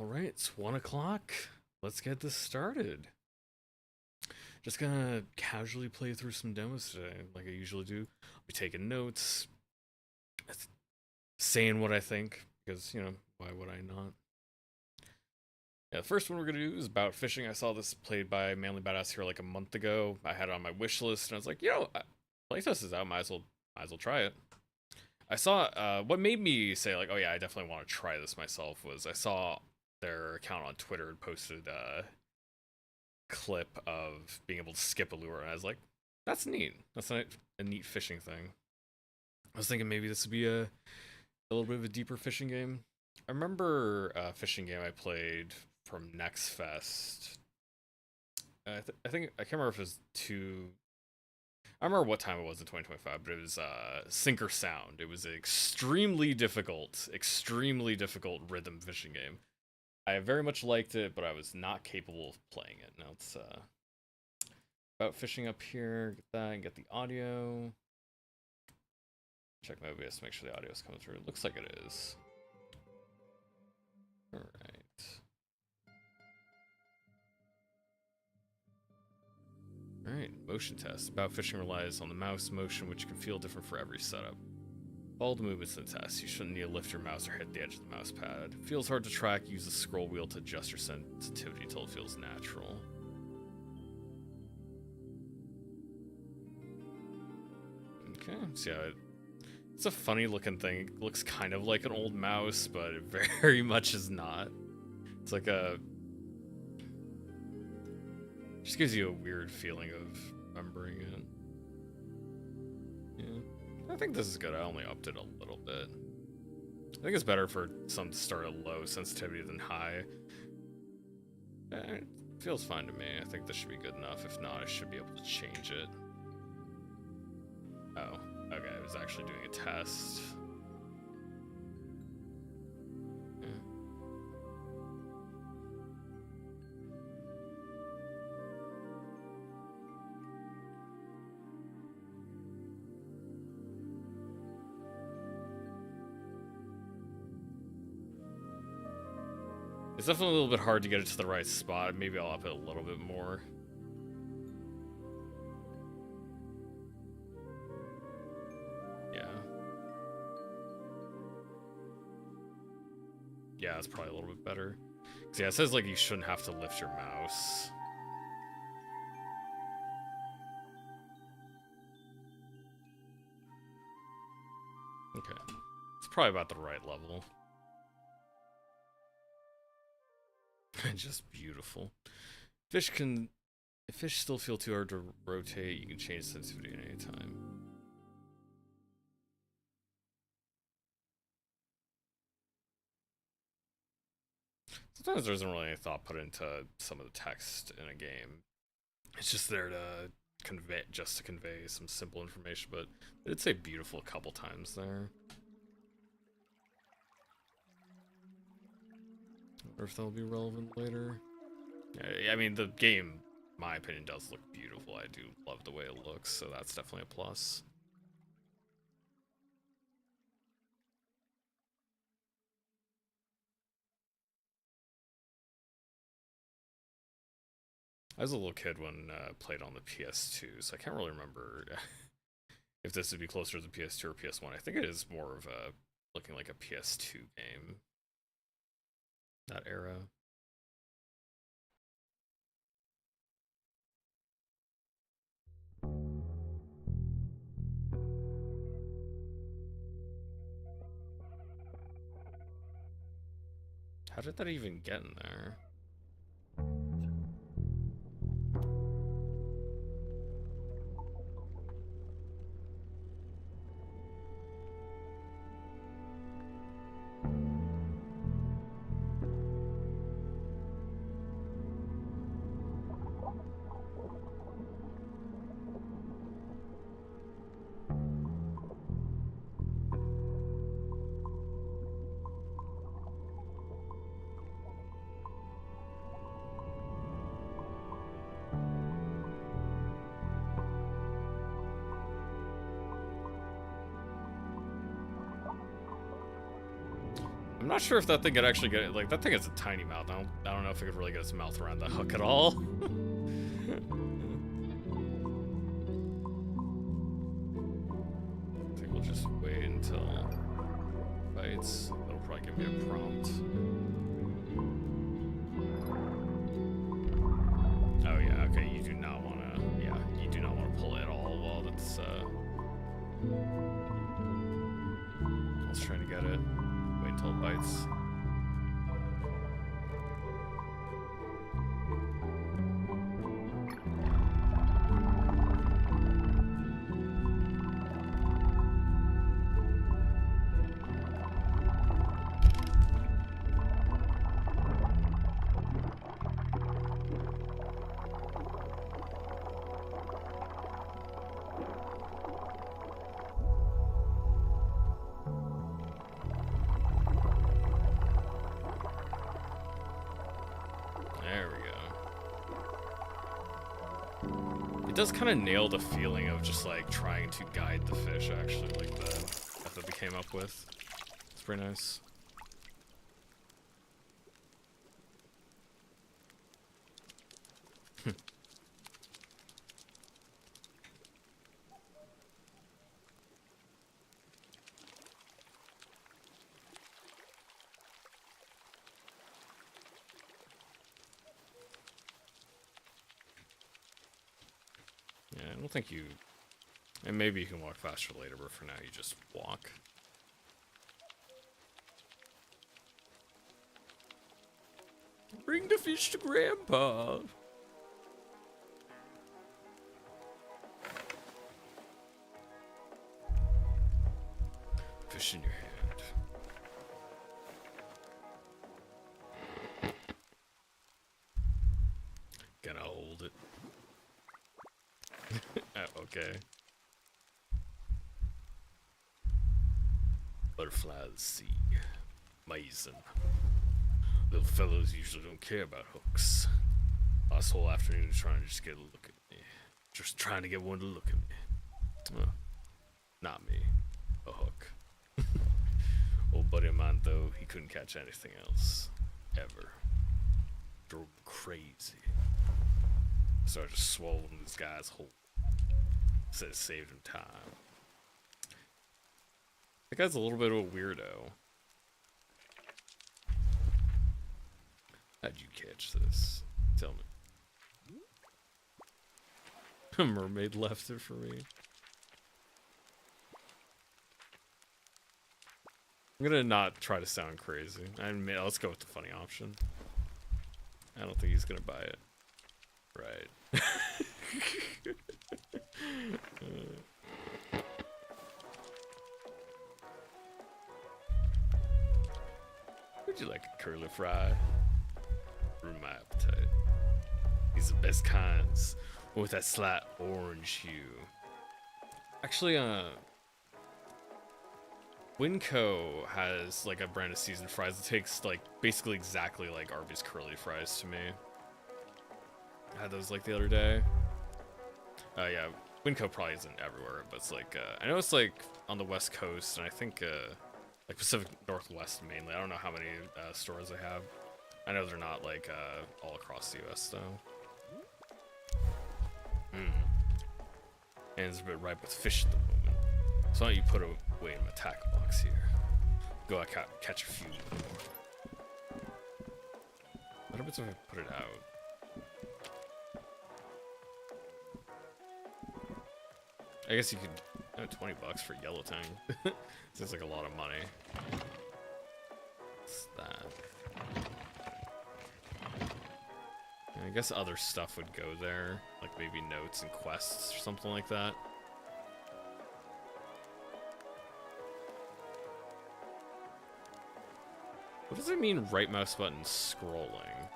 Alright, it's 1 o'clock. Let's get this started. Just gonna casually play through some demos today, like I usually do. I'll be taking notes, saying what I think, because, why would I not? Yeah, the first one we're gonna do is about fishing. I saw this played by Manly Badass here like a month ago. I had it on my wish list, and I was like, playtest is out, might as well try it. I saw, what made me say, like, oh yeah, I definitely want to try this myself was I saw their account on Twitter had posted a clip of being able to skip a lure, and I was like, that's neat. That's a neat fishing thing. I was thinking maybe this would be a little bit of a deeper fishing game. I remember a fishing game I played from Next Fest. I think, I can't remember if it was I remember what time it was in 2025, but it was Sink or Sound. It was an extremely difficult rhythm fishing game. I very much liked it, but I was not capable of playing it. Now it's about fishing up here. Get that and get the audio. Check my OBS to make sure the audio is coming through. It looks like it is. Alright. Alright, motion test. About fishing relies on the mouse motion, which can feel different for every setup. Follow the movements in the test. You shouldn't need to lift your mouse or hit the edge of the mouse pad. It feels hard to track. Use the scroll wheel to adjust your sensitivity until it feels natural. Okay, so yeah, it's a funny looking thing. It looks kind of like an old mouse, but it very much is not. It's like just gives you a weird feeling of remembering it. Yeah. I think this is good. I only upped it a little bit. I think it's better for some to start at low sensitivity than high. It feels fine to me. I think this should be good enough. If not, I should be able to change it. Oh, okay. I was actually doing a test. Yeah. It's definitely a little bit hard to get it to the right spot. Maybe I'll up it a little bit more. Yeah. Yeah, it's probably a little bit better. Because, yeah, it says, like, you shouldn't have to lift your mouse. Okay. It's probably about the right level. Just beautiful. If fish still feel too hard to rotate, you can change sensitivity at any time. Sometimes there isn't really any thought put into some of the text in a game. It's just there to convey some simple information, but it did say beautiful a couple times there. Or if that'll be relevant later. I mean, the game, in my opinion, does look beautiful. I do love the way it looks, so that's definitely a plus. I was a little kid when I played on the PS2, so I can't really remember if this would be closer to the PS2 or PS1. I think it is more of a looking like a PS2 game. That era. How did that even get in there? I'm not sure if that thing could actually get, like, that thing has a tiny mouth. I don't know if it could really get its mouth around the hook at all. I think we'll just wait until it bites. That'll probably give me a prompt. Oh yeah, okay, you do not want to, yeah, you do not want to pull it at all while it's, I was trying to get it. Wait until it bites. There we go. It does kind of nail the feeling of just like trying to guide the fish, actually, like the method they came up with. It's pretty nice. Yeah, I don't think you... And maybe you can walk faster later, but for now you just walk. Bring the fish to Grandpa! Fish in your hand. Gonna hold it. Oh, okay. Butterfly of the sea. Amazing. Little fellows usually don't care about hooks. Last whole afternoon trying to just get a look at me. Just trying to get one to look at me. Oh, not me. A hook. Old buddy of mine, though, he couldn't catch anything else. Ever. Drove him crazy. So I just swallowed this guy's whole. Said it saved him time. That guy's a little bit of a weirdo. How'd you catch this? Tell me. A mermaid left it for me. I'm gonna not try to sound crazy. I mean, let's go with the funny option. I don't think he's gonna buy it. Right. Would you like a curly fry? Ruin my appetite. These are the best kinds, with that slight orange hue. Actually, Winco has like a brand of seasoned fries that tastes like basically exactly like Arby's curly fries to me. I had those like the other day. Yeah, Winco probably isn't everywhere, but it's like I know it's like on the West Coast, and I think like Pacific Northwest mainly. I don't know how many stores they have. I know they're not like all across the U.S. though. And it's a bit ripe with fish at the moment. So why don't you put away in my tackle box here? Go out catch a few more. What happens if I put it out? I guess you could, $20 for yellow tang. Seems like a lot of money. What's that? Yeah, I guess other stuff would go there, like maybe notes and quests or something like that. What does it mean, right mouse button scrolling?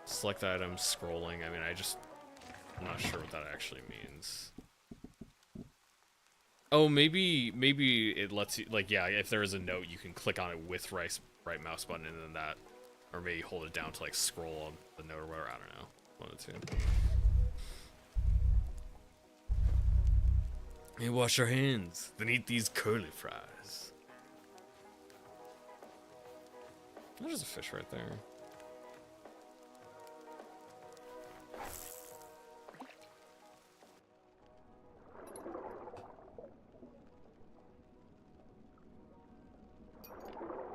Select item, scrolling. I mean, I'm not sure what that actually means. Oh, maybe it lets you, like, yeah, if there is a note, you can click on it with right mouse button and then that, or maybe hold it down to, like, scroll on the note or whatever, I don't know. One of the two. Hey, wash your hands, then eat these curly fries. There's a fish right there.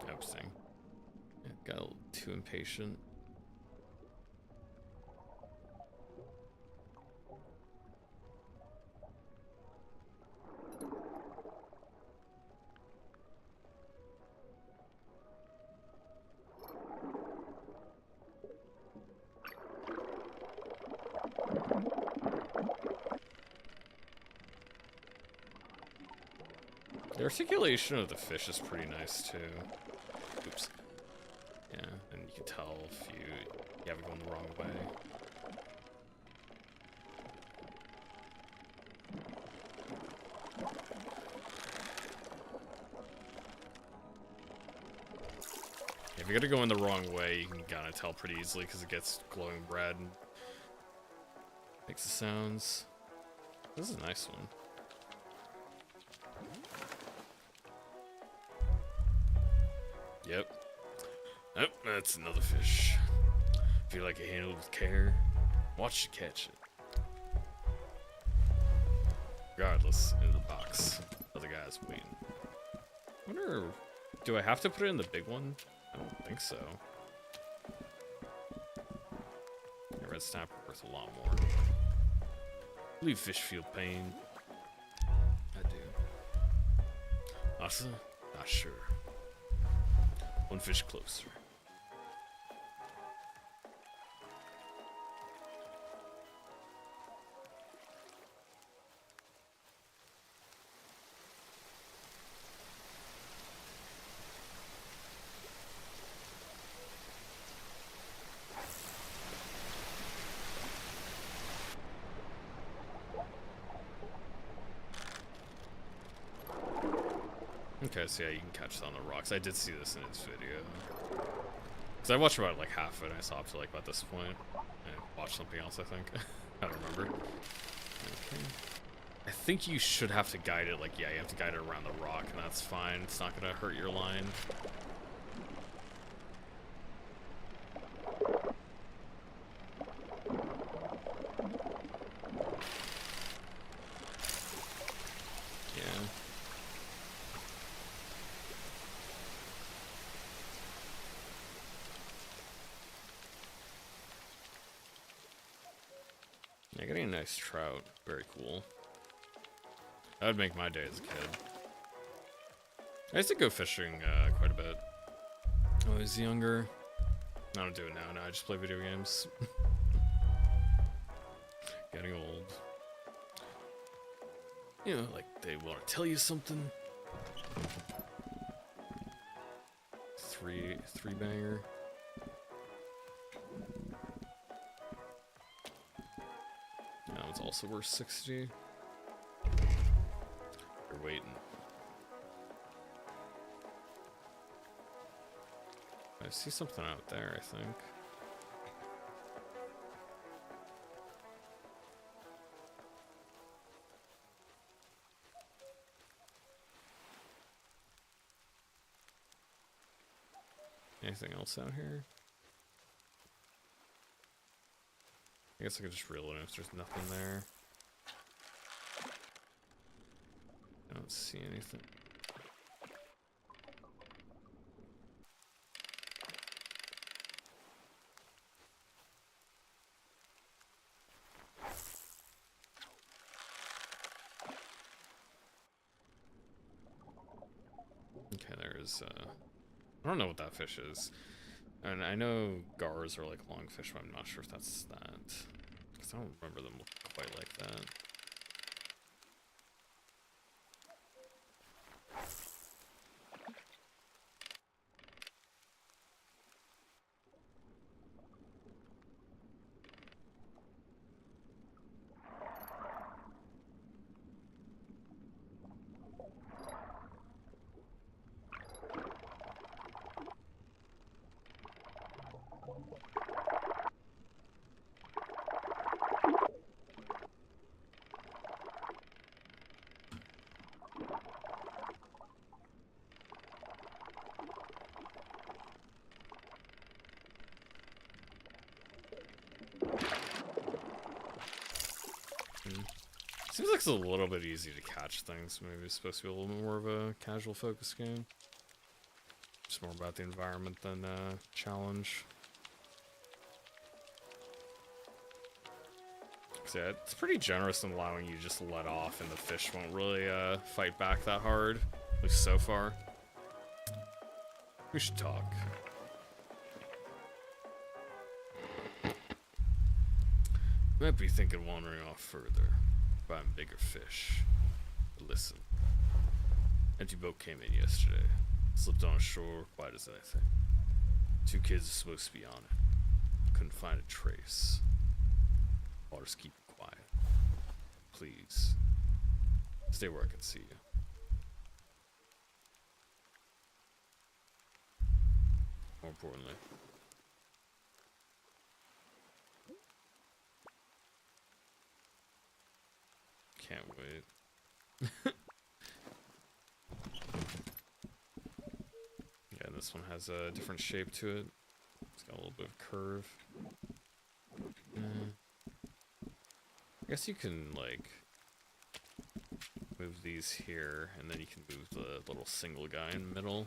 Interesting. Yeah, got a little too impatient. The articulation of the fish is pretty nice too. Oops. Yeah, and you can tell if you have it going the wrong way. If you're gonna go in the wrong way, you can kind of tell pretty easily because it gets glowing red and makes the sounds. This is a nice one. Yep. Oh, that's another fish. Feel like you handled with care. Watch you catch it. Regardless, in the box. Other guys waiting. Wonder, do I have to put it in the big one? I don't think so. The red snapper worth a lot more. I believe fish feel pain. I do. Asa? Not sure. One fish closer. Okay, so yeah, you can catch it on the rocks. I did see this in his video. Because I watched about like half of it and I stopped to like about this point. And watched something else, I think. I don't remember. Okay. I think you should have to guide it, like, yeah, you have to guide it around the rock, and that's fine. It's not gonna hurt your line. Yeah, getting a nice trout. Very cool. That would make my day as a kid. I used to go fishing quite a bit. When I was younger. I don't do it now. I just play video games. Getting old. You know, like they want to tell you something. Three banger. That one's also worth 60. You're waiting. I see something out there, I think. Anything else out here? I guess I could just reel it in if there's nothing there. I don't see anything. Okay, there's I don't know what that fish is. And I know gars are like longfish, but I'm not sure if that's that. Because I don't remember them looking quite like that. Seems like it's a little bit easy to catch things. Maybe it's supposed to be a little bit more of a casual focus game. Just more about the environment than challenge. So yeah, it's pretty generous in allowing you just let off, and the fish won't really fight back that hard. At least so far. We should talk. You might be thinking wandering off further, find bigger fish. But listen, empty boat came in yesterday. Slipped on shore, quiet as anything. 2 kids are supposed to be on it. Couldn't find a trace. Water's keeping quiet. Please, stay where I can see you. More importantly, can't wait. Yeah, this one has a different shape to it. It's got a little bit of curve. I guess you can, like, move these here, and then you can move the little single guy in the middle.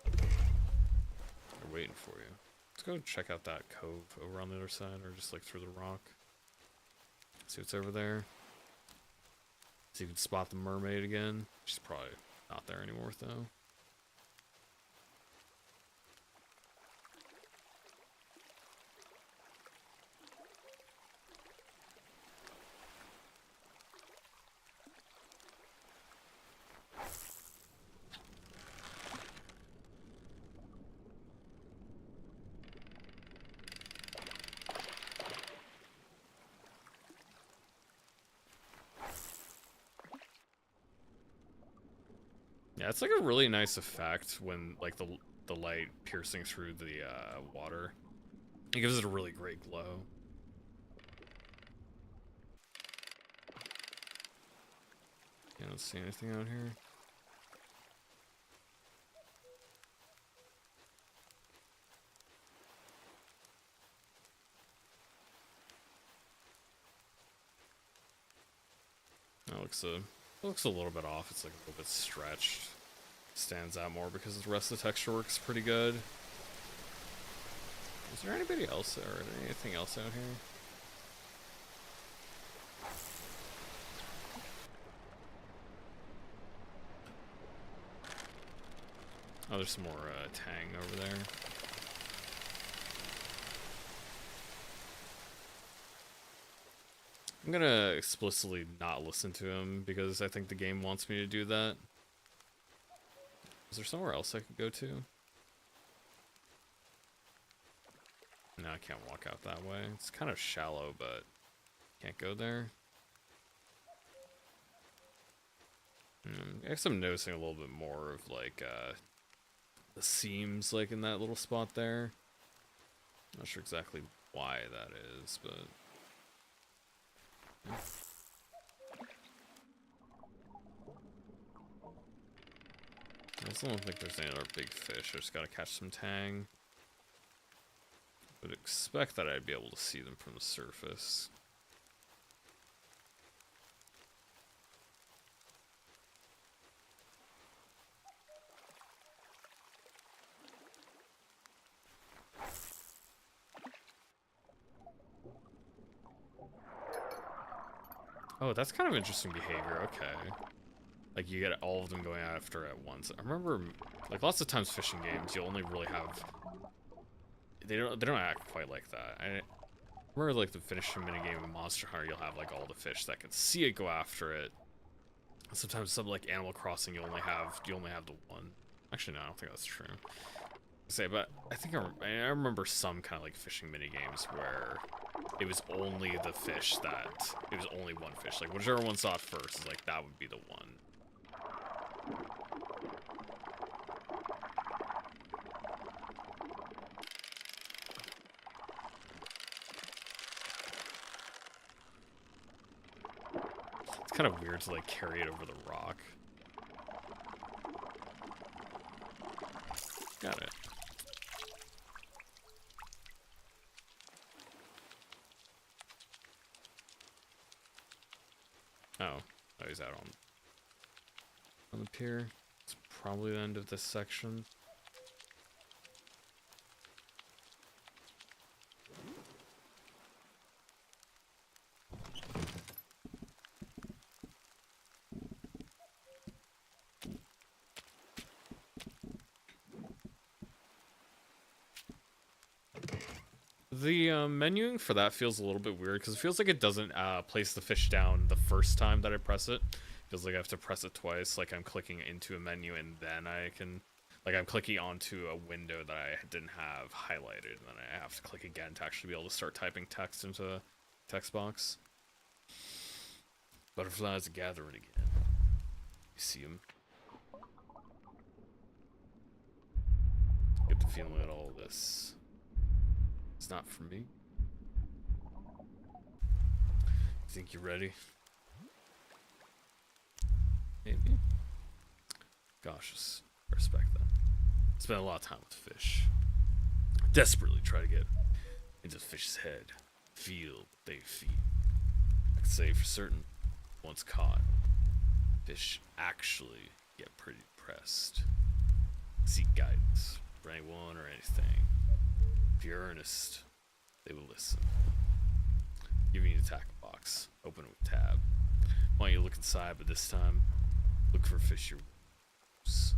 They're waiting for you. Let's go check out that cove over on the other side, or just, like, through the rock. See what's over there. See if you can spot the mermaid again. She's probably not there anymore, though. Yeah, it's like a really nice effect when, like, the light piercing through the water. It gives it a really great glow. Yeah, I don't see anything out here. That looks a little bit off. It's like a little bit stretched. Stands out more because the rest of the texture works pretty good. Is there anybody else or anything else out here? Oh, there's some more tang over there. I'm gonna explicitly not listen to him because I think the game wants me to do that. Is there somewhere else I could go to? No, I can't walk out that way. It's kind of shallow, but can't go there. I guess I'm noticing a little bit more of, like, the seams, like, in that little spot there. Not sure exactly why that is, but... I still don't think there's any other big fish. I just gotta catch some tang. Would expect that I'd be able to see them from the surface. Oh, that's kind of interesting behavior. Okay. Like, you get all of them going after at once. I remember, like, lots of times fishing games, you only really have... They don't act quite like that. I remember, like, the finishing minigame in Monster Hunter, you'll have, like, all the fish that can see it go after it. Sometimes some, like, Animal Crossing, you only have the one. Actually, no, I don't think that's true. But I think I remember some kind of, like, fishing minigames where it was only the fish that... It was only one fish. Like, whichever one saw it first is, like, that would be the one. It's kind of weird to, like, carry it over the rock. Got it. Oh, Oh, he's out on the pier. It's probably the end of this section. The menuing for that feels a little bit weird because it feels like it doesn't place the fish down the first time that I press it. Feels like I have to press it twice, like I'm clicking into a menu and then I can, like I'm clicking onto a window that I didn't have highlighted, and then I have to click again to actually be able to start typing text into a text box. Butterflies are gathering again. You see them. Get the feeling that all this is not for me. Think you're ready? Maybe. Cautious. Respect that. Spend a lot of time with fish. Desperately try to get into the fish's head. Feel what they feel. I can say for certain, once caught, fish actually get pretty depressed. Seek guidance for anyone or anything. If you're earnest, they will listen. Give you an tackle box. Open it with tab. Why don't you look inside, but this time, look for fish your wolves.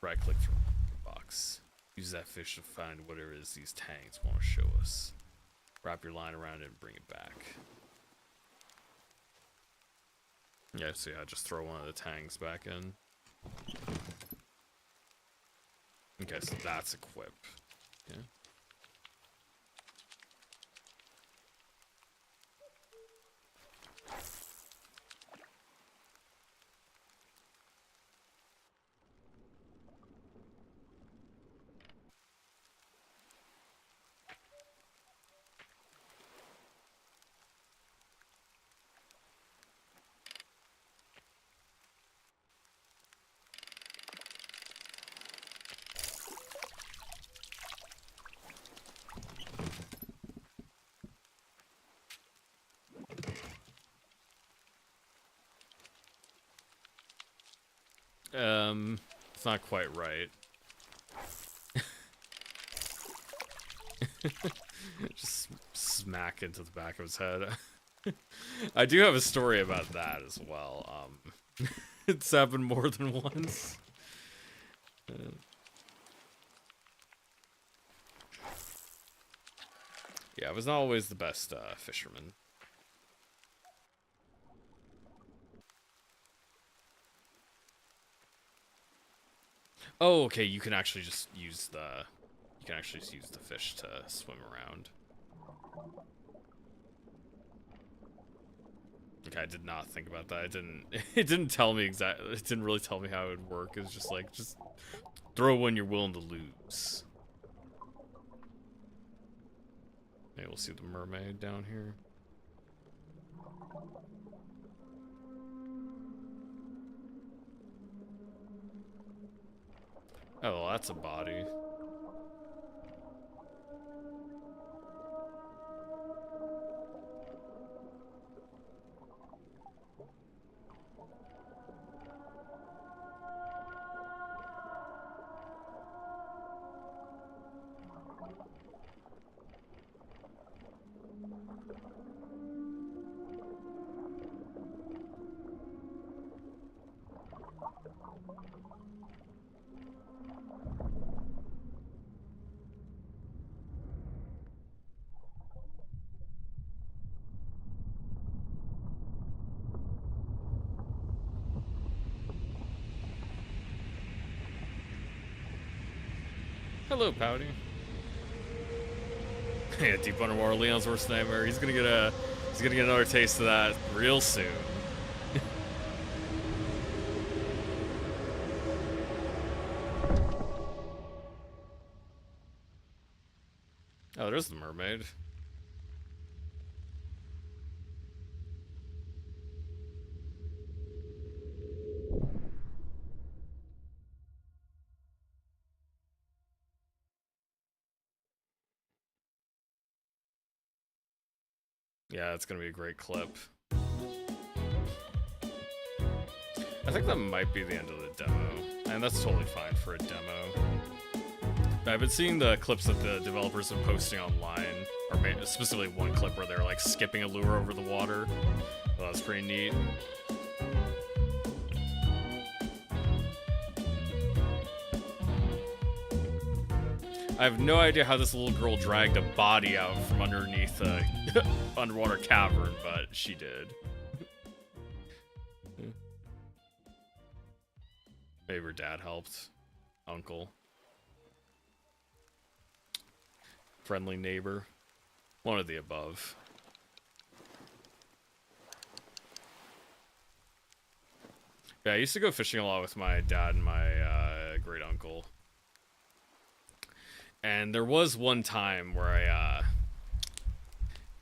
Right click from the box. Use that fish to find whatever it is these tangs want to show us. Wrap your line around it and bring it back. Yeah, so yeah, just throw one of the tangs back in. Okay, so that's equip. Yeah. It's not quite right. Just smack into the back of his head. I do have a story about that as well. It's happened more than once. Yeah, I was not always the best fisherman. Oh, okay, you can actually just use the fish to swim around. Okay, I did not think about that. It didn't tell me exactly. It didn't really tell me how it would work. It's just like, just throw when you're willing to lose. Maybe we'll see the mermaid down here. Oh, well, that's a body. Hello, Pouty. Yeah, Deep Underwater, Leon's worst nightmare. He's gonna get another taste of that real soon. Oh, there's the mermaid. Yeah, it's gonna be a great clip. I think that might be the end of the demo, and that's totally fine for a demo. I've been seeing the clips that the developers are posting online, or specifically one clip where they're like skipping a lure over the water. Well, that's pretty neat. I have no idea how this little girl dragged a body out from underneath a underwater cavern, but she did. Maybe her dad helped. Uncle. Friendly neighbor. One of the above. Yeah, I used to go fishing a lot with my dad and my great uncle. And there was one time where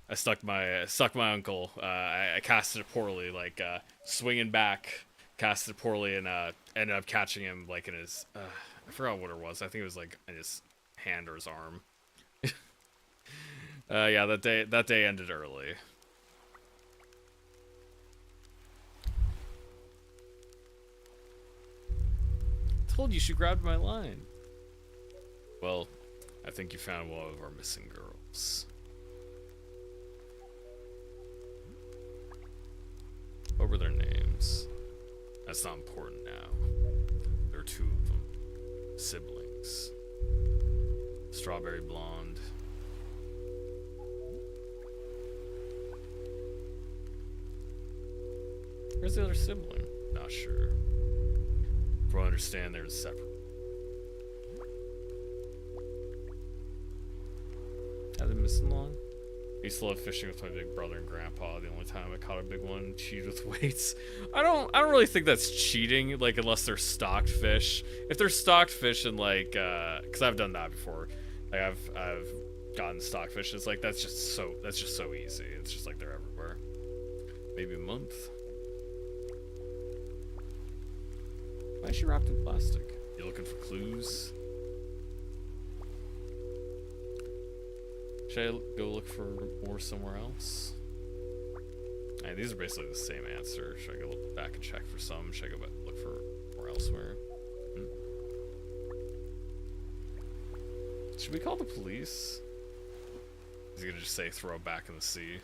I stuck my uncle. I casted it poorly, like swinging back, casted it poorly, and ended up catching him like in his. I forgot what it was. I think it was like in his hand or his arm. Yeah, that day ended early. Told you she grabbed my line. Well, I think you found one of our missing girls. What were their names? That's not important now. There are two of them. Siblings. Strawberry blonde. Where's the other sibling? Not sure. From what I understand, they're separate. Have they missing long? I used to love fishing with my big brother and grandpa. The only time I caught a big one, cheated with weights. I don't really think that's cheating, like unless they're stocked fish. If they're stocked fish and like, cause I've done that before. Like I've gotten stocked fish. It's like that's just so easy. It's just like they're everywhere. Maybe a month. Why is she wrapped in plastic? You looking for clues? Should I go look for more somewhere else? Alright, these are basically the same answer. Should I go look back and check for some? Should I go back and look for more elsewhere? Should we call the police? Is he gonna just say throw it back in the sea?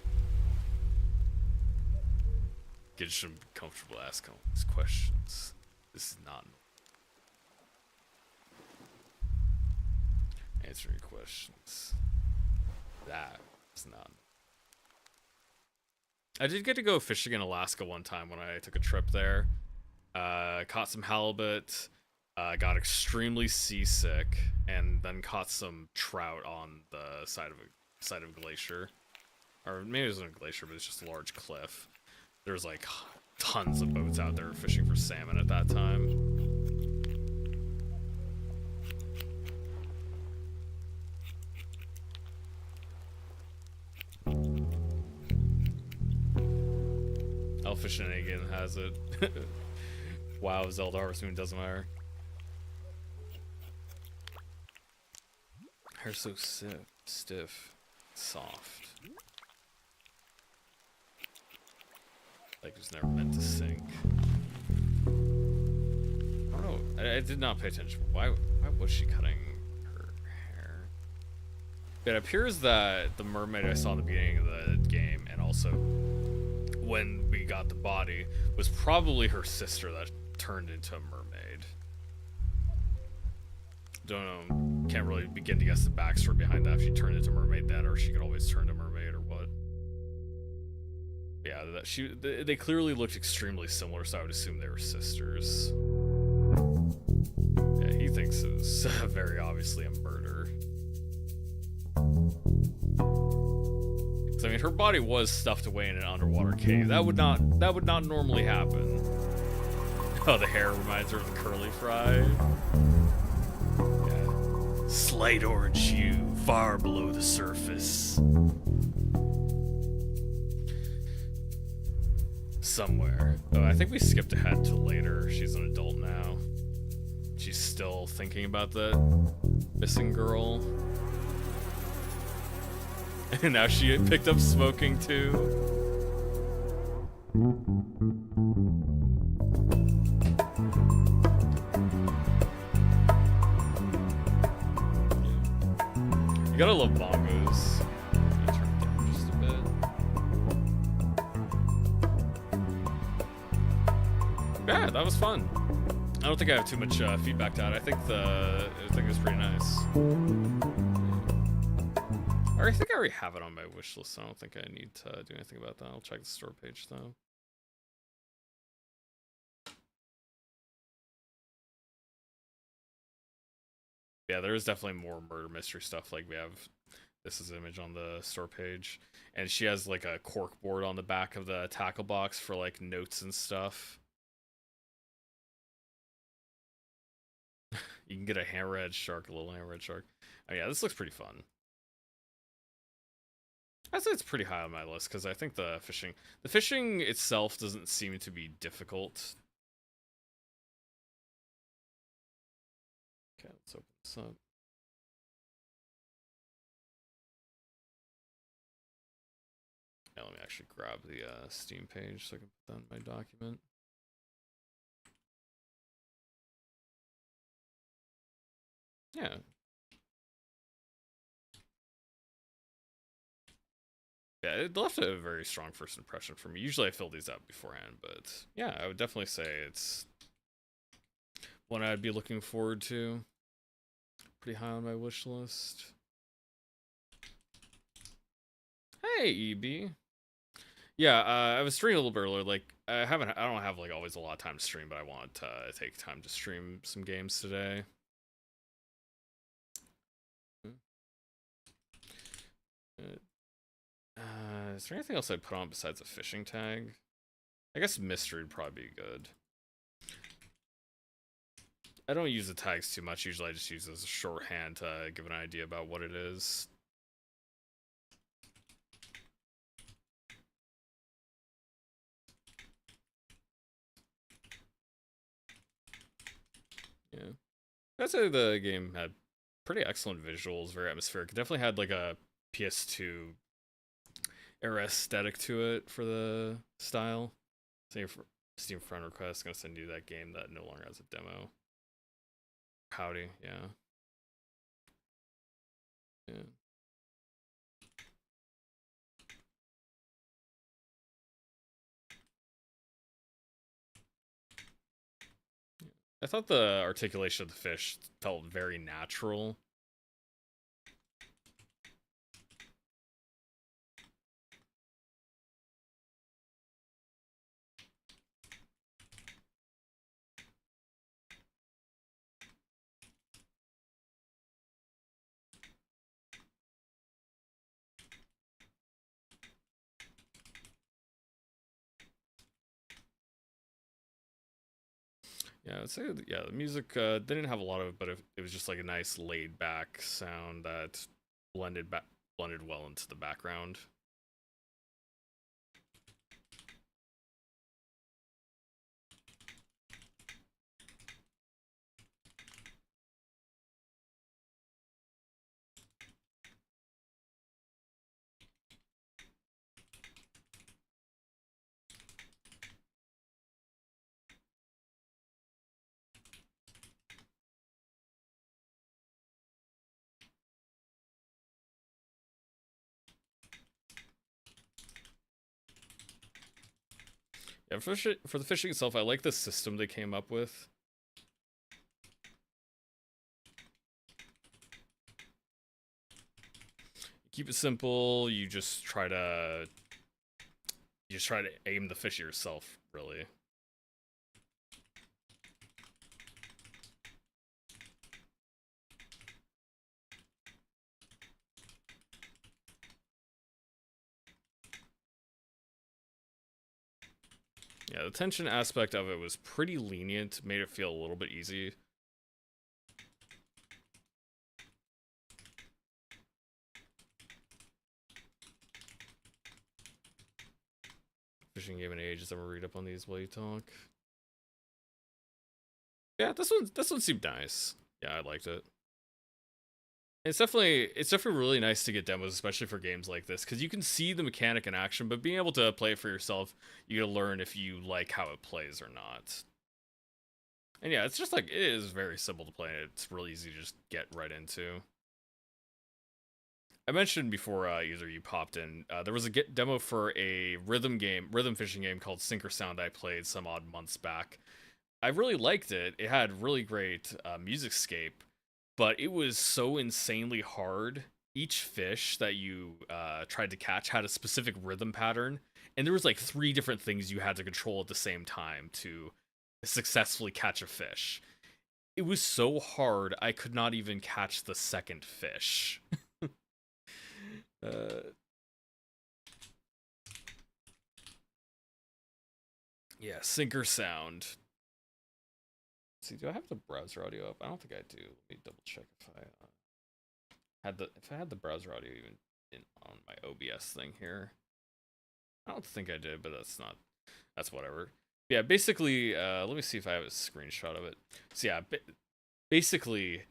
Get some comfortable asking all these questions. This is not answering questions. That is not. I did get to go fishing in Alaska one time when I took a trip there. Caught some halibut, got extremely seasick, and then caught some trout on the side of a glacier. Or maybe it wasn't a glacier, but it's just a large cliff. There's like tons of boats out there fishing for salmon at that time. Elfish Shenanigan has it. Wow, Zelda Harvest Moon doesn't matter. Hair's so stiff, soft. Like it was never meant to sink. I don't know. I did not pay attention. Why was she cutting her hair? It appears that the mermaid I saw in the beginning of the game, and also when we got the body, was probably her sister that turned into a mermaid. Don't know. Can't really begin to guess the backstory behind that. If she turned into a mermaid then, or she could always turn to a mermaid, or what. Yeah, they clearly looked extremely similar, so I would assume they were sisters. Yeah, he thinks it was very obviously a murder. I mean, her body was stuffed away in an underwater cave. That would not normally happen. Oh, the hair reminds her of the curly fry. Yeah. Slight orange hue, far below the surface. Somewhere. Oh, I think we skipped ahead to later. She's an adult now. She's still thinking about the missing girl. And now she picked up smoking too. You gotta love bongos. You turn it down just a bit. Yeah, that was fun. I don't think I have too much feedback to add. I think it was pretty nice. I think I already have it on my wish list, so I don't think I need to do anything about that. I'll check the store page though. Yeah, there is definitely more murder mystery stuff. Like we have this is an image on the store page, and she has like a cork board on the back of the tackle box for like notes and stuff. You can get a hammerhead shark, a little hammerhead shark. Oh yeah, this looks pretty fun. I'd say it's pretty high on my list because I think the fishing itself doesn't seem to be difficult. Okay, let's open this up. Yeah, let me actually grab the Steam page so I can put that in my document. Yeah. Yeah, it left a very strong first impression for me. Usually I fill these out beforehand, but yeah, I would definitely say it's one I'd be looking forward to. Pretty high on my wish list. Hey, EB. Yeah, I was streaming a little bit earlier. Like, I don't have like always a lot of time to stream, but I want to take time to stream some games today. Is there anything else I'd put on besides a fishing tag? I guess mystery would probably be good. I don't use the tags too much. Usually I just use it as a shorthand to give an idea about what it is. Yeah. I'd say the game had pretty excellent visuals, very atmospheric. It definitely had like a PS2 era aesthetic to it for the style. Same for Steam friend request, gonna send you that game that no longer has a demo. Howdy, yeah. Yeah. I thought the articulation of the fish felt very natural. Yeah, I'd say yeah, the music didn't have a lot of it, but it was just like a nice laid back sound that blended well into the background. Yeah, for the fishing itself, I like the system they came up with. Keep it simple. You just try to aim the fish yourself, really. Yeah, the tension aspect of it was pretty lenient, made it feel a little bit easy. Fishing game and ages. I'm gonna read up on these while you talk. Yeah, this one seemed nice. Yeah, I liked it. It's definitely really nice to get demos, especially for games like this, because you can see the mechanic in action, but being able to play it for yourself, you gotta learn if you like how it plays or not. And yeah, it's just like it is very simple to play. It's really easy to just get right into. I mentioned before either you popped in, there was a demo for a rhythm fishing game called Sinker Sound I played some odd months back. I really liked it. It had really great music scape, but it was so insanely hard. Each fish that you tried to catch had a specific rhythm pattern, and there was like three different things you had to control at the same time to successfully catch a fish. It was so hard, I could not even catch the second fish. uh, yeah, Sinker Sound. Let's see, do I have the browser audio up? I don't think I do. Let me double check if I had the browser audio even on my OBS thing here. I don't think I did, but that's whatever. Yeah, basically, let me see if I have a screenshot of it. So yeah, basically,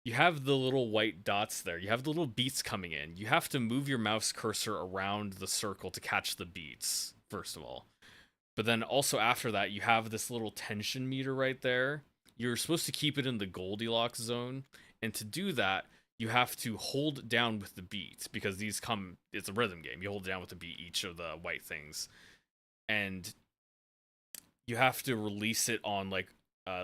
you have the little white dots there. You have the little beats coming in. You have to move your mouse cursor around the circle to catch the beats, first of all. But then also after that, you have this little tension meter right there. You're supposed to keep it in the Goldilocks zone. And to do that, you have to hold down with the beat because it's a rhythm game. You hold down with the beat each of the white things. And you have to release it on like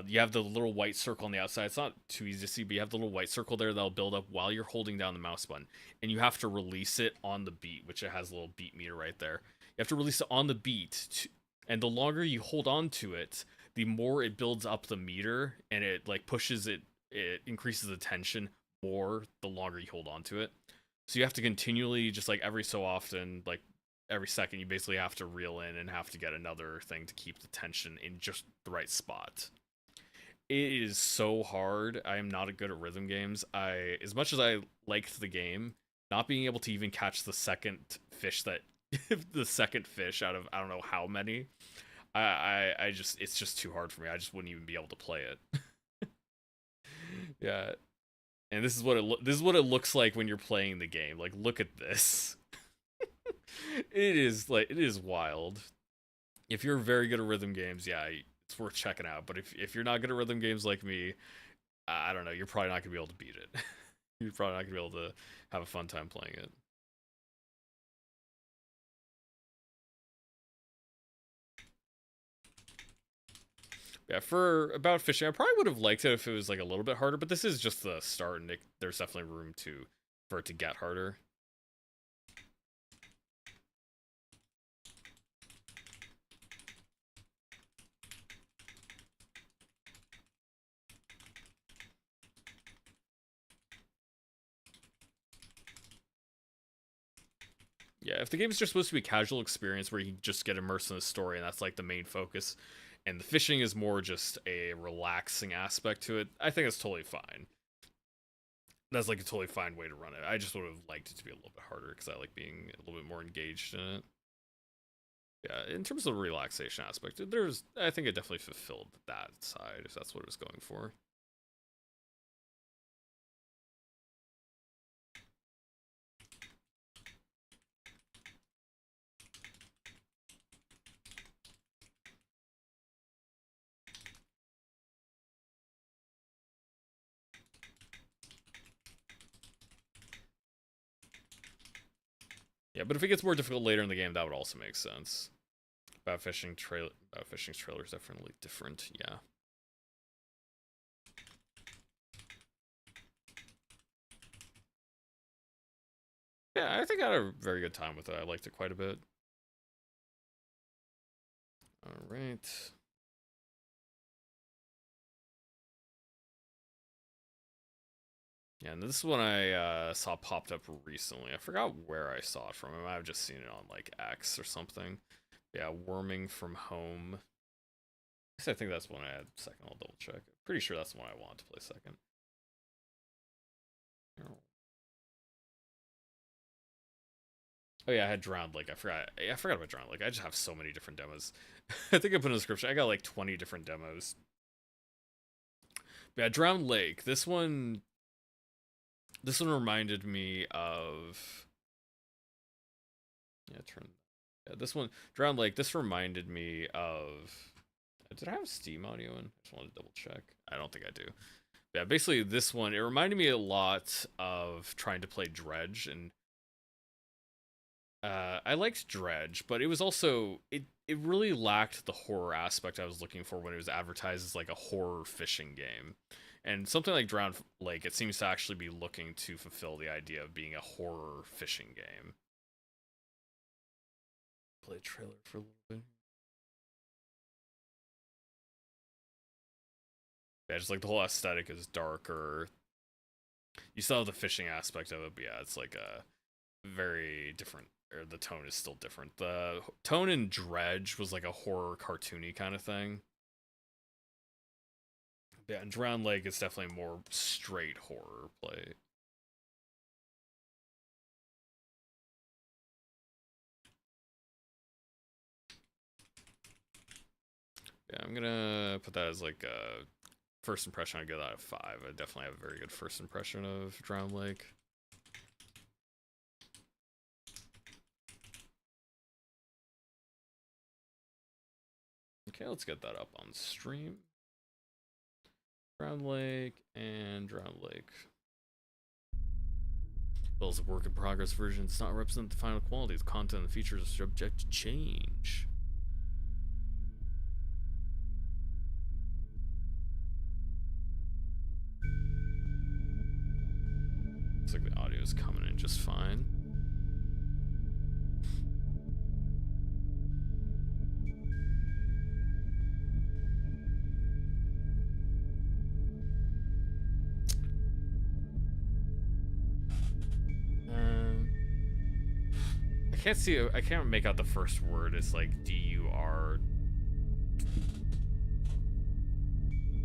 you have the little white circle on the outside. It's not too easy to see, but you have the little white circle there that'll build up while you're holding down the mouse button. And you have to release it on the beat, which it has a little beat meter right there. You have to release it on the beat, and the longer you hold on to it, the more it builds up the meter, and it like pushes it, it increases the tension more the longer you hold on to it. So you have to continually, just like every so often, like every second, you basically have to reel in and have to get another thing to keep the tension in just the right spot. It is so hard. I am not good at rhythm games. As much as I liked the game, not being able to even catch the second fish that the second fish out of I don't know how many, I just it's just too hard for me. I just wouldn't even be able to play it. Yeah, and this is what it looks like when you're playing the game. Like, look at this. It is wild. If you're very good at rhythm games, yeah, it's worth checking out. But if you're not good at rhythm games like me, I don't know, you're probably not gonna be able to beat it. You're probably not gonna be able to have a fun time playing it. Yeah, for about fishing, I probably would have liked it if it was like a little bit harder, but this is just the start, and there's definitely room to for it to get harder. Yeah, if the game is just supposed to be a casual experience where you just get immersed in the story and that's like the main focus, and the fishing is more just a relaxing aspect to it, I think it's totally fine. That's like a totally fine way to run it. I just would have liked it to be a little bit harder because I like being a little bit more engaged in it. Yeah, in terms of the relaxation aspect, I think it definitely fulfilled that side if that's what it was going for. Yeah, but if it gets more difficult later in the game, that would also make sense. About fishing's trailer is definitely different. Yeah. Yeah, I think I had a very good time with it. I liked it quite a bit. All right. Yeah, and this is one I saw popped up recently. I forgot where I saw it from. I might have just seen it on like X or something. Yeah, Worming from Home. I think that's one I had second. I'll double check. Pretty sure that's the one I want to play second. Oh yeah, I had Drowned Lake. I forgot about Drowned Lake. I just have so many different demos. I think I put in the description. I got like 20 different demos. But yeah, Drowned Lake. This one reminded me of yeah, turn yeah, this one Drowned Lake. This reminded me of did I have Steam audio in? I just wanted to double check. I don't think I do. Yeah, basically this one, it reminded me a lot of trying to play Dredge, and I liked Dredge, but it was also it really lacked the horror aspect I was looking for when it was advertised as like a horror fishing game. And something like Drowned Lake, it seems to actually be looking to fulfill the idea of being a horror fishing game. Play a trailer for a little bit. Yeah, just like the whole aesthetic is darker. You still have the fishing aspect of it, but yeah, it's like a very different, or the tone is still different. The tone in Dredge was like a horror cartoony kind of thing. Yeah, and Drowned Lake is definitely more straight horror play. Yeah, I'm gonna put that as like a first impression. I give that a 5. I definitely have a very good first impression of Drowned Lake. Okay, let's get that up on stream. Drowned Lake and Drowned Lake. Bill's a work in progress version does not represent the final quality. The content and features are subject to change. Looks like the audio is coming in just fine. I can't make out the first word. It's like D-U-R.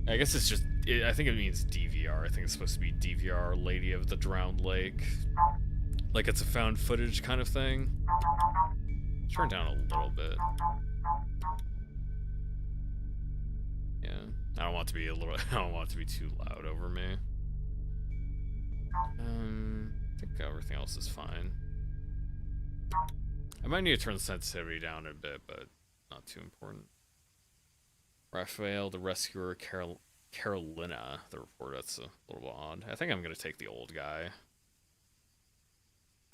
I guess it's just, I think it means DVR. I think it's supposed to be DVR, Lady of the Drowned Lake. Like it's a found footage kind of thing. Turn down a little bit. Yeah, I don't want it to be a little, I don't want it to be too loud over me. I think everything else is fine. I might need to turn the sensitivity down a bit, but not too important. Raphael, the rescuer, Carolina, the reporter. That's a little bit odd. I think I'm going to take the old guy.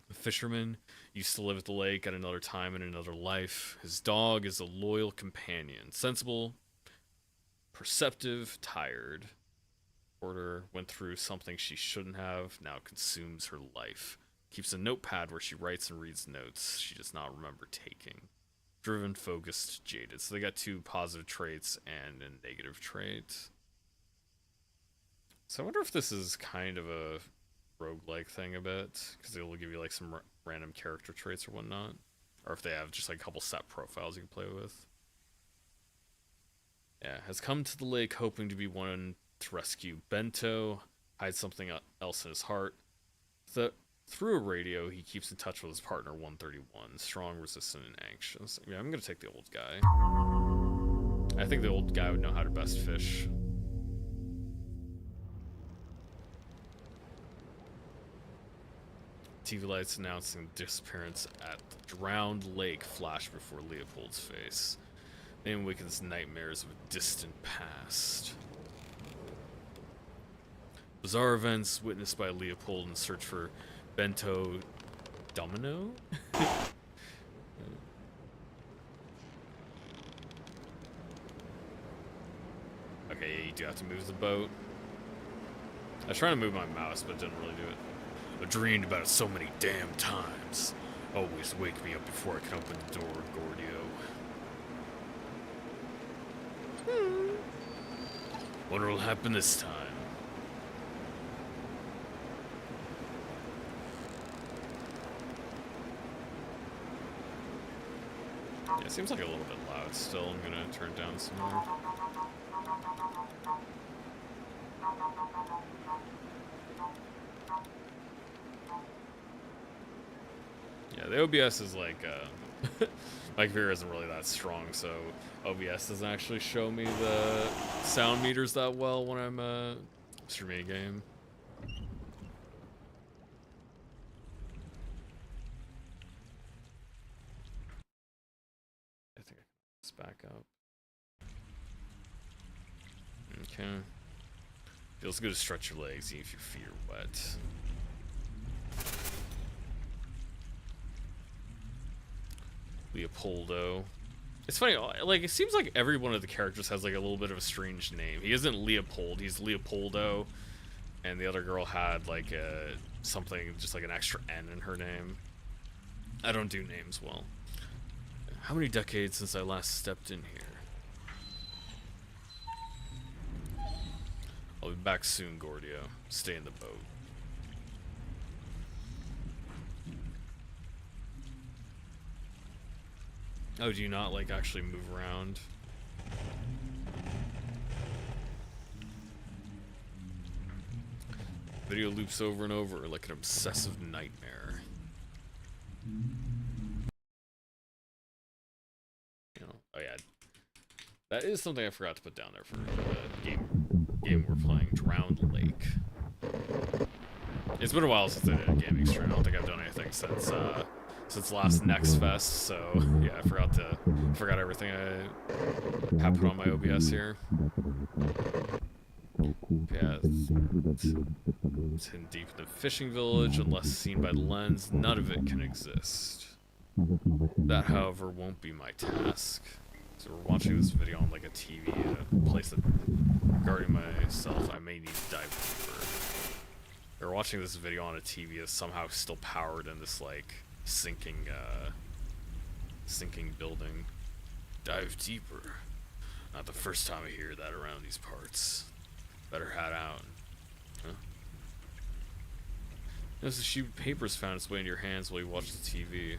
The fisherman used to live at the lake at another time in another life. His dog is a loyal companion. Sensible, perceptive, tired. Reporter went through something she shouldn't have, now consumes her life. Keeps a notepad where she writes and reads notes she does not remember taking. Driven, focused, jaded. So they got 2 positive traits and a negative trait. So I wonder if this is kind of a roguelike thing a bit, because they'll give you like some random character traits or whatnot. Or if they have just like a couple set profiles you can play with. Yeah, has come to the lake hoping to be one to rescue Bento, hides something else in his heart. Through a radio, he keeps in touch with his partner 131, strong, resistant, and anxious. Yeah, I'm gonna take the old guy. I think the old guy would know how to best fish. TV lights announcing the disappearance at the Drowned Lake flash before Leopold's face. Name awakens nightmares of a distant past. Bizarre events witnessed by Leopold in search for Bento Domino? Okay, yeah, you do have to move the boat. I was trying to move my mouse, but it didn't really do it. I dreamed about it so many damn times. Always wake me up before I can open the door, Gordio. Wonder what'll happen this time. Yeah, it seems like a little bit loud still. I'm gonna turn it down some more. Yeah, the OBS is like, my computer isn't really that strong, so OBS doesn't actually show me the sound meters that well when I'm streaming a game. I think I can this back up. Okay. Feels good to stretch your legs, even if your feet are wet. Leopoldo. It's funny, like, it seems like every one of the characters has, like, a little bit of a strange name. He isn't Leopold, he's Leopoldo. And the other girl had, like, something, just like an extra N in her name. I don't do names well. How many decades since I last stepped in here? I'll be back soon, Gordio. Stay in the boat. Oh, do you not, like, actually move around? Video loops over and over like an obsessive nightmare. You know, oh yeah. That is something I forgot to put down there for the game we're playing, Drowned Lake. It's been a while since I did a gaming stream. I don't think I've done anything since last Next Fest, so yeah, I forgot everything I have put on my OBS here. Yeah, it's hidden deep in the fishing village. Unless seen by the lens, none of it can exist. That, however, won't be my task. So we're watching this video on like a TV, a place that, regarding myself, I may need to dive deeper. We're watching this video on a TV that's somehow still powered in this like sinking building. Dive deeper. Not the first time I hear that around these parts. Better head out. Huh? Notice the sheet of paper's found its way into your hands while you watch the TV.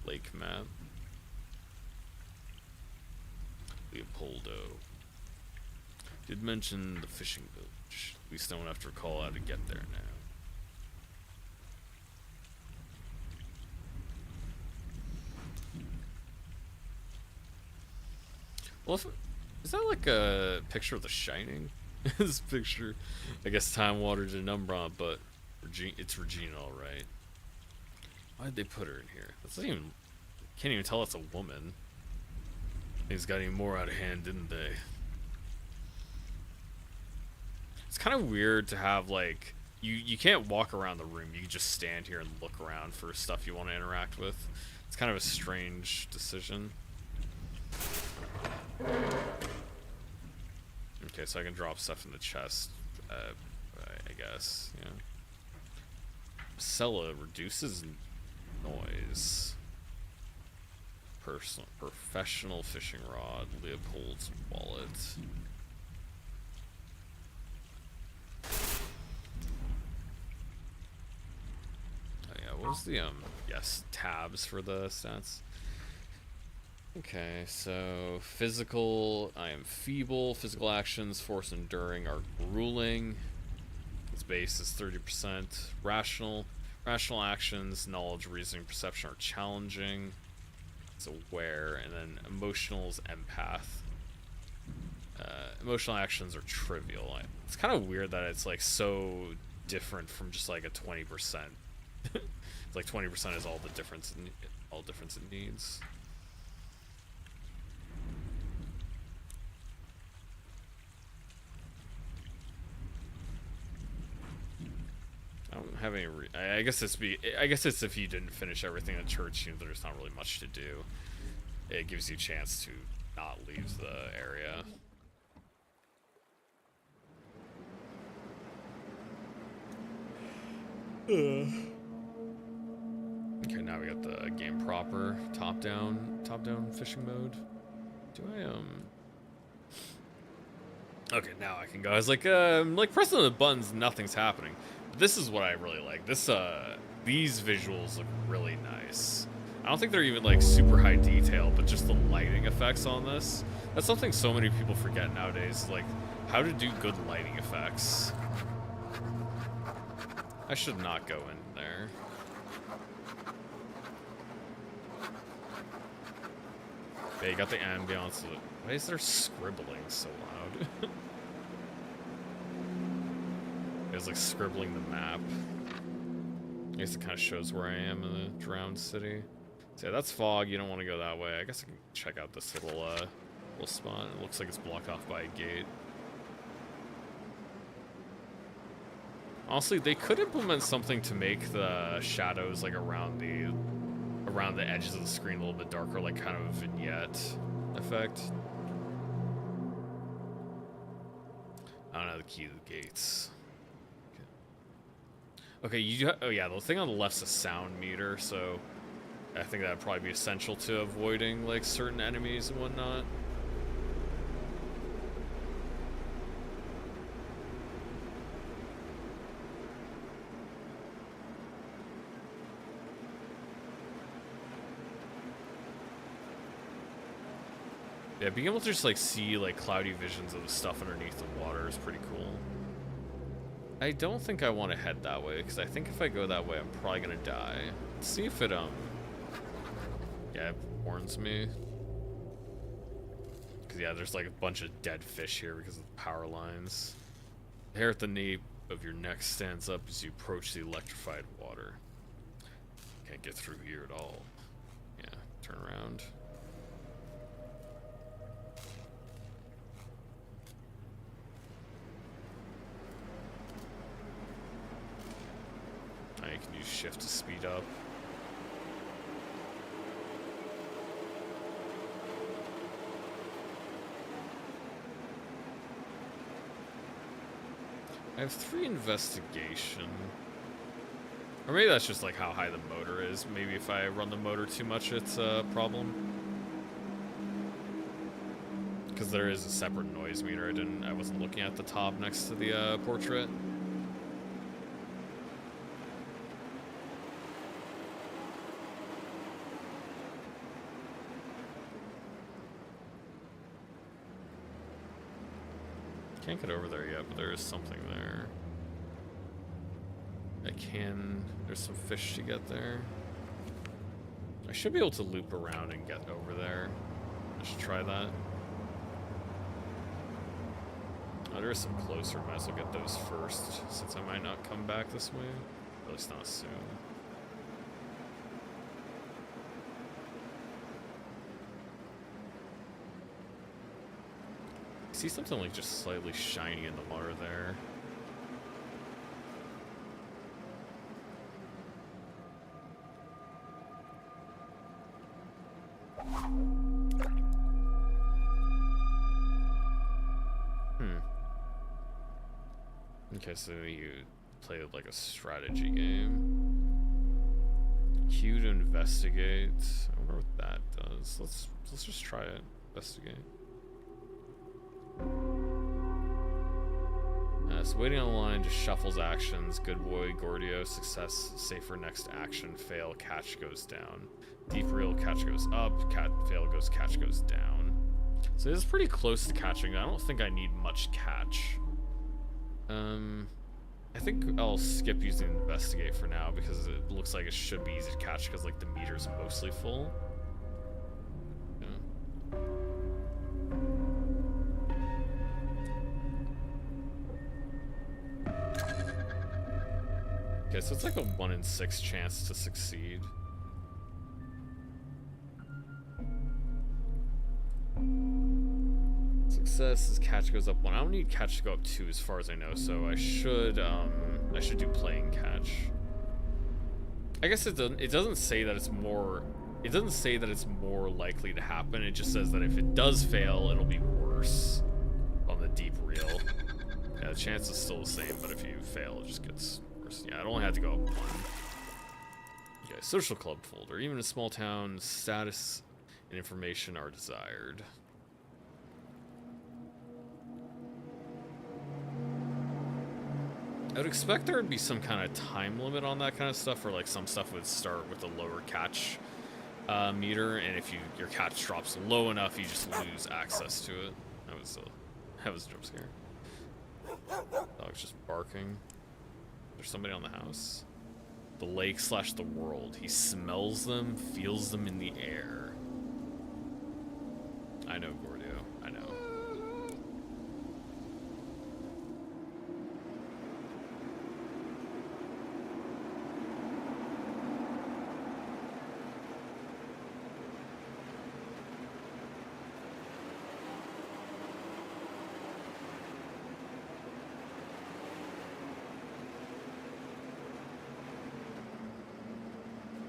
Lake map. Leopoldo. Did mention the fishing village. At least I won't have to recall how to get there now. Well, is that like a picture of The Shining? This picture, I guess Time, Water, Denumbra, but it's Regina, alright. Why'd they put her in here? That's not even, can't even tell it's a woman. Things got any more out of hand, didn't they? It's kind of weird to have, like, you can't walk around the room, you can just stand here and look around for stuff you want to interact with. It's kind of a strange decision. Okay, so I can drop stuff in the chest, I guess, yeah. Sella reduces noise. Professional fishing rod, Leopold's wallet. Oh yeah, what was the, yes, tabs for the stats? Okay, so physical, I am feeble. Physical actions, force enduring, are grueling. Its base is 30%. Rational actions, knowledge, reasoning, perception are challenging. It's aware, and then emotional is empath. Emotional actions are trivial. It's kind of weird that it's like so different from just like a 20%. It's like 20% is all difference it needs. I don't have any. I guess it's if you didn't finish everything at church, you know, there's not really much to do. It gives you a chance to not leave the area. Okay, now we got the game proper top-down fishing mode. Do I Okay, now I can go. I was like pressing the buttons, nothing's happening. But this is what I really like. These visuals look really nice. I don't think they're even like super high detail, but just the lighting effects on this. That's something so many people forget nowadays, like how to do good lighting effects. I should not go in there. Yeah, you got the ambiance. Why is there scribbling so loud? It's like scribbling the map. I guess it kind of shows where I am in the drowned city. So yeah, that's fog. You don't want to go that way. I guess I can check out this little spot. It looks like it's blocked off by a gate. Honestly, they could implement something to make the shadows like around around the edges of the screen a little bit darker, like kind of a vignette effect. I don't know the key to the gates. Okay, oh yeah, the thing on the left's a sound meter, so I think that'd probably be essential to avoiding like certain enemies and whatnot. Yeah, being able to just like see like cloudy visions of the stuff underneath the water is pretty cool. I don't think I want to head that way, because I think if I go that way, I'm probably gonna die. Let's see if it, yeah, it warns me. Because, yeah, there's like a bunch of dead fish here because of the power lines. The hair at the nape of your neck stands up as you approach the electrified water. Can't get through here at all. Yeah, turn around. You can use shift to speed up. I have 3 investigation. Or maybe that's just like how high the motor is. Maybe if I run the motor too much, it's a problem. Because there is a separate noise meter. I wasn't looking at the top next to the portrait. Can't get over there yet, but there is something there. There's some fish to get there. I should be able to loop around and get over there. I should try that. Oh, there is some closer. Might as well get those first, since I might not come back this way. At least not soon. I see something like just slightly shiny in the water there. Okay, so you play like a strategy game. Q to investigate. I wonder what that does. Let's just try it. Investigate. So waiting on the line just shuffles actions. Good boy, Gordio. Success, safer next action. Fail, catch goes down. Deep reel, catch goes up. Fail goes, catch goes down. So this is pretty close to catching. I don't think I need much catch. I think I'll skip using investigate for now because it looks like it should be easy to catch because like the meter's mostly full. Yeah. Okay, so it's like a 1 in 6 chance to succeed. Success is catch goes up 1. I don't need catch to go up 2 as far as I know, so I should do playing catch. I guess it doesn't say that it's more likely to happen. It just says that if it does fail, it'll be worse on the deep reel. Yeah, the chance is still the same, but if you fail, it just gets worse. Yeah, it only had to go up 1. Okay, social club folder. Even in a small town, status and information are desired. I would expect there would be some kind of time limit on that kind of stuff, or like some stuff would start with a lower catch meter, and if your catch drops low enough, you just lose access to it. That was a jump scare. Dog's just barking. There's somebody on the house. The lake / the world. He smells them, feels them in the air. I know, Gordio. I know.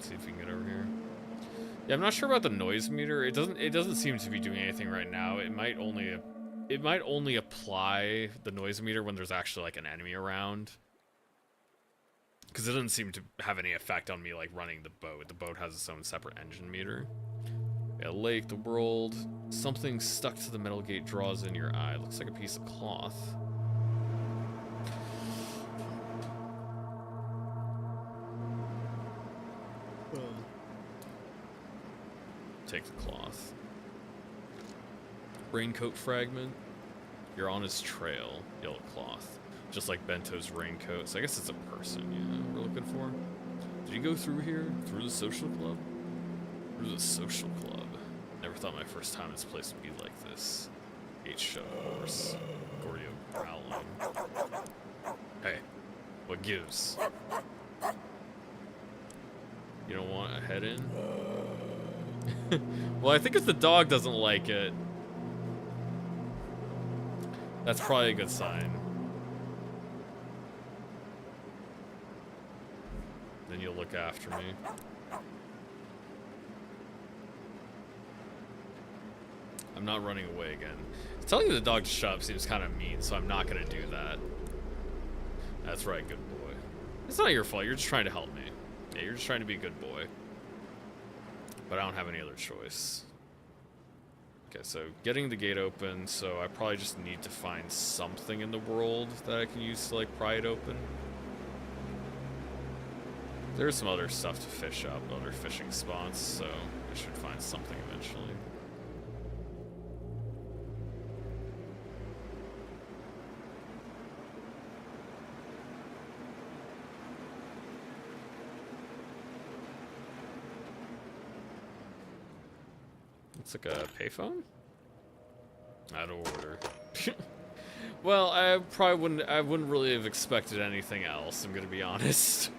See if we can get over here. Yeah, I'm not sure about the noise meter. It doesn't seem to be doing anything right now. It might only apply the noise meter when there's actually like an enemy around. Because it doesn't seem to have any effect on me like running the boat. The boat has its own separate engine meter. Yeah, lake, the world. Something stuck to the metal gate draws in your eye. Looks like a piece of cloth. Take the cloth. Raincoat fragment. You're on his trail. Yellow cloth. Just like Bento's raincoat. So I guess it's a person, yeah, we're looking for. Did you go through here? Through the social club? Through the social club. Never thought my first time in this place would be like this. Gate shut, of course. Gordio growling. Hey, what gives? You don't want a head in? Well, I think if the dog doesn't like it, that's probably a good sign. Then you'll look after me. I'm not running away again. Telling the dog to shut up seems kind of mean, so I'm not going to do that. That's right, good boy. It's not your fault, you're just trying to help me. Yeah, you're just trying to be a good boy. But I don't have any other choice. Okay, so getting the gate open, so I probably just need to find something in the world that I can use to, like, pry it open. There's some other stuff to fish up, other fishing spots, so I should find something eventually. It's like a payphone? Out of order. Well, I wouldn't really have expected anything else, I'm gonna be honest.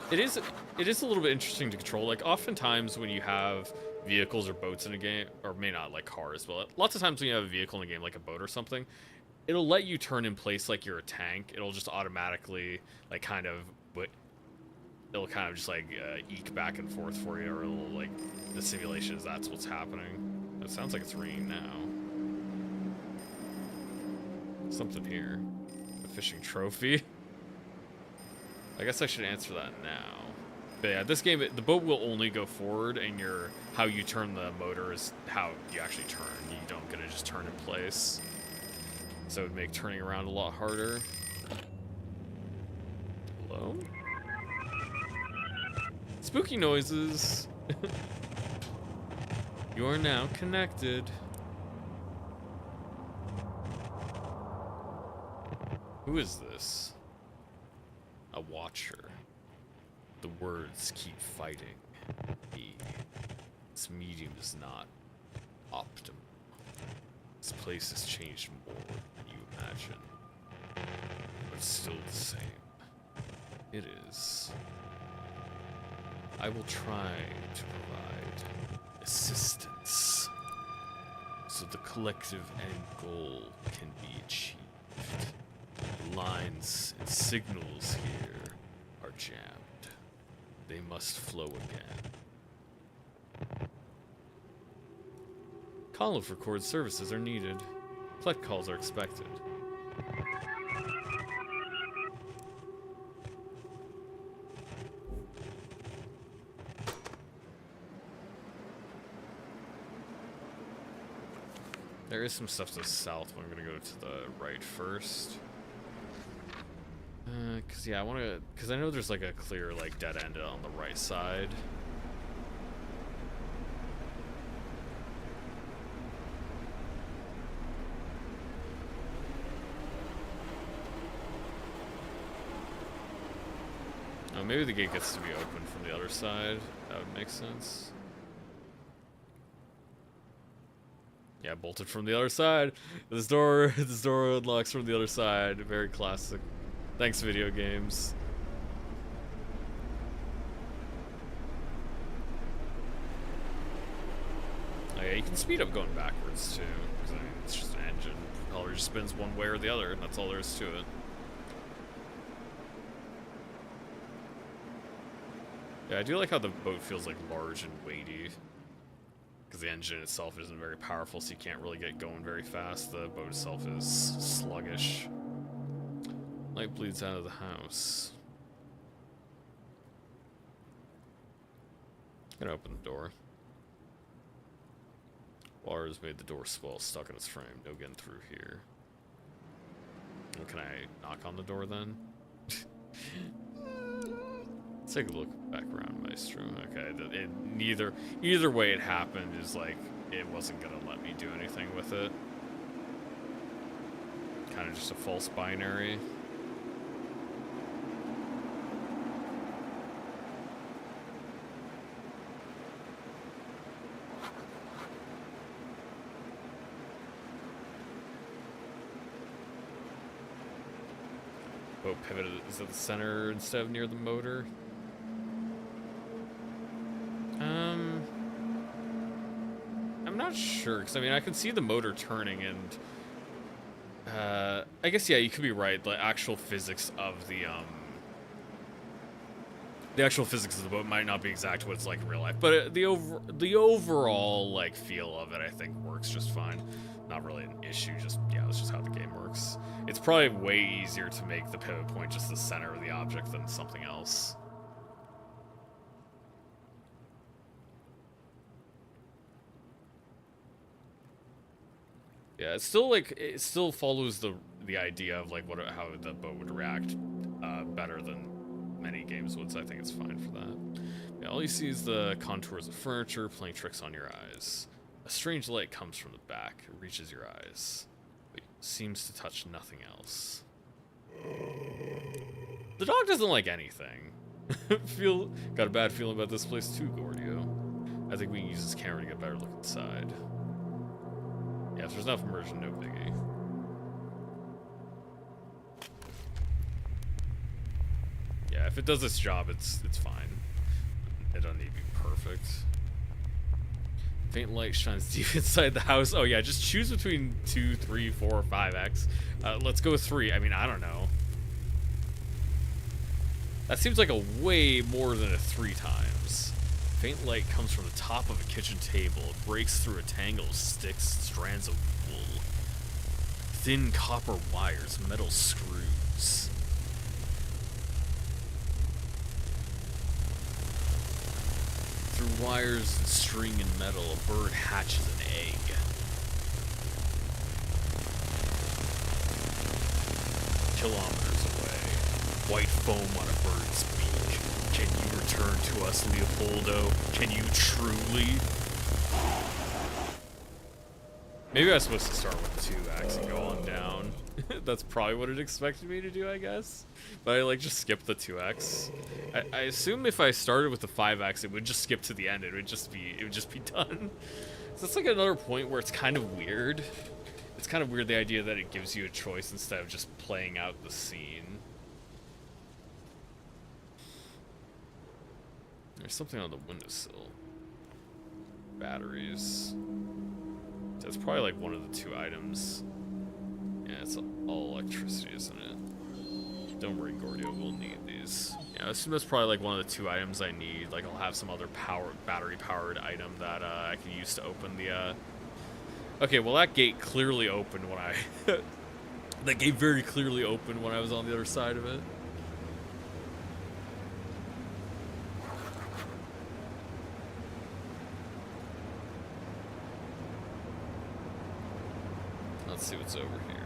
It is a little bit interesting to control. Like, oftentimes when you have vehicles or boats in a game, or may not like cars, but lots of times when you have a vehicle in a game, like a boat or something, it'll let you turn in place like you're a tank. It'll just automatically, like, it'll kind of just, like, eke back and forth for you, or it'll, like, the simulation is that's what's happening. It sounds like it's raining now. Something here. A fishing trophy. I guess I should answer that now. But yeah, this game, the boat will only go forward, and how you turn the motor is how you actually turn. You don't get to just turn in place. So it would make turning around a lot harder. Hello? Spooky noises. You are now connected. Who is this? A watcher. The words keep fighting me. This medium is not optimal. This place has changed more than you imagine. But it's still the same. It is. I will try to provide assistance so the collective end goal can be achieved. The lines and signals here are jammed. They must flow again. Call for cord services are needed. Collect calls are expected. There is some stuff to the south, but I'm gonna go to the right first. Yeah, cause I know there's like a clear, like, dead end on the right side. Oh, maybe the gate gets to be open from the other side. That would make sense. Yeah, bolted from the other side. This door unlocks from the other side. Very classic. Thanks, video games. Oh yeah, you can speed up going backwards too. Because I mean, it's just an engine. The propeller just spins one way or the other, and that's all there is to it. Yeah, I do like how the boat feels like large and weighty. Because the engine itself isn't very powerful, so you can't really get going very fast. The boat itself is sluggish. Light bleeds out of the house. Gonna open the door. Water has made the door swell, stuck in its frame. No getting through here. Well, can I knock on the door then? Let's take a look back around, Maestro. Okay, either way it happened is like it wasn't gonna let me do anything with it. Kind of just a false binary. Boat pivot is at the center instead of near the motor. I'm not sure, because I mean I can see the motor turning, and I guess yeah, you could be right. The actual physics of the actual physics of the boat might not be exact what it's like in real life, but the overall like feel of it I think works just fine. Not really an issue, just yeah, that's just how the game works. It's probably way easier to make the pivot point just the center of the object than something else. Yeah, it's still like it still follows the idea of like how the boat would react better than many games would, so I think it's fine for that. Yeah, all you see is the contours of furniture playing tricks on your eyes. A strange light comes from the back. It reaches your eyes, but seems to touch nothing else. The dog doesn't like anything. Got a bad feeling about this place too, Gordio. I think we can use this camera to get a better look inside. Yeah, if there's enough immersion, no biggie. Yeah, if it does its job, it's fine. It doesn't need to be perfect. Faint light shines deep inside the house. Oh yeah, just choose between 2, 3, 4, or 5x. Let's go with 3. I mean, I don't know. That seems like a way more than a 3 times. Faint light comes from the top of a kitchen table. It breaks through a tangle of sticks, strands of wool, thin copper wires, metal screws. Through wires and string and metal, a bird hatches an egg. Kilometers away, white foam on a bird's beak. Can you return to us, Leopoldo? Can you truly? Maybe I was supposed to start with 2x and go on down. That's probably what it expected me to do, I guess. But I like just skipped the 2x. I assume if I started with the 5x, it would just skip to the end. It would just be done. So it's like another point where it's kind of weird. It's kind of weird, the idea that it gives you a choice instead of just playing out the scene. There's something on the windowsill. Batteries. That's probably like one of the 2 items. Yeah, it's all electricity, isn't it? Don't worry, Gordio, we'll need these. Yeah, I assume that's probably like one of the 2 items I need. Like I'll have some other battery-powered item that I can use to open the. Okay, well that gate clearly opened when I. That gate very clearly opened when I was on the other side of it. Let's see what's over here.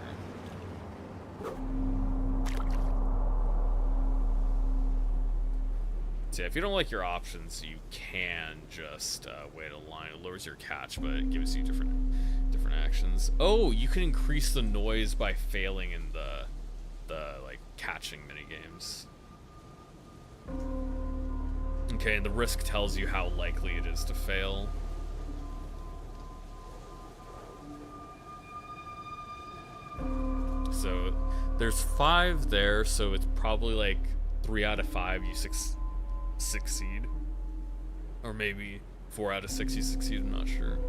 So yeah, if you don't like your options, you can just wait a line. It lowers your catch, but it gives you different actions. Oh, you can increase the noise by failing in the like catching minigames. Okay, and the risk tells you how likely it is to fail. So there's 5 there, so it's probably like 3 out of 5 you succeed, or maybe 4 out of 6 you succeed. I'm not sure.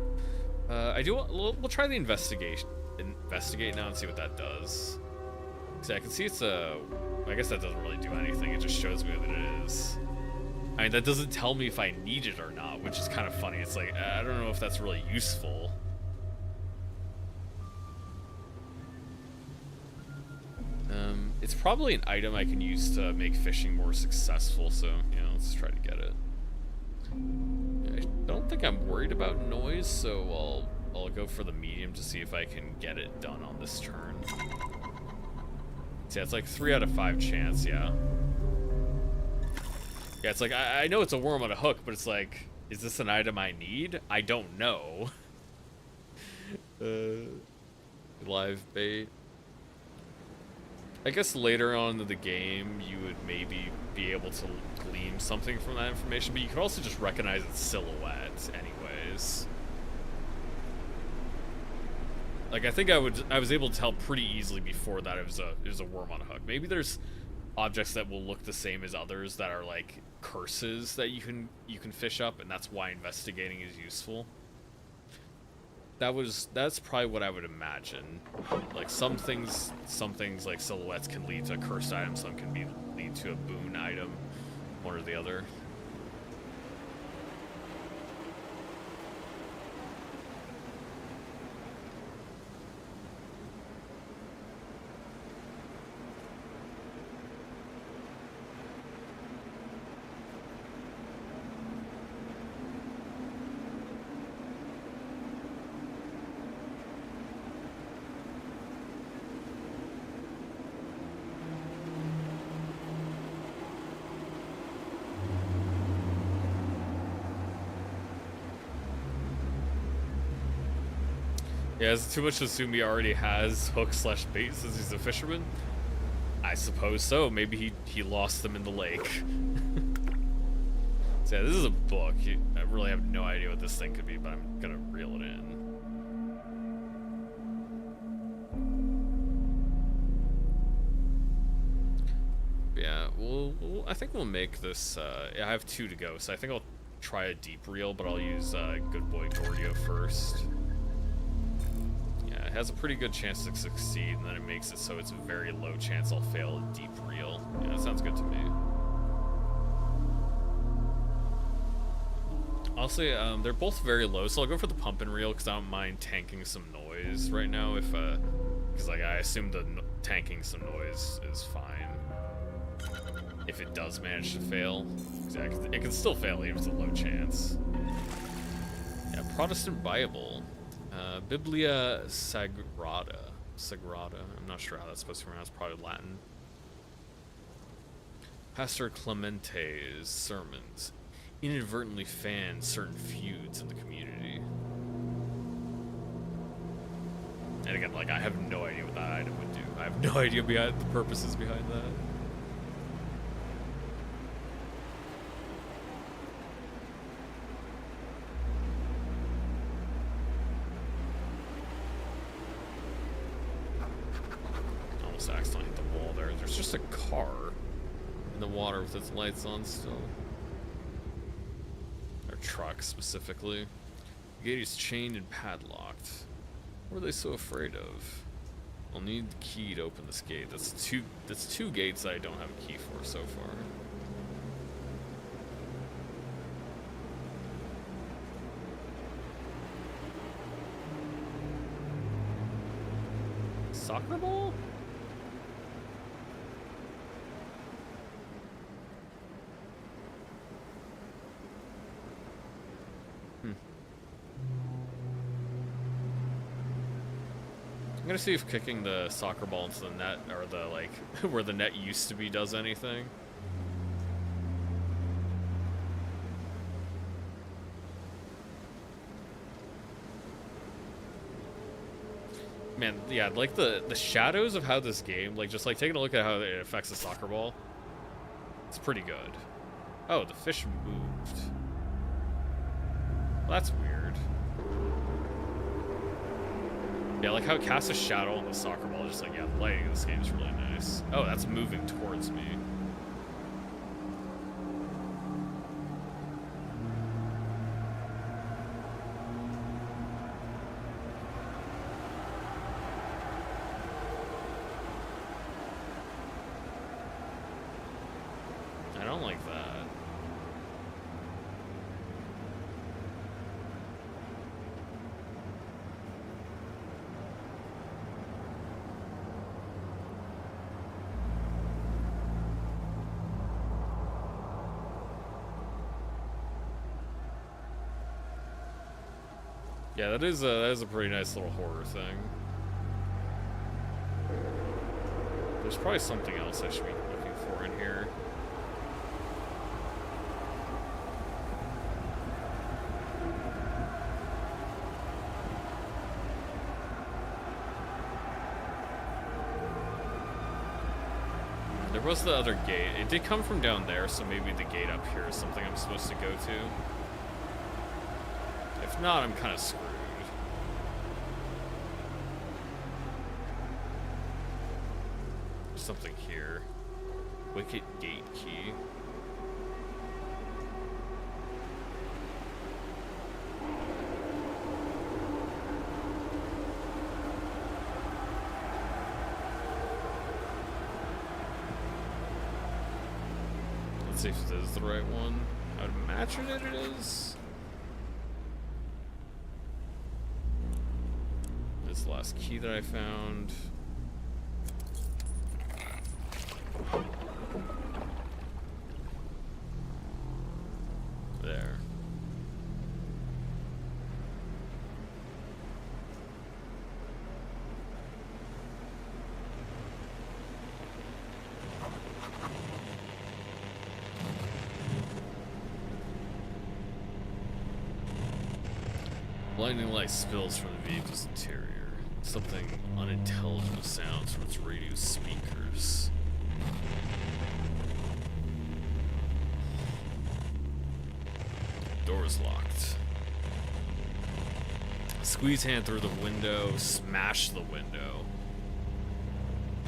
We'll try the investigate now and see what that does. Because I can see it's I guess that doesn't really do anything. It just shows me that it is. I mean, that doesn't tell me if I need it or not, which is kind of funny. It's like, I don't know if that's really useful. It's probably an item I can use to make fishing more successful, so, you know, let's try to get it. I don't think I'm worried about noise, so I'll go for the medium to see if I can get it done on this turn. So yeah, it's like 3 out of 5 chance, yeah. Yeah, it's like, I know it's a worm on a hook, but it's like, is this an item I need? I don't know. Live bait. I guess later on in the game, you would maybe be able to glean something from that information, but you could also just recognize its silhouette anyways. Like, I think I was able to tell pretty easily before that it was a worm on a hook. Maybe there's objects that will look the same as others that are like curses that you can fish up, and that's why investigating is useful. That's probably what I would imagine. Like some things like silhouettes can lead to a cursed item, some can lead to a boon item, one or the other. Yeah, is it too much to assume he already has hook/bait since he's a fisherman? I suppose so. Maybe he lost them in the lake. So yeah, this is a book. I really have no idea what this thing could be, but I'm gonna reel it in. Yeah, I think we'll make this. I have 2 to go, so I think I'll try a deep reel, but I'll use Good Boy Gordio first. It has a pretty good chance to succeed, and then it makes it so it's a very low chance I'll fail a deep reel. Yeah, that sounds good to me. Honestly, they're both very low, so I'll go for the pump and reel because I don't mind tanking some noise right now. Because like I assume the tanking some noise is fine if it does manage to fail. Exactly, it can still fail even if it's a low chance. Yeah, Protestant Bible. Biblia Sagrada. I'm not sure how that's supposed to be pronounced. Probably Latin. Pastor Clemente's sermons inadvertently fanned certain feuds in the community. And again, like, I have no idea what that item would do. I have no idea behind the purposes behind that. Accidentally hit the wall there. There's just a car in the water with its lights on still. Or truck specifically. The gate is chained and padlocked. What are they so afraid of? I'll need the key to open this gate. That's two gates I don't have a key for so far. Soccer ball? I'm gonna see if kicking the soccer ball into the net, or the, like, where the net used to be, does anything. Man, yeah, like the shadows of how this game, like, just like taking a look at how it affects the soccer ball, it's pretty good. Oh, the fish moved. Well, that's weird. Yeah, like how it casts a shadow on the soccer ball, just like, yeah, the lighting of this game is really nice. Oh, that's moving towards me. I don't like that. Yeah, that is a pretty nice little horror thing. There's probably something else I should be looking for in here. There was the other gate. It did come from down there, so maybe the gate up here is something I'm supposed to go to. If not, I'm kind of screwed. There's something here. Wicket gate key. Let's see if this is the right one. I would imagine it is. This is the last key that I found. There. Blinding light spills from the vehicle's interior. Something unintelligible sounds from its radio speakers. Door is locked. Squeeze hand through the window, smash the window.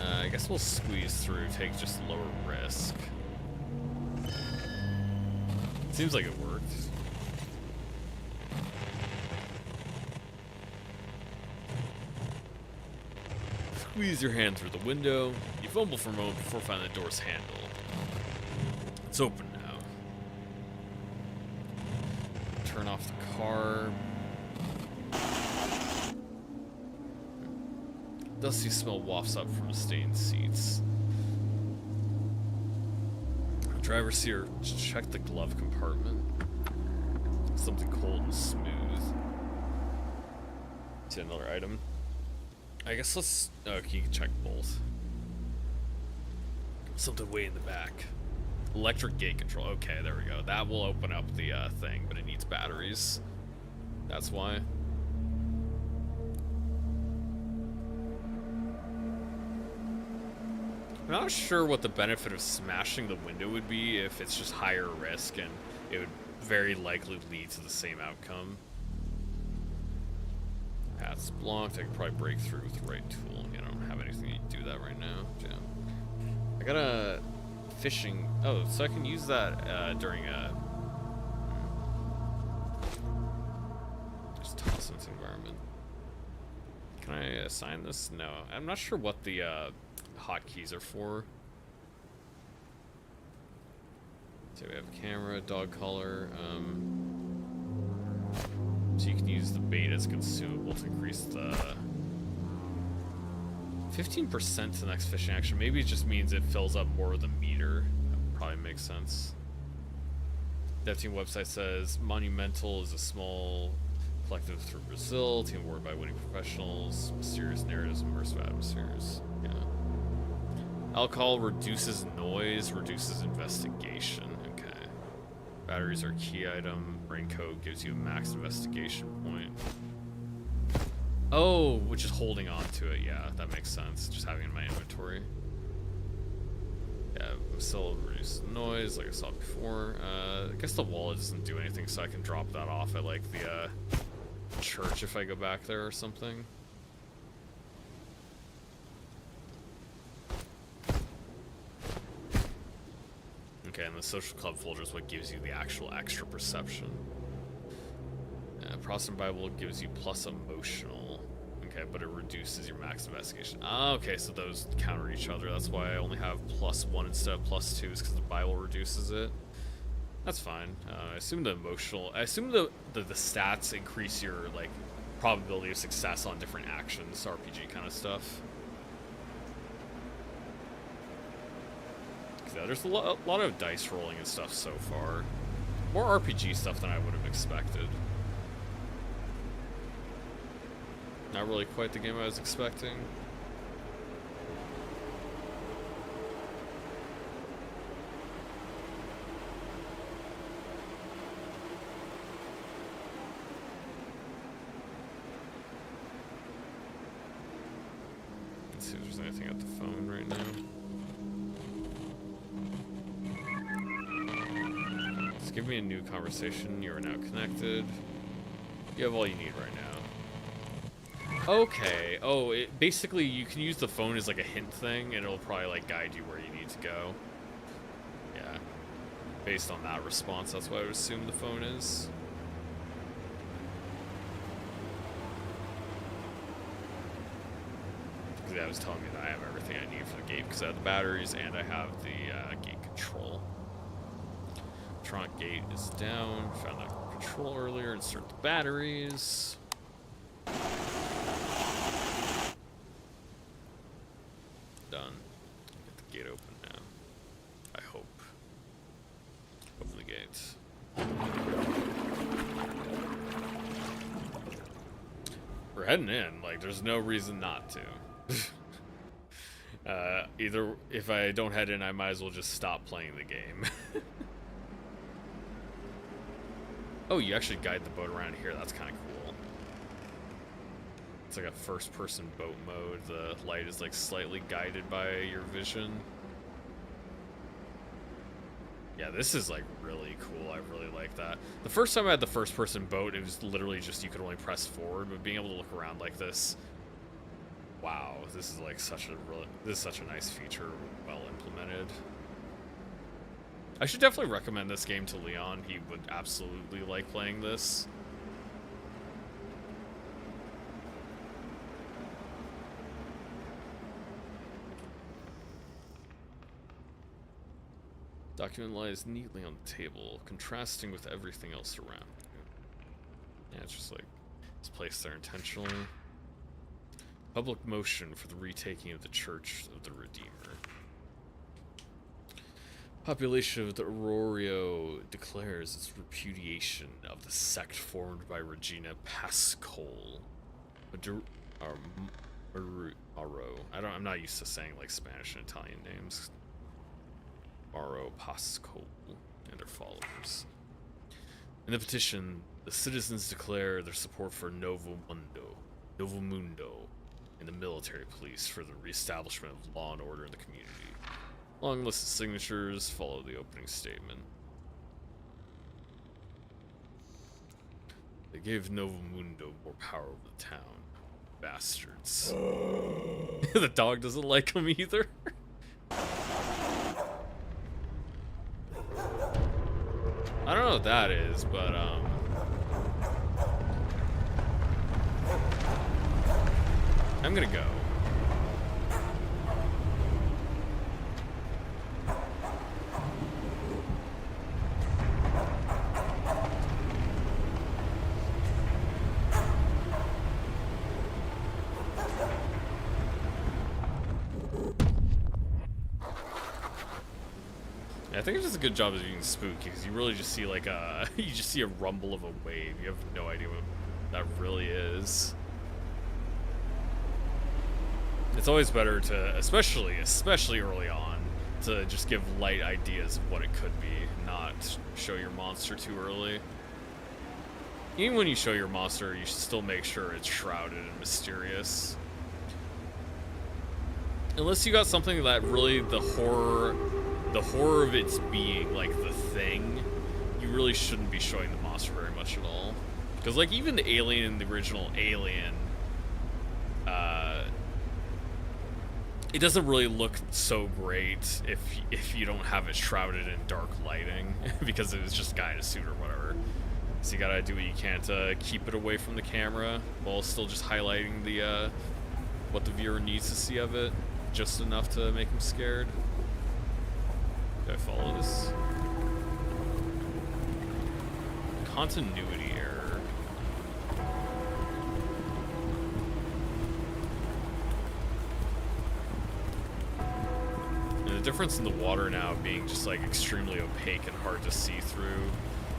I guess we'll squeeze through, take just lower risk. Seems like it worked. Squeeze your hand through the window. You fumble for a moment before finding the door's handle. It's open now. Turn off the car. Dusty smell wafts up from the stained seats. The driver's here. Check the glove compartment. Something cold and smooth. See another item. I guess let's... Okay, you can check both. Something way in the back. Electric gate control. Okay, there we go. That will open up the thing, but it needs batteries. That's why. I'm not sure what the benefit of smashing the window would be if it's just higher risk and it would very likely lead to the same outcome. Path's blocked. I could probably break through with the right tool. I don't have anything to do that right now. Yeah. I got a fishing. Oh, so I can use that during a. Just toss into environment. Can I assign this? No, I'm not sure what the hotkeys are for. So we have camera, dog collar. So you can use the bait as consumable to increase the 15% to the next fishing action. Maybe it just means it fills up more of the meter. That probably makes sense. Dev Team website says Monumental is a small collective through Brazil. Team awarded by winning professionals. Mysterious narratives, immersive atmospheres. Yeah. Alcohol reduces noise, reduces investigation. Okay. Batteries are key item. Raincoat gives you a max investigation point. Oh, which is holding on to it. Yeah, that makes sense. Just having it in my inventory. Yeah, I'm still reduce noise like I saw before. I guess the wallet doesn't do anything, so I can drop that off at like the church if I go back there or something. Okay, and the social club folder is what gives you the actual extra perception. Protestant Bible gives you plus emotional. Okay, but it reduces your max investigation. Ah, okay, so those counter each other. That's why I only have +1 instead of +2, is because the Bible reduces it. That's fine. I assume the emotional... I assume the stats increase your, like, probability of success on different actions, RPG kind of stuff. Yeah, there's a lot of dice rolling and stuff so far. More RPG stuff than I would have expected. Not really quite the game I was expecting. Let's see if there's anything at the phone right now. Just give me a new conversation. You are now connected. You have all you need right now. Okay. Oh, basically you can use the phone as like a hint thing, and it'll probably like guide you where you need to go. Yeah. Based on that response, that's what I would assume the phone is. Because that was telling me that I have everything I need for the gate, because I have the batteries and I have the gate control. Electronic gate is down. Found that control earlier. Insert the batteries. Done. Get the gate open now. I hope. Open the gate. We're heading in. Like, there's no reason not to. Either if I don't head in, I might as well just stop playing the game. Oh, you actually guide the boat around here. That's kind of cool. It's like a first-person boat mode. The light is like slightly guided by your vision. Yeah, this is like really cool. I really like that. The first time I had the first-person boat, it was literally just you could only press forward, but being able to look around like this, wow, this is like such a nice feature, well implemented. I should definitely recommend this game to Leon. He would absolutely like playing this. Document lies neatly on the table, contrasting with everything else around. Yeah, it's just like it's placed there intentionally. Public motion for the retaking of the Church of the Redeemer. Population of the Aurorio declares its repudiation of the sect formed by Regina Pascol. I'm not used to saying like Spanish and Italian names. Maro Pascol and their followers. In the petition, the citizens declare their support for Novo Mundo, and the military police for the reestablishment of law and order in the community. Long list of signatures follow the opening statement. They gave Novo Mundo more power over the town. Bastards. The dog doesn't like them either. I don't know what that is, but I'm gonna go. I think it does a good job of being spooky because you really just see like you just see a rumble of a wave. You have no idea what that really is. It's always better to, especially early on, to just give light ideas of what it could be, not show your monster too early. Even when you show your monster, you should still make sure it's shrouded and mysterious. Unless you got something that really the horror of its being, like the thing, you really shouldn't be showing the monster very much at all. Because like even the alien in the original Alien, it doesn't really look so great if you don't have it shrouded in dark lighting because it was just a guy in a suit or whatever. So you gotta do what you can to keep it away from the camera while still just highlighting the what the viewer needs to see of it, just enough to make him scared. Do I follow this? Continuity error. And the difference in the water now being just like extremely opaque and hard to see through.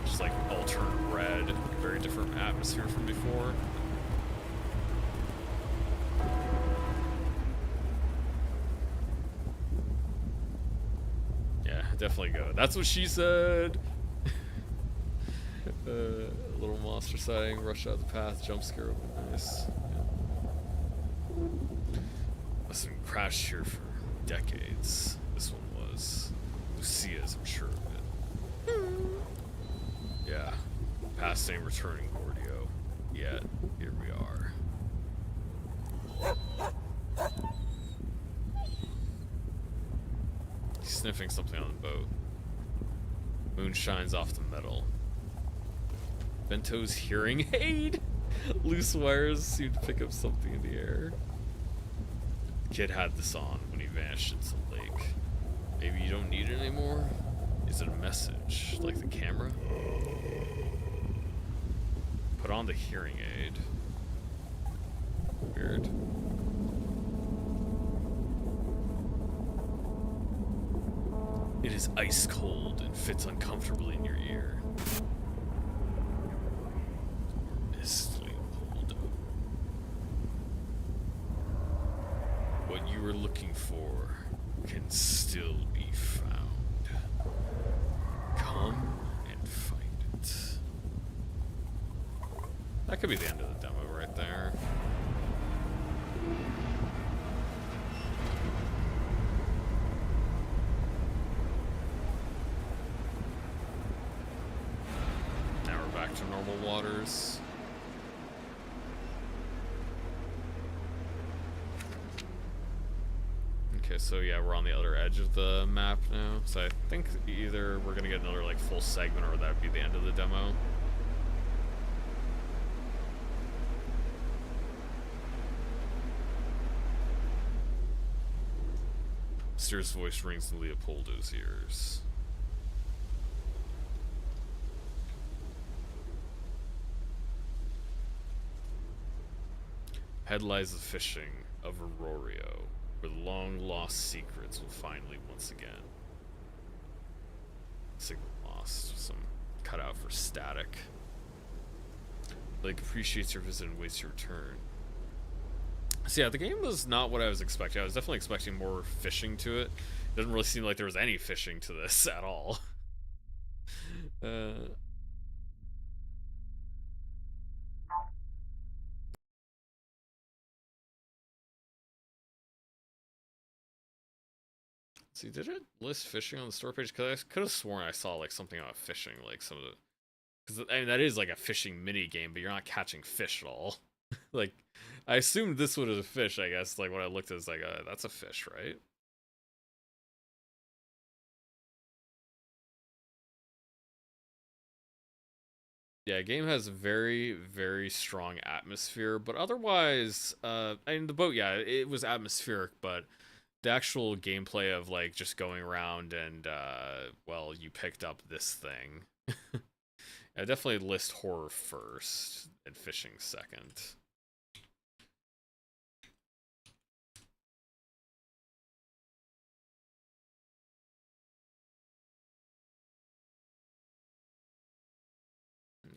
Just like all turned red. Very different atmosphere from before. Yeah, definitely go. That's what she said. A little monster sighting, rush out the path, jump scare would be nice. Yeah. Must have been crashed here for decades. This one was. Lucia's, I'm sure of it. Yeah. Past ain't returning, Gordio. Yet, here we are. He's sniffing something on the boat. Moon shines off the metal. Bento's hearing aid! Loose wires seem to pick up something in the air. The kid had this on when he vanished into the lake. Maybe you don't need it anymore? Is it a message? Like the camera? Put on the hearing aid. Weird. It is ice cold and fits uncomfortably in your ear. Mistily pulled up. What you were looking for can still be found. Come and find it. That could be the end of the demo right there. Now we're back to normal waters. Okay, so yeah, we're on the other edge of the map now. So I think either we're gonna get another like full segment or that would be the end of the demo. Steer's voice rings in Leopoldo's ears. Ahead lies the fishing of Aurorio, where the long-lost secrets will finally once again. Signal lost. Some cutout for static. Lake appreciates your visit and waits your return. So yeah, the game was not what I was expecting. I was definitely expecting more fishing to it. It doesn't really seem like there was any fishing to this at all. See, did it list fishing on the store page? Because I could have sworn I saw like something about fishing, like some of the. Because I mean that is like a fishing mini game, but you're not catching fish at all. Like, I assumed this was a fish. I guess like when I looked, it was like, that's a fish, right? Yeah, game has very, very strong atmosphere, but otherwise, I mean, the boat, yeah, it was atmospheric, but the actual gameplay of like just going around and, well, you picked up this thing. I definitely list horror first and fishing second.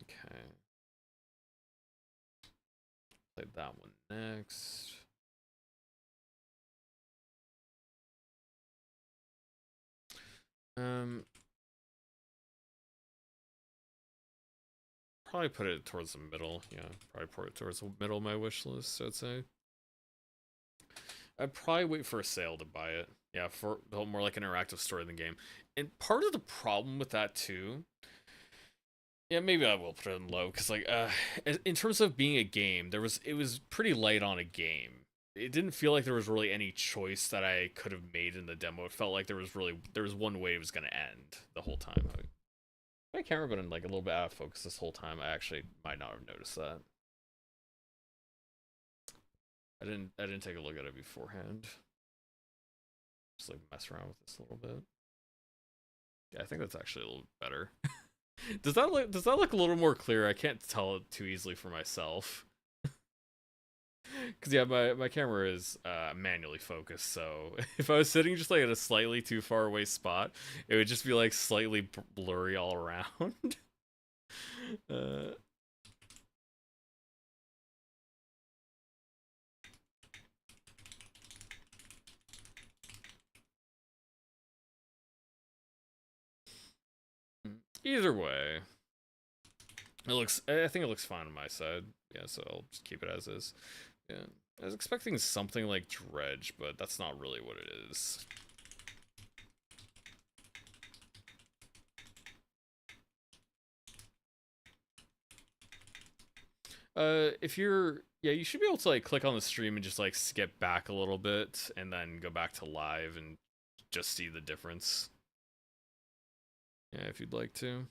Okay. Play that one next. Probably put it towards the middle. Yeah, probably put it towards the middle of my wish list, I'd say. I'd probably wait for a sale to buy it. Yeah, for more like an interactive story in the game. And part of the problem with that too, yeah, maybe I will put it in low because like, in terms of being a game, it was pretty light on a game. It didn't feel like there was really any choice that I could have made in the demo. It felt like there was one way it was gonna end the whole time. My camera been like a little bit out of focus this whole time. I actually might not have noticed that. I didn't take a look at it beforehand. Just like mess around with this a little bit. Yeah, I think that's actually a little better. Does that look a little more clear? I can't tell it too easily for myself. Cause yeah, my camera is manually focused, so if I was sitting just like at a slightly too far away spot, it would just be like slightly blurry all around. uh, Either way, it looks. I think it looks fine on my side. Yeah, so I'll just keep it as is. Yeah, I was expecting something like Dredge, but that's not really what it is. If you're, yeah, you should be able to like click on the stream and just like skip back a little bit and then go back to live and just see the difference. Yeah, if you'd like to.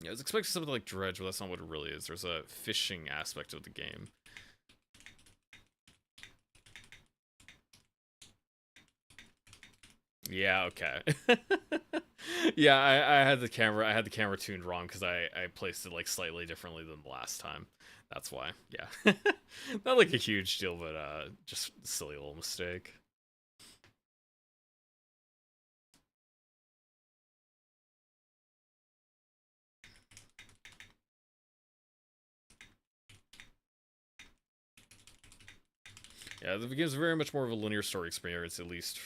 Yeah, I was expecting something like Dredge, but that's not what it really is. There's a fishing aspect of the game. Yeah, okay. Yeah, I had the camera tuned wrong because I placed it like slightly differently than the last time. That's why. Yeah. Not like a huge deal, but just a silly little mistake. Yeah, the game's very much more of a linear story experience, at least.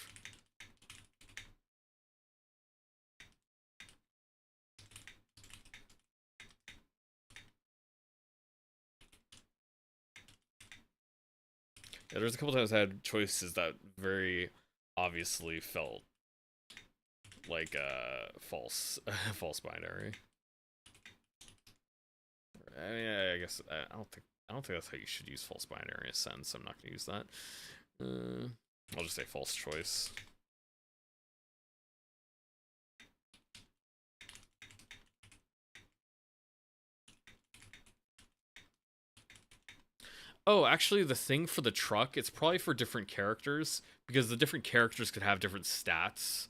Yeah, there's a couple times I had choices that very obviously felt like false false binary. I mean, I guess I don't think that's how you should use false binary in a sense. I'm not gonna use that. I'll just say false choice. Oh, actually, the thing for the truck, it's probably for different characters because the different characters could have different stats.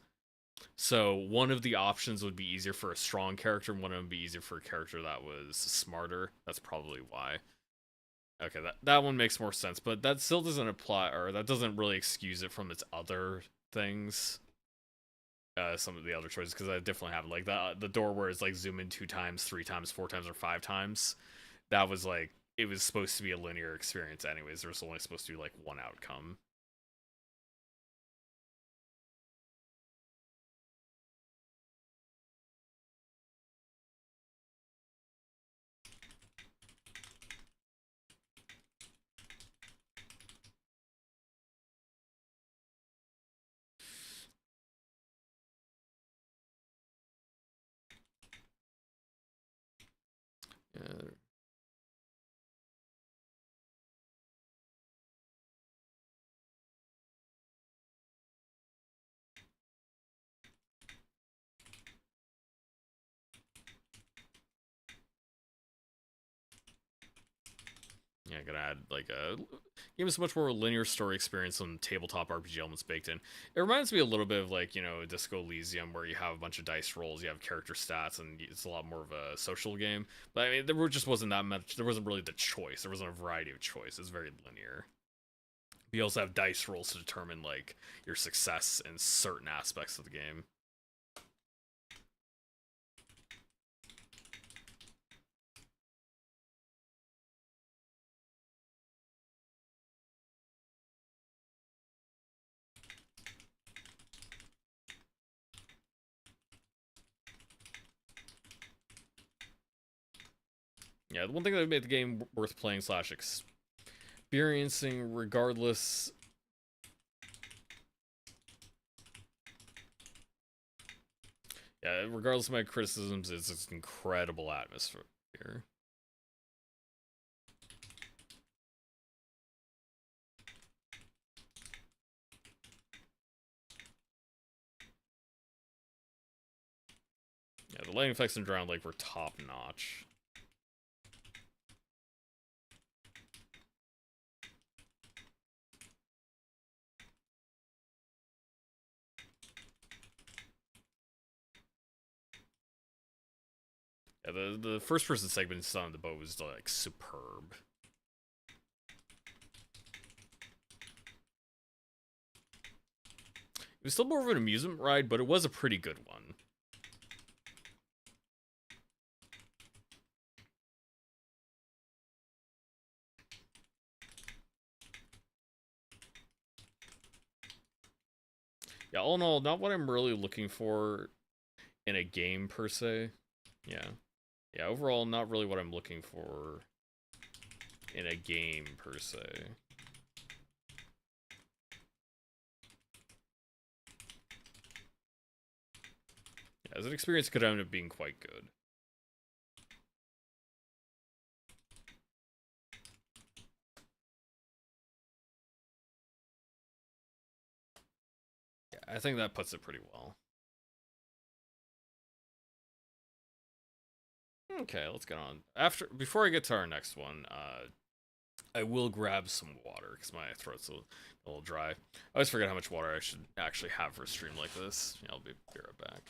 So one of the options would be easier for a strong character, and one of them would be easier for a character that was smarter. That's probably why. Okay, that one makes more sense, but that still doesn't apply, or that doesn't really excuse it from its other things. Some of the other choices, because I definitely have like the door where it's like zoom in 2 times, 3 times, 4 times, or 5 times. That was like it was supposed to be a linear experience, anyways. There was only supposed to be like one outcome. Yeah, yeah, gonna add like a game is much more linear story experience than tabletop RPG elements baked in. It reminds me a little bit of like Disco Elysium, where you have a bunch of dice rolls, you have character stats, and it's a lot more of a social game. But I mean, just wasn't that much. There wasn't really the choice. There wasn't a variety of choice. It's very linear. You also have dice rolls to determine like your success in certain aspects of the game. Yeah, the one thing that made the game worth playing slash experiencing, regardless. Yeah, regardless of my criticisms, is its incredible atmosphere. Yeah, the lighting effects in Drowned Lake were top notch. Yeah, the first person segment on the boat was like superb. It was still more of an amusement ride, but it was a pretty good one. Yeah, all in all, not what I'm really looking for in a game per se. Yeah. Yeah, overall, not really what I'm looking for in a game per se. Yeah, as an experience, it could end up being quite good. Yeah, I think that puts it pretty well. Okay, let's get on. Before I get to our next one, I will grab some water because my throat's a little dry. I always forget how much water I should actually have for a stream like this. Yeah, I'll be right back.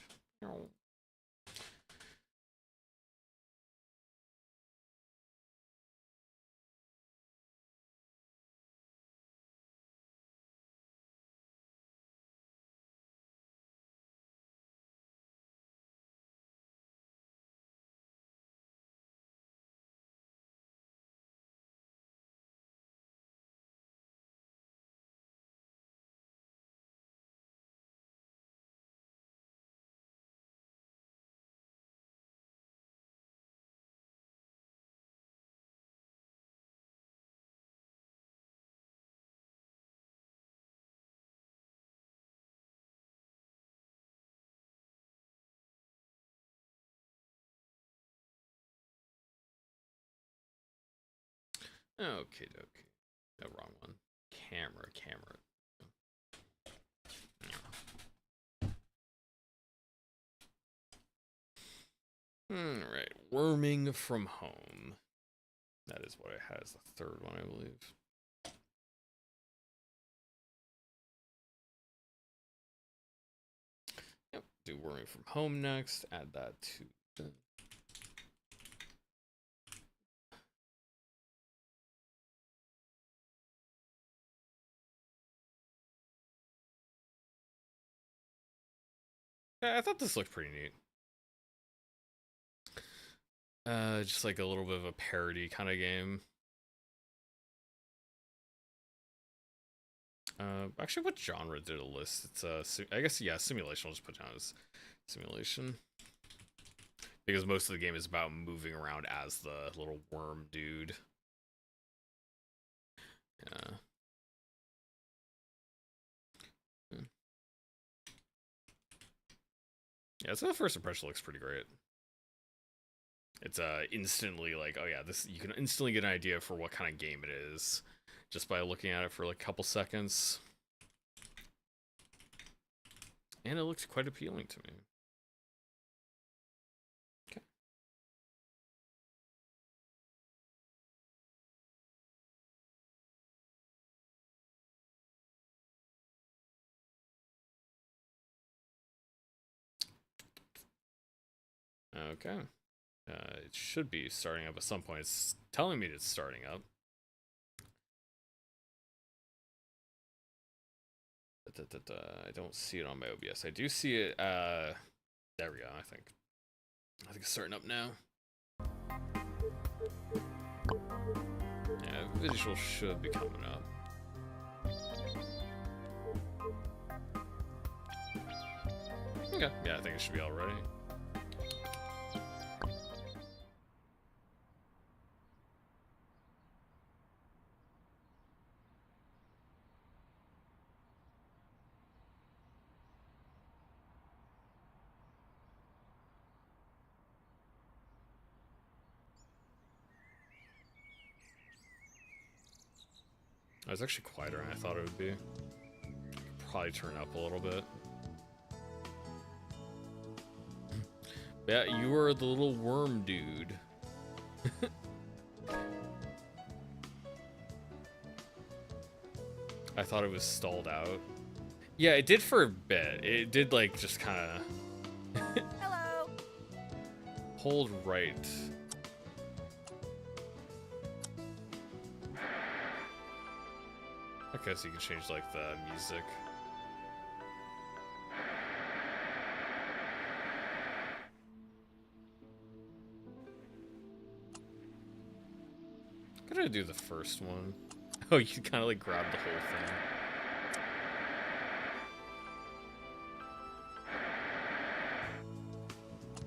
Okay, dokie. No, wrong one. Camera. Alright, worming from home. That is what I had as the third one, I believe. Yep, do worming from home next. Add that to the... Yeah, I thought this looked pretty neat. Just like a little bit of a parody kind of game. Actually, what genre did it list? It's I guess, yeah, simulation. I'll just put down as simulation. Because most of the game is about moving around as the little worm dude. Yeah. Yeah, so the first impression looks pretty great. It's instantly like, oh yeah, this, you can instantly get an idea for what kind of game it is just by looking at it for like a couple seconds. And it looks quite appealing to me. Okay. Okay. It should be starting up at some point. It's telling me it's starting up. I don't see it on my OBS. I do see it. There we go. I think it's starting up now. Yeah, visual should be coming up. Okay. Yeah, I think it should be all ready. It was actually quieter than I thought it would be. Probably turn up a little bit. Yeah, you are the little worm dude. I thought it was stalled out. Yeah, it did for a bit. It did like just kind of. Hello. Hold right. Okay, so you can change like the music. I'm gonna do the first one. Oh, you kind of like grab the whole thing.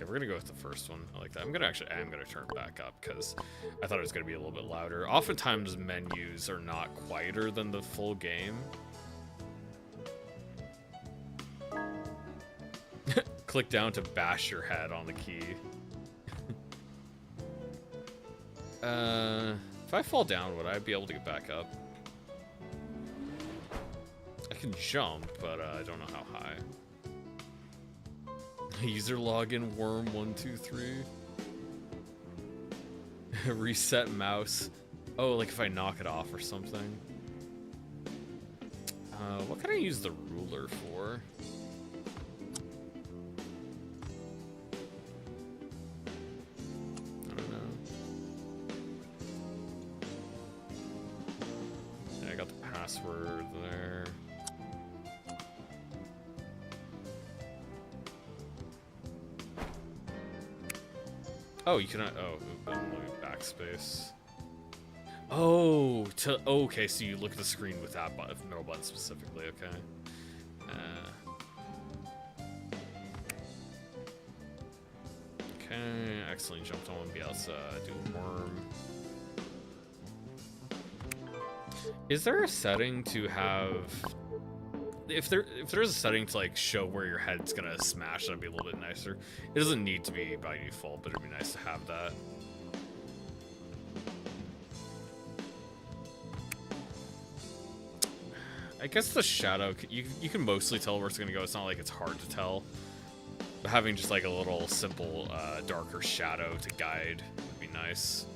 Yeah, we're gonna go with the first one. I like that. I'm gonna turn it back up because I thought it was gonna be a little bit louder. Oftentimes menus are not quieter than the full game. Click down to bash your head on the key. If I fall down, would I be able to get back up? I can jump, but I don't know how high. User login worm123. Reset mouse. Oh, like if I knock it off or something. What can I use the ruler for? I don't know. Yeah, I got the password there. Oh, you cannot. Oh, backspace. Oh, okay. So you look at the screen with that button, middle button specifically. Okay. Okay. Accidentally jumped on one. Be else. Do worm. Is there a setting to have? If there's a setting to like show where your head's gonna smash, that'd be a little bit nicer. It doesn't need to be by default, but it'd be nice to have that. I guess the shadow, you can mostly tell where it's gonna go. It's not like it's hard to tell. But having just like a little simple darker shadow to guide would be nice.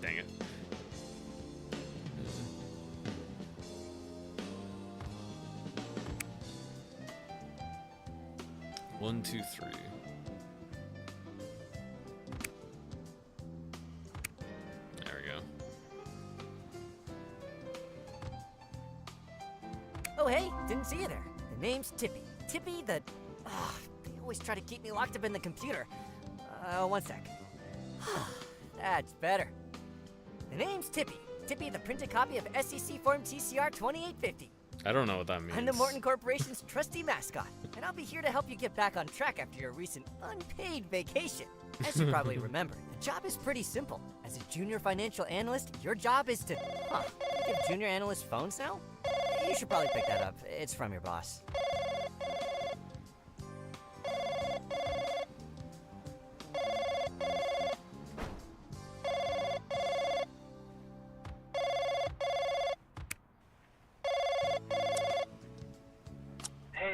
Dang it. 1, 2, 3. There we go. Oh, hey, didn't see you there. The name's Tippy. Tippy the... they always try to keep me locked up in the computer. One sec. That's better. The name's Tippy. Tippy, the printed copy of SEC Form TCR 2850. I don't know what that means. I'm the Morton Corporation's trusty mascot, and I'll be here to help you get back on track after your recent unpaid vacation. As you probably remember, the job is pretty simple. As a junior financial analyst, your job is to... you give junior analysts phones now? You should probably pick that up. It's from your boss.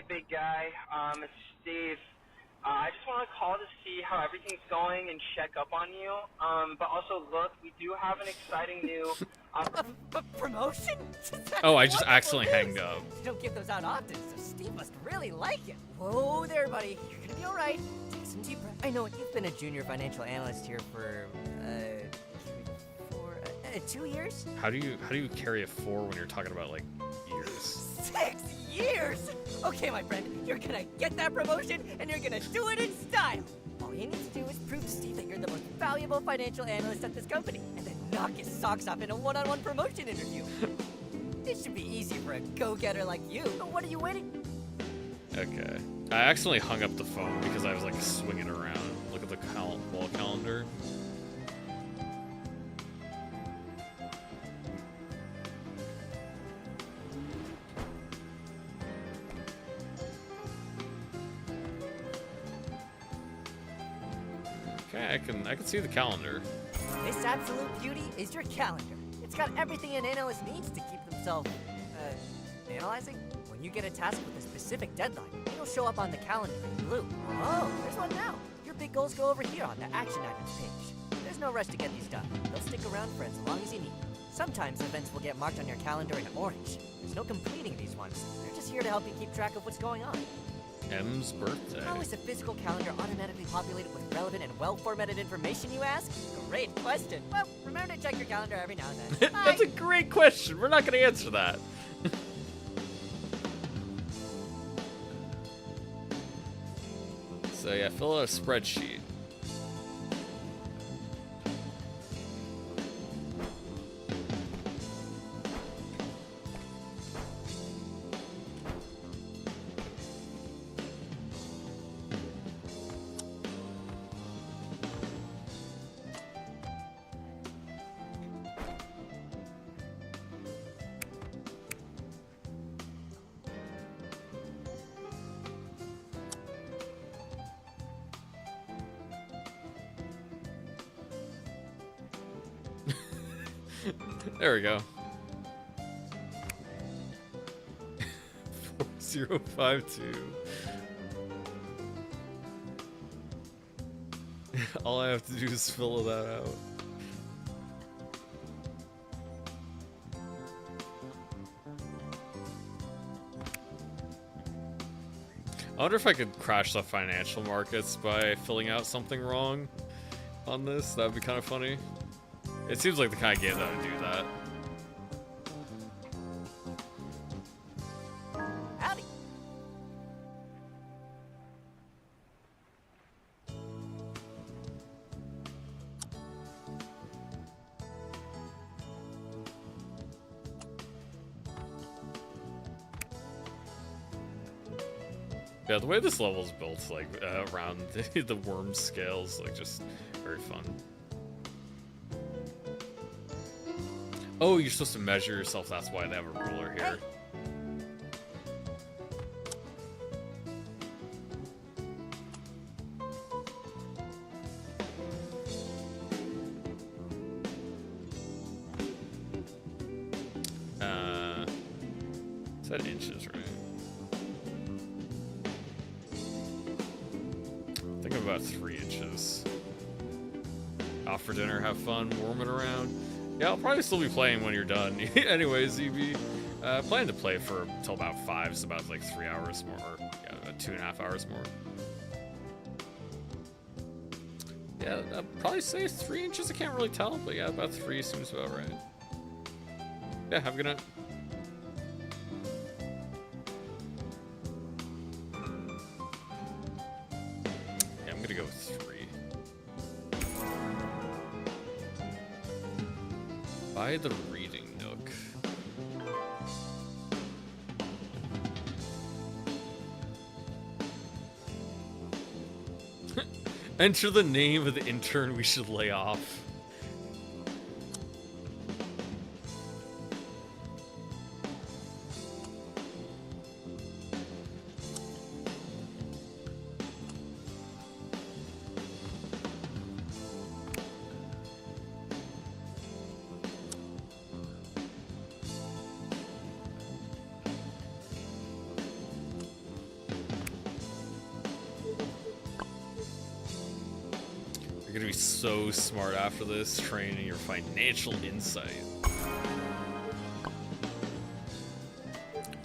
Big guy, it's Steve. I just want to call to see how everything's going and check up on you. But also, look, we do have an exciting new... promotion? Oh, I just accidentally hanged up. You don't give those out often, so Steve must really like it. Whoa there, buddy. You're gonna be all right. Take some deep breath. I know you've been a junior financial analyst here for, 2 years? How do you carry a 4 when you're talking about like years? 6 years! Okay, my friend, you're gonna get that promotion, and you're gonna do it in style. All you need to do is prove to Steve that you're the most valuable financial analyst at this company, and then knock his socks off in a one-on-one promotion interview. It should be easy for a go-getter like you. But what are you waiting? Okay. I accidentally hung up the phone because I was like swinging around. Look at the wall calendar. Okay, I can see the calendar. This absolute beauty is your calendar. It's got everything an analyst needs to keep themselves, analyzing. When you get a task with a specific deadline, it'll show up on the calendar in blue. Oh, there's one now. Your big goals go over here on the action items page. There's no rush to get these done. They'll stick around for as long as you need. Sometimes events will get marked on your calendar in orange. There's no completing these ones. They're just here to help you keep track of what's going on. M's birthday. How is a physical calendar automatically populated with relevant and well-formatted information, you ask? Great question. Well, remember to check your calendar every now and then. That's a great question. We're not going to answer that. So yeah, fill out a spreadsheet. There we go. 4052. All I have to do is fill that out. I wonder if I could crash the financial markets by filling out something wrong on this. That would be kind of funny. It seems like the kind of game that would do that. Howdy. Yeah, the way this level is built, like around the worm scales, like just very fun. Oh, you're supposed to measure yourself. That's why they have a ruler here. Is that inches, right? I think I'm about 3 inches. Out for dinner, have fun, warming around. Yeah, I'll probably still be playing when you're done. Anyways, EB, plan to play for until about 5, so about like 3 hours more, or yeah, about 2.5 hours more. Yeah, I'd probably say 3 inches. I can't really tell, but yeah, about 3 seems about right. Yeah, have a good night. Yeah, I'm gonna go with 3. By the reading nook. Enter the name of the intern we should lay off. You're gonna be so smart after this, training your financial insight.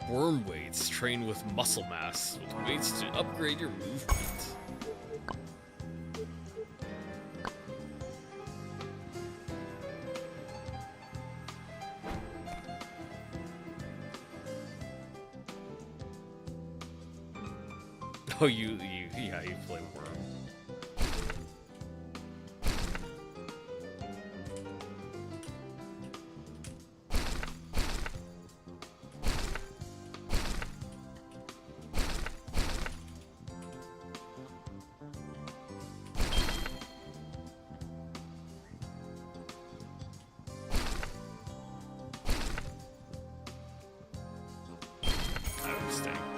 Worm weights, train with muscle mass, with weights to upgrade your movement. Oh, yeah, you play worm.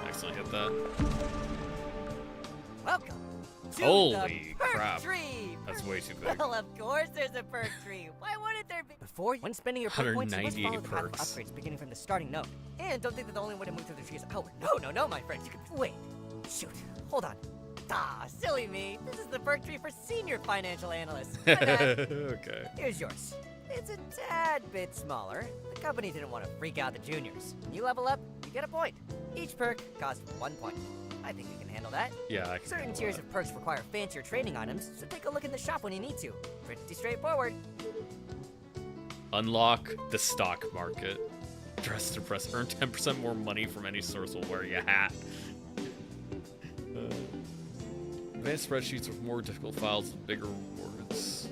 Accidentally hit that. Welcome to Holy the crap. perk tree. That's way too big. Well, of course there's a perk tree. Why wouldn't there be? When spending your perk points, you must follow the 198 path of perks. upgrades beginning from the starting node. And don't think that the only way to move through the tree is... Oh, no, my friend. You can... Wait. Shoot. Hold on. Ah, silly me. This is the perk tree for senior financial analysts. My bad. Okay. Here's yours. It's a tad bit smaller. The company didn't want to freak out the juniors. When you level up, you get a point. Each perk costs 1 point. I think you can handle that. Yeah, I can Certain handle tiers that. of perks require fancier training items, so take a look in the shop when you need to. Pretty straightforward. Unlock the stock market. Dress to press. Earn 10% more money from any source while wearing a hat. Advanced spreadsheets with more difficult files with bigger rewards.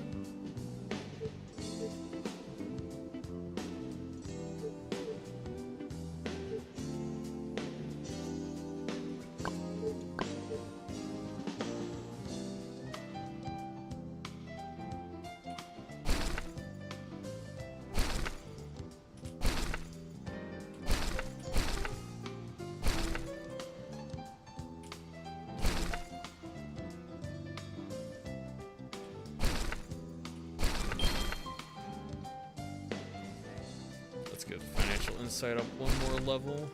social insight up one more level.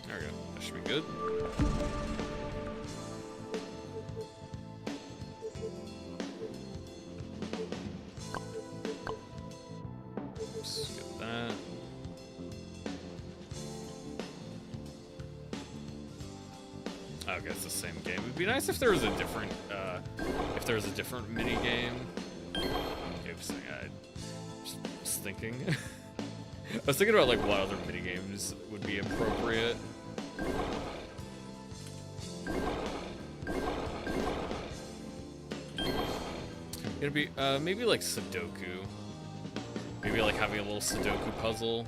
There we go. That should be good. Oops, get that. Okay, it's the same game. It'd be nice if there was a different, mini game. Oops, I just was thinking. I was thinking about like what other mini games would be appropriate. It'd be maybe like Sudoku. Maybe like having a little Sudoku puzzle.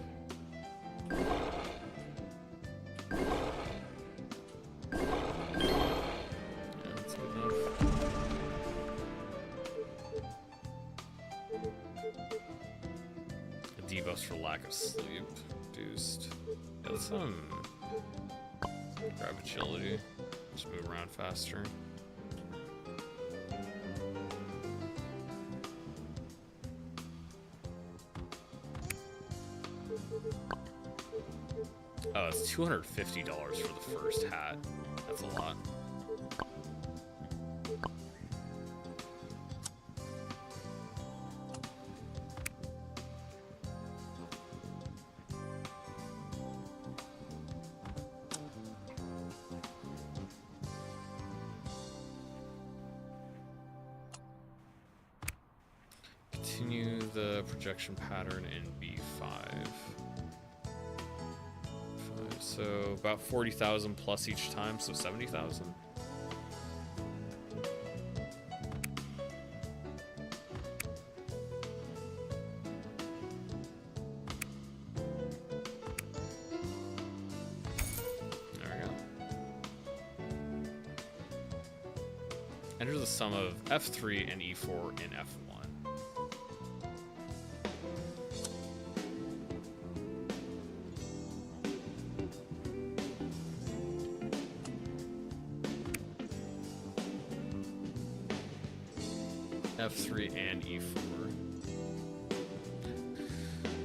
Debuffs for lack of sleep reduced. Got some grab agility. Just move around faster. Oh, it's $250 for the first hat. That's a lot. Continue the projection pattern in B5. So about 40,000 plus each time, so 70,000. There we go. Enter the sum of F3 and E4 in F1. F3 and E4.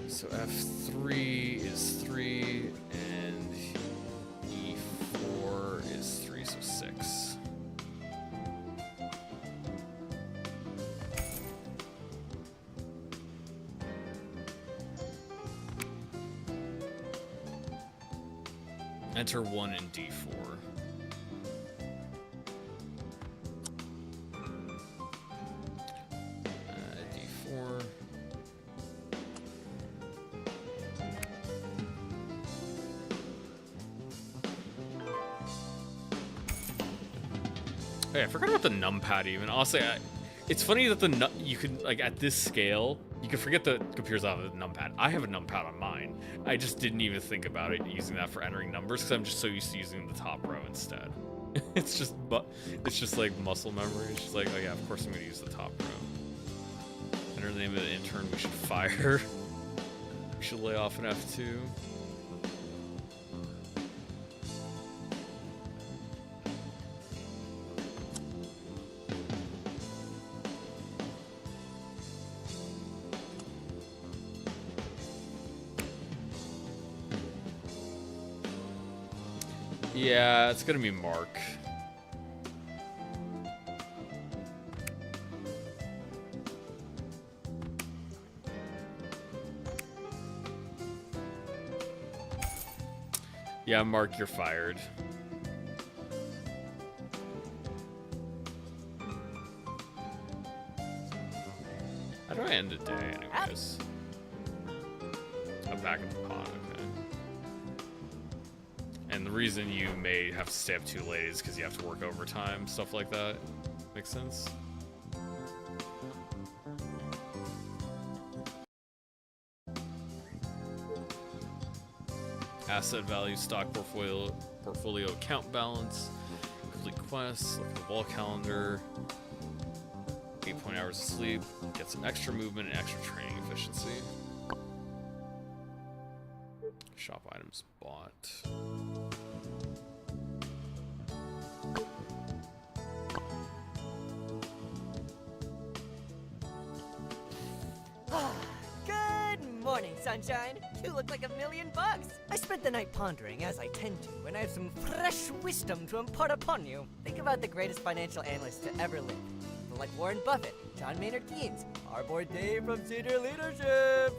So F3 is 3 and E4 is 3, so 6. Enter 1 in D4. Oh yeah, I forgot about the numpad even. Honestly, it's funny that you can, like, at this scale, you can forget the computers have a numpad. I have a numpad on mine. I just didn't even think about it using that for entering numbers because I'm just so used to using the top row instead. It's just like muscle memory. It's just like, oh yeah, of course I'm gonna use the top row. Enter the name of the intern we should fire. We should lay off an F2. Yeah, it's gonna be Mark. Yeah, Mark, you're fired. How do I end a day anyways? I'm back in the pond, okay. And the reason you may have to stay up too late is because you have to work overtime, stuff like that. Makes sense? Asset value, stock portfolio account balance, complete quests, look at the wall calendar, 8 hours of sleep, get some extra movement and extra training efficiency. Shop items bought. sunshine. You look like $1,000,000. I spent the night pondering, as I tend to, and I have some fresh wisdom to impart upon you. Think about the greatest financial analysts to ever live. People like Warren Buffett, John Maynard Keynes, our boy Dave from Senior Leadership.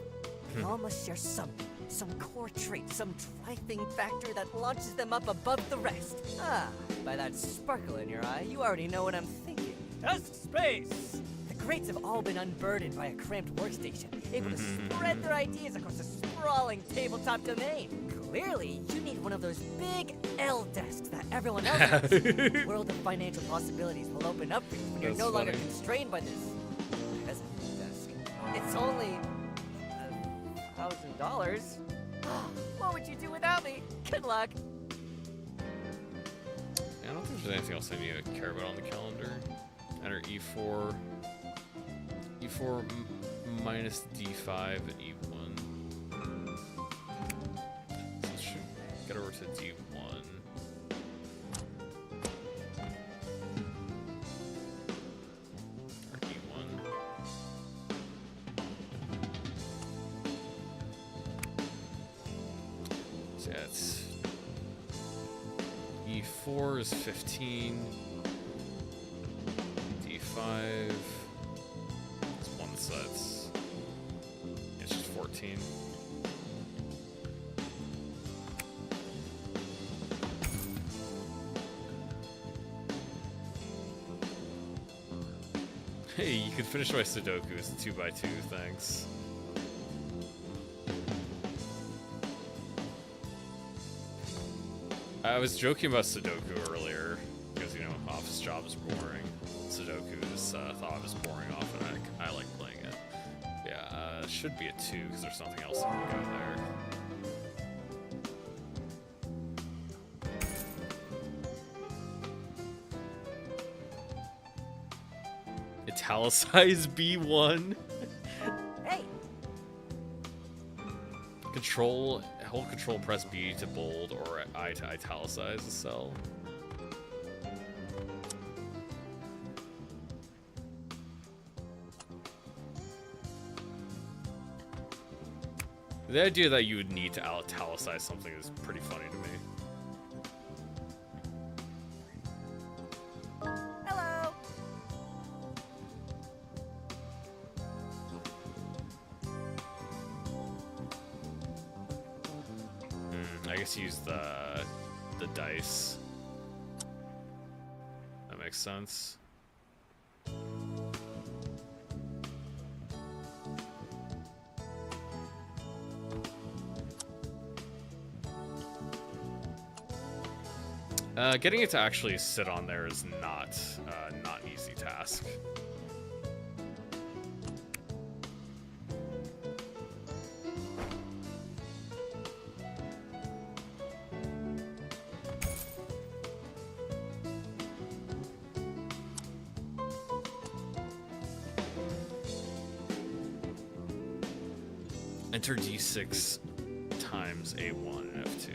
They all must share something, some core trait, some driving factor that launches them up above the rest. Ah, by that sparkle in your eye, you already know what I'm thinking. Test space! The greats have all been unburdened by a cramped workstation, able to spread their ideas across a sprawling tabletop domain. Clearly, you need one of those big L desks that everyone else has. The world of financial possibilities will open up for you when you're That's no longer funny. constrained by this peasant desk. It's only $1,000. What would you do without me? Good luck. Yeah, I don't think there's anything else I need to care about on the calendar. Enter E4. E4 minus D5 and E1. So it should get over to D1. Or E1. So yeah, it's E4 is 15. D5. It's one sets. It's just 14. Hey, you can finish my Sudoku. It's a 2x2, thanks. I was joking about Sudoku earlier, because, you know, office jobs are boring. Sudoku is, thought I was boring off, and I like playing it. Yeah, it should be a 2, because there's nothing else that can go there. Italicize B1. Hey, Hold control, press B to bold, or I to italicize a cell. The idea that you would need to italicize something is pretty funny to me. hello. I guess use the dice. That makes sense. Getting it to actually sit on there is not an easy task. Enter D6 times A1 and F2.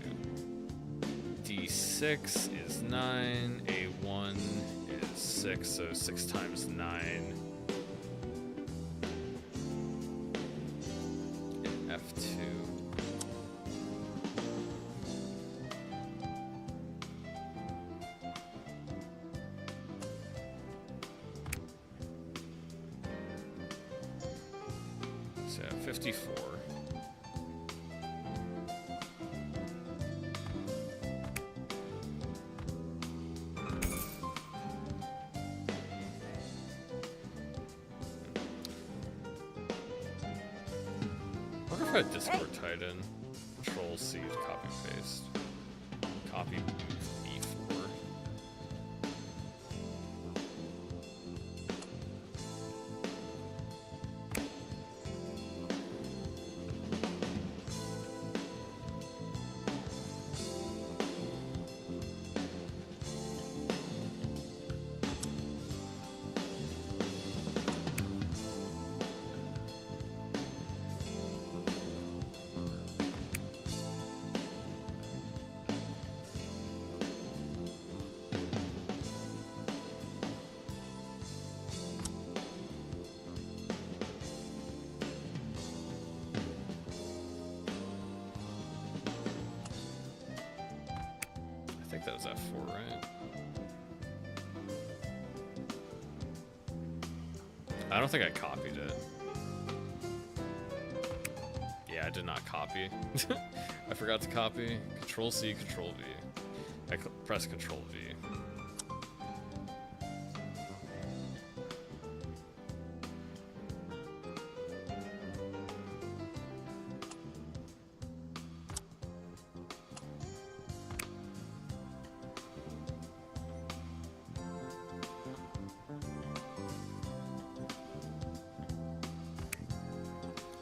D6 is 9, A1 is 6, so 6 times 9. And F2. So 54. I wonder if I had Discord tied in. Control C to copy and paste. Copy move B4. was F4, right? I don't think I copied it. Yeah, I did not copy. I forgot to copy. Control C, Control V. I press Control V.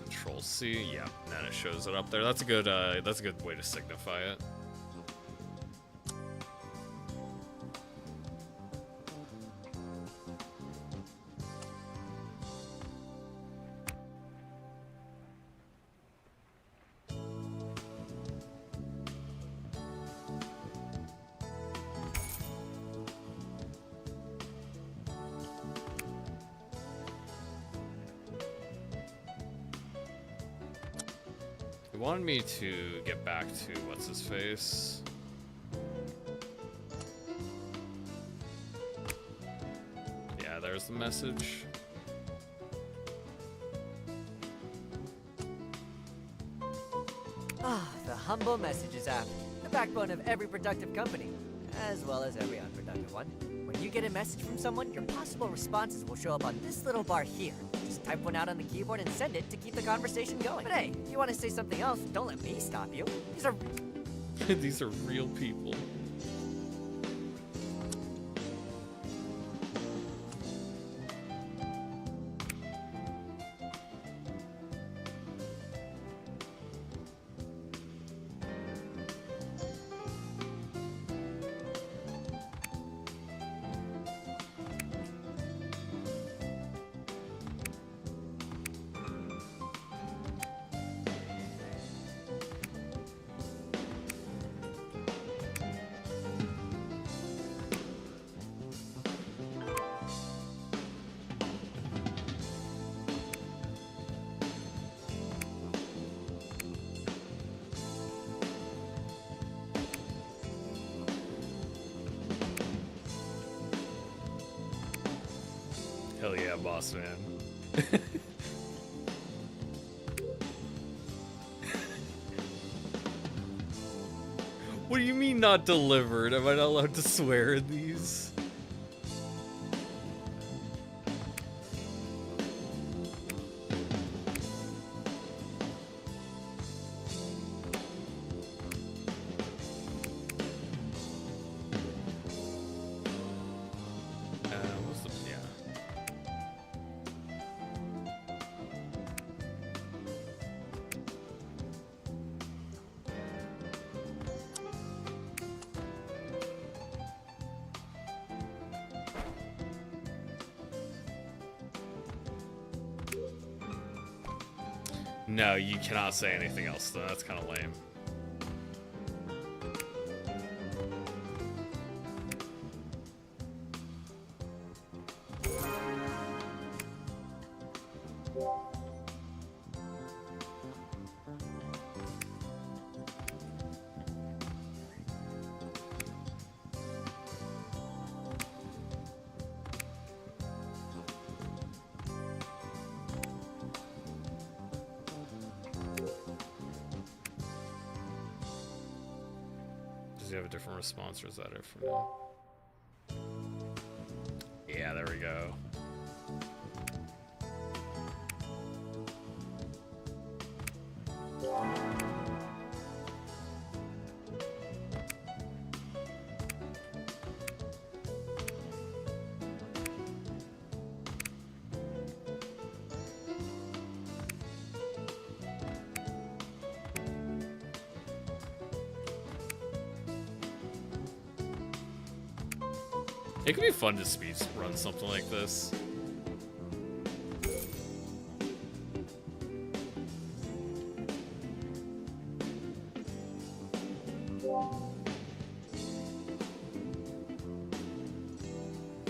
Control C, yeah, and then it shows it up there. That's a good way to signify it. It wanted me to get back to what's his face. Yeah, there's the message. Ah, the Humble Messages app, the backbone of every productive company, as well as every unproductive one. When you get a message from someone, your possible responses will show up on this little bar here. Just type one out on the keyboard and send it to keep the conversation going. But hey, if you want to say something else, don't let me stop you. These are... These are real people. Hell yeah, boss man. What do you mean not delivered? Am I not allowed to swear in these? What's the... yeah. No, you cannot say anything else, though. That's kind of lame. Does he have a different response, or is that it for now? Yeah, there we go. It could be fun to speed run something like this.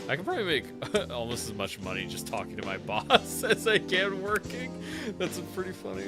I could probably make almost as much money just talking to my boss as I can working. That's pretty funny.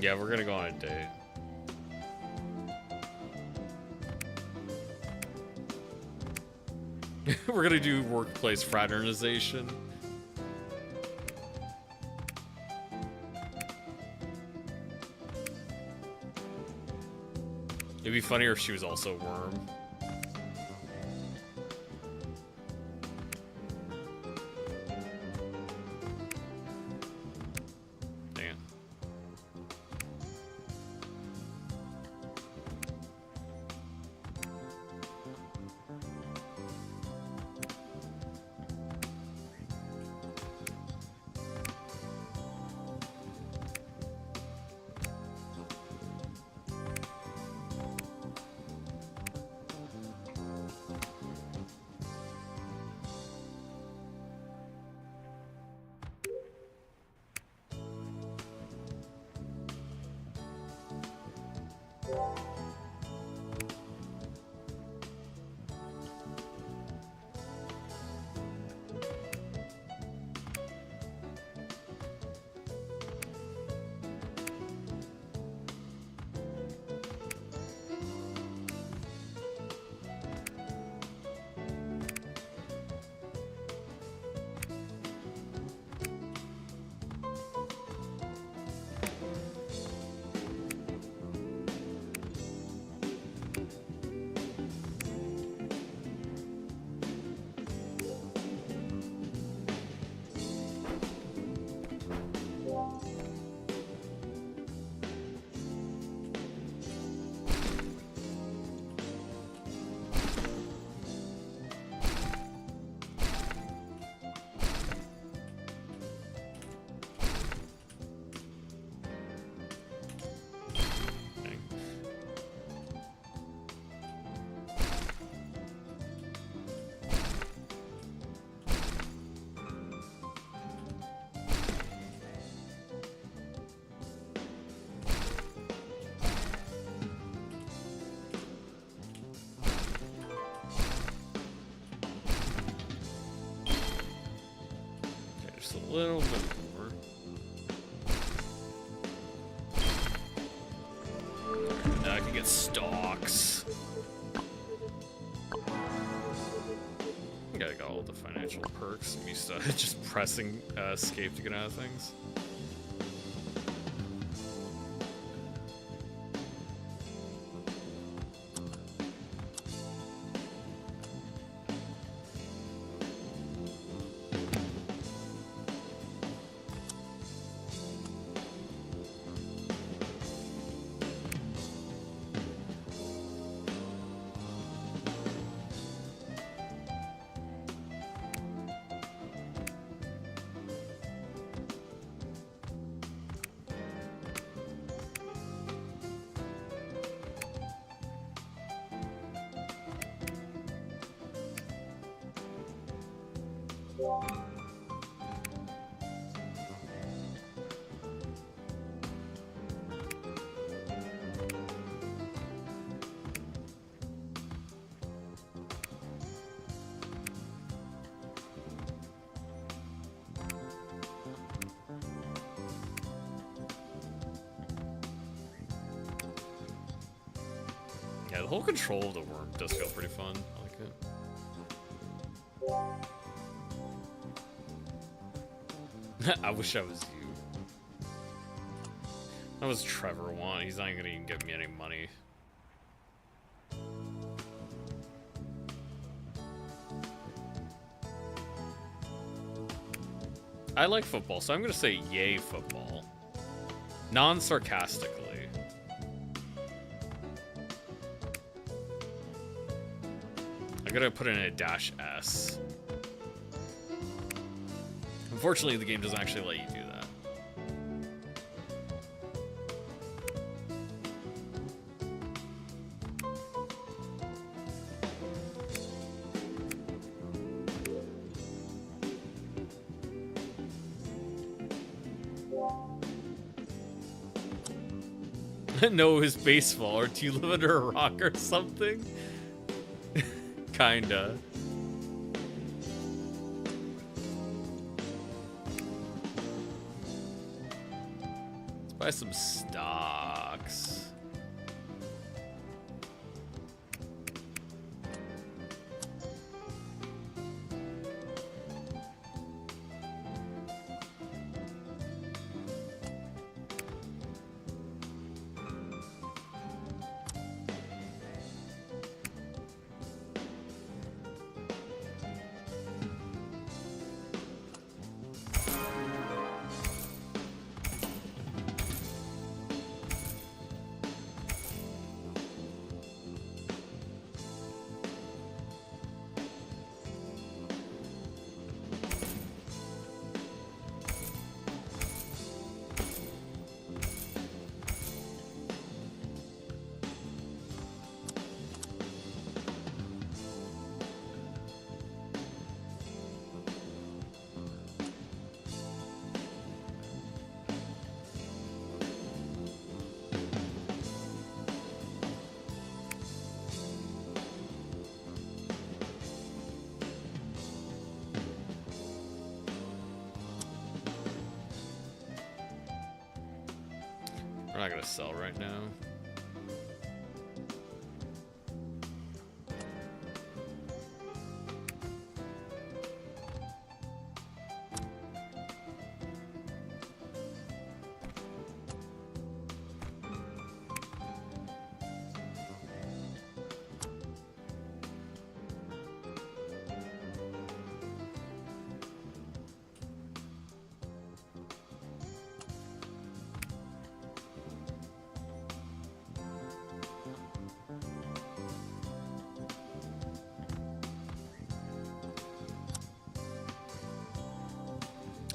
Yeah, we're gonna go on a date. We're gonna do workplace fraternization. It'd be funnier if she was also a worm. Damn. Just a little bit more. Now I can get stocks. I think I got all the financial perks. I'm used to just pressing escape to get out of things. Yeah, the whole control of the worm does feel pretty fun. I like it. I wish I was you. That was Trevor want. He's not gonna even give me any money. I like football, so I'm gonna say yay football. Non-sarcastically. I gotta put in a -S. Unfortunately, the game doesn't actually let you do that. No, his baseball, or do you live under a rock or something? Kinda. Let's buy some stock. to sell right now.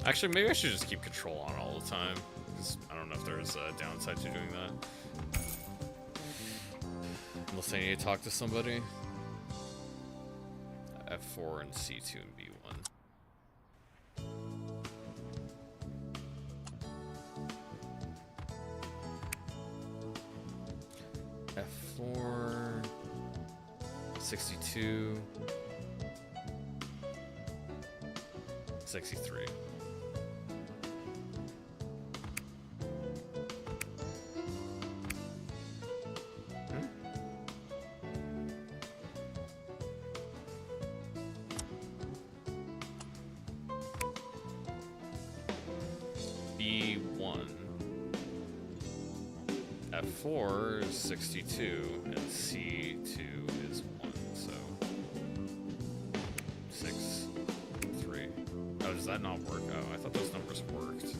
Actually, maybe I should just keep control on all the time, because I don't know if there's a downside to doing that. Unless I need to talk to somebody. F4 and C2 and B1. F4... 62... 63. B1. F4 is 62, and C2 is 1, so 6, 3. Oh, does that not work? Oh, I thought those numbers worked.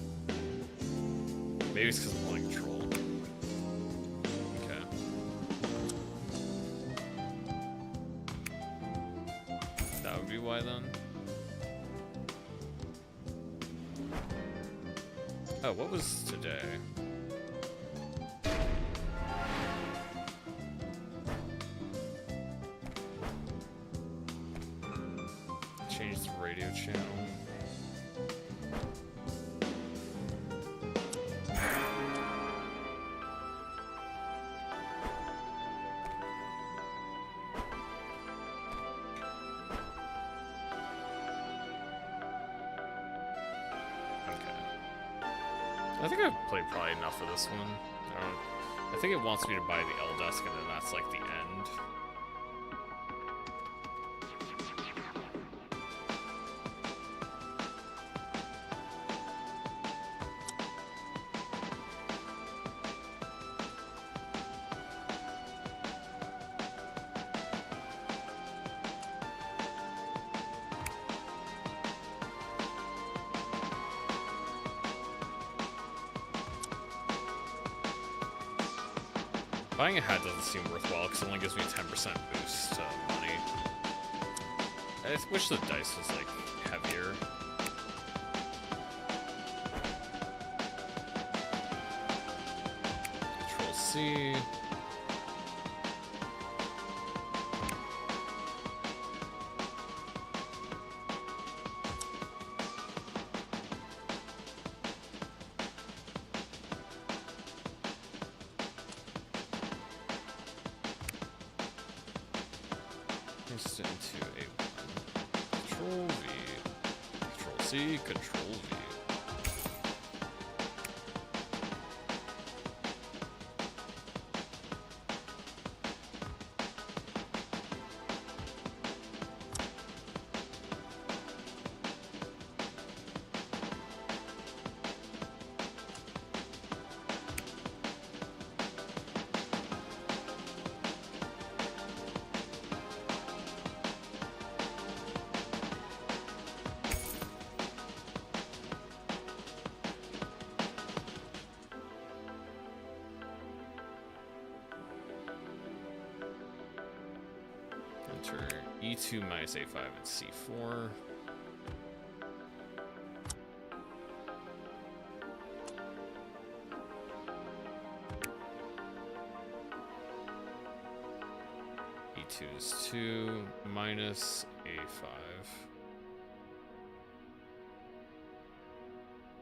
Maybe it's because I'm playing control. Okay. That would be why then. Oh, what was today? Change the radio channel. I think I've played probably enough of this one. I think it wants me to buy the L desk, and then that's like the end. Buying a hat doesn't seem worthwhile because it only gives me a 10% boost to money. I wish the dice was like heavier. Control C. Paste it into A1. Control V. Control C. Control V. Enter E2 minus A5 and C4. E2 is 2 minus A5.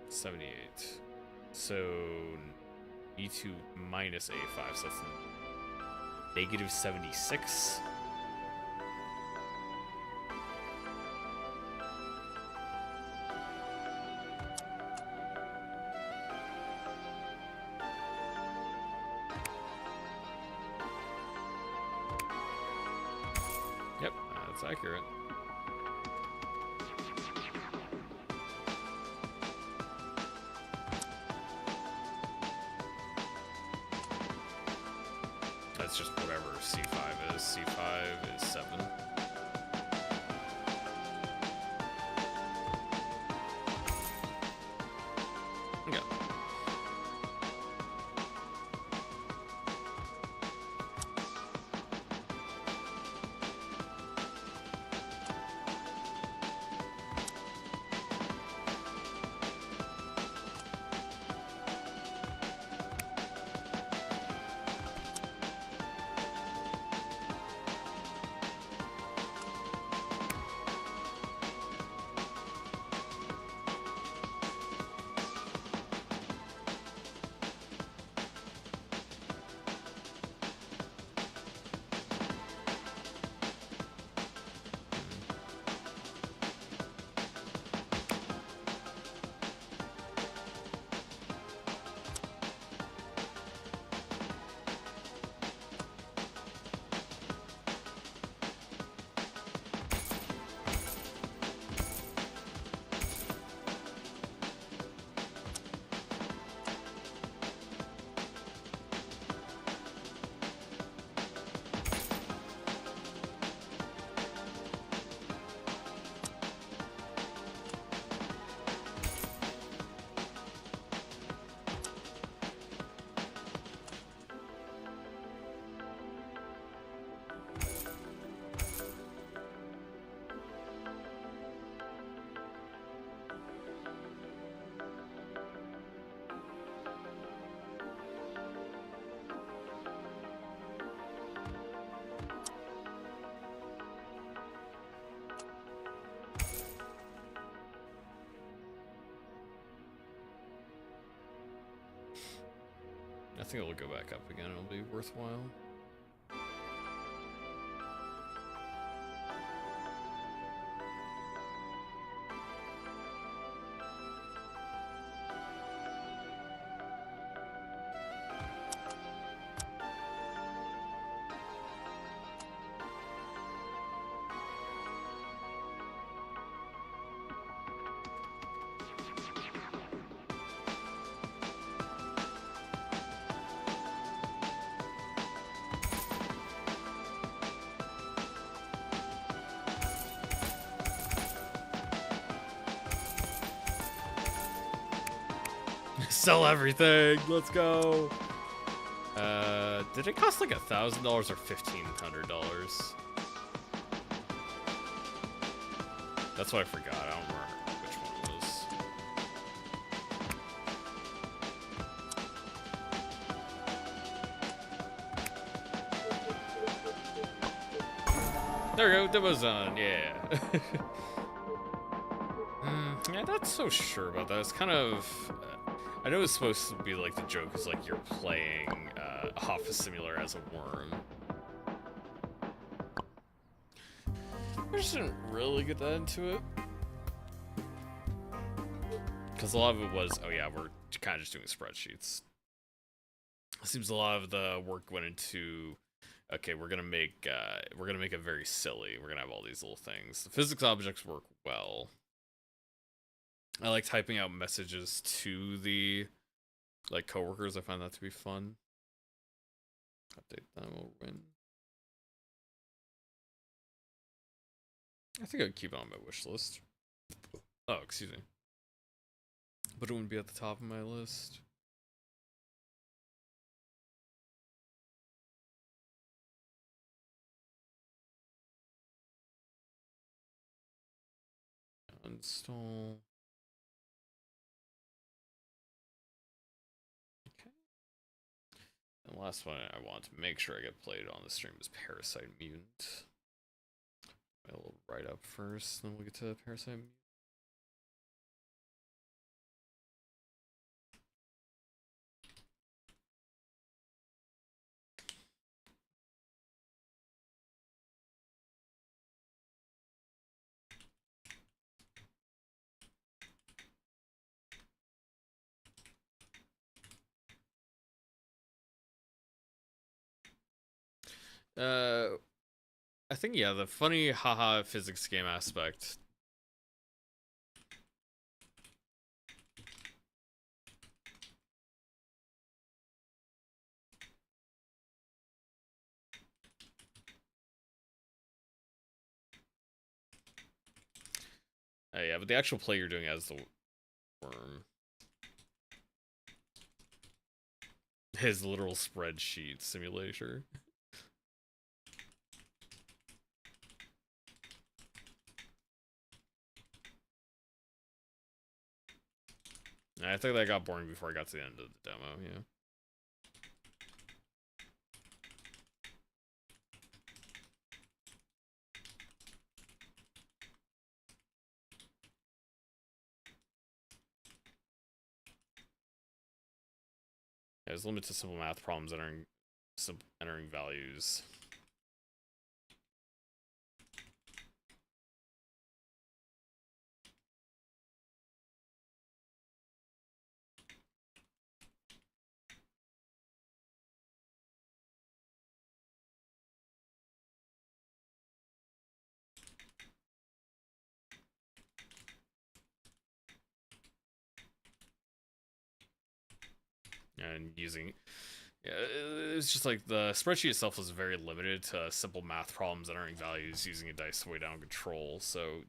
78. So E2 minus A5, so that's negative 76. That's accurate. That's just whatever C5 is. C5 is 7. Yeah. I think it'll go back up again. It'll be worthwhile. Sell everything. Let's go. Did it cost like $1,000 or $1,500? That's what I forgot. I don't remember which one it was. There we go. Demo's on. Yeah. Yeah, not so sure about that. It's kind of. I know it's supposed to be like the joke is like you're playing Office Simulator as a worm. I just didn't really get that into it. Because a lot of it was, oh yeah, we're kind of just doing spreadsheets. It seems a lot of the work went into, okay, we're gonna make it very silly. We're gonna have all these little things. The physics objects work well. I like typing out messages to the like coworkers. I find that to be fun. Update them will win. I think I'd keep it on my wish list. Oh, excuse me. But it wouldn't be at the top of my list. Install. Okay. And the last one I want to make sure I get played on the stream is Parasite Mutant. I'll write up first, then we'll get to Parasite Mutant. I think yeah, the funny haha physics game aspect. Yeah, but the actual play you're doing as the worm, his literal spreadsheet simulator. I think that got boring before I got to the end of the demo. Yeah. There's limits to simple math problems entering values. And using, yeah, it's just like the spreadsheet itself was very limited to simple math problems entering values using a dice to weigh down control. So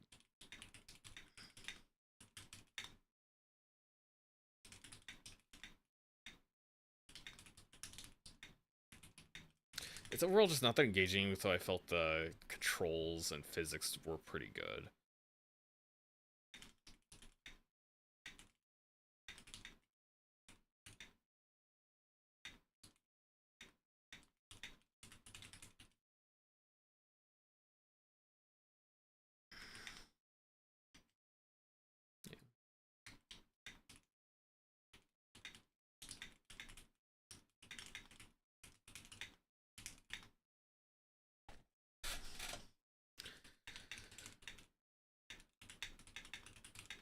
it's overall just not that engaging, so I felt the controls and physics were pretty good.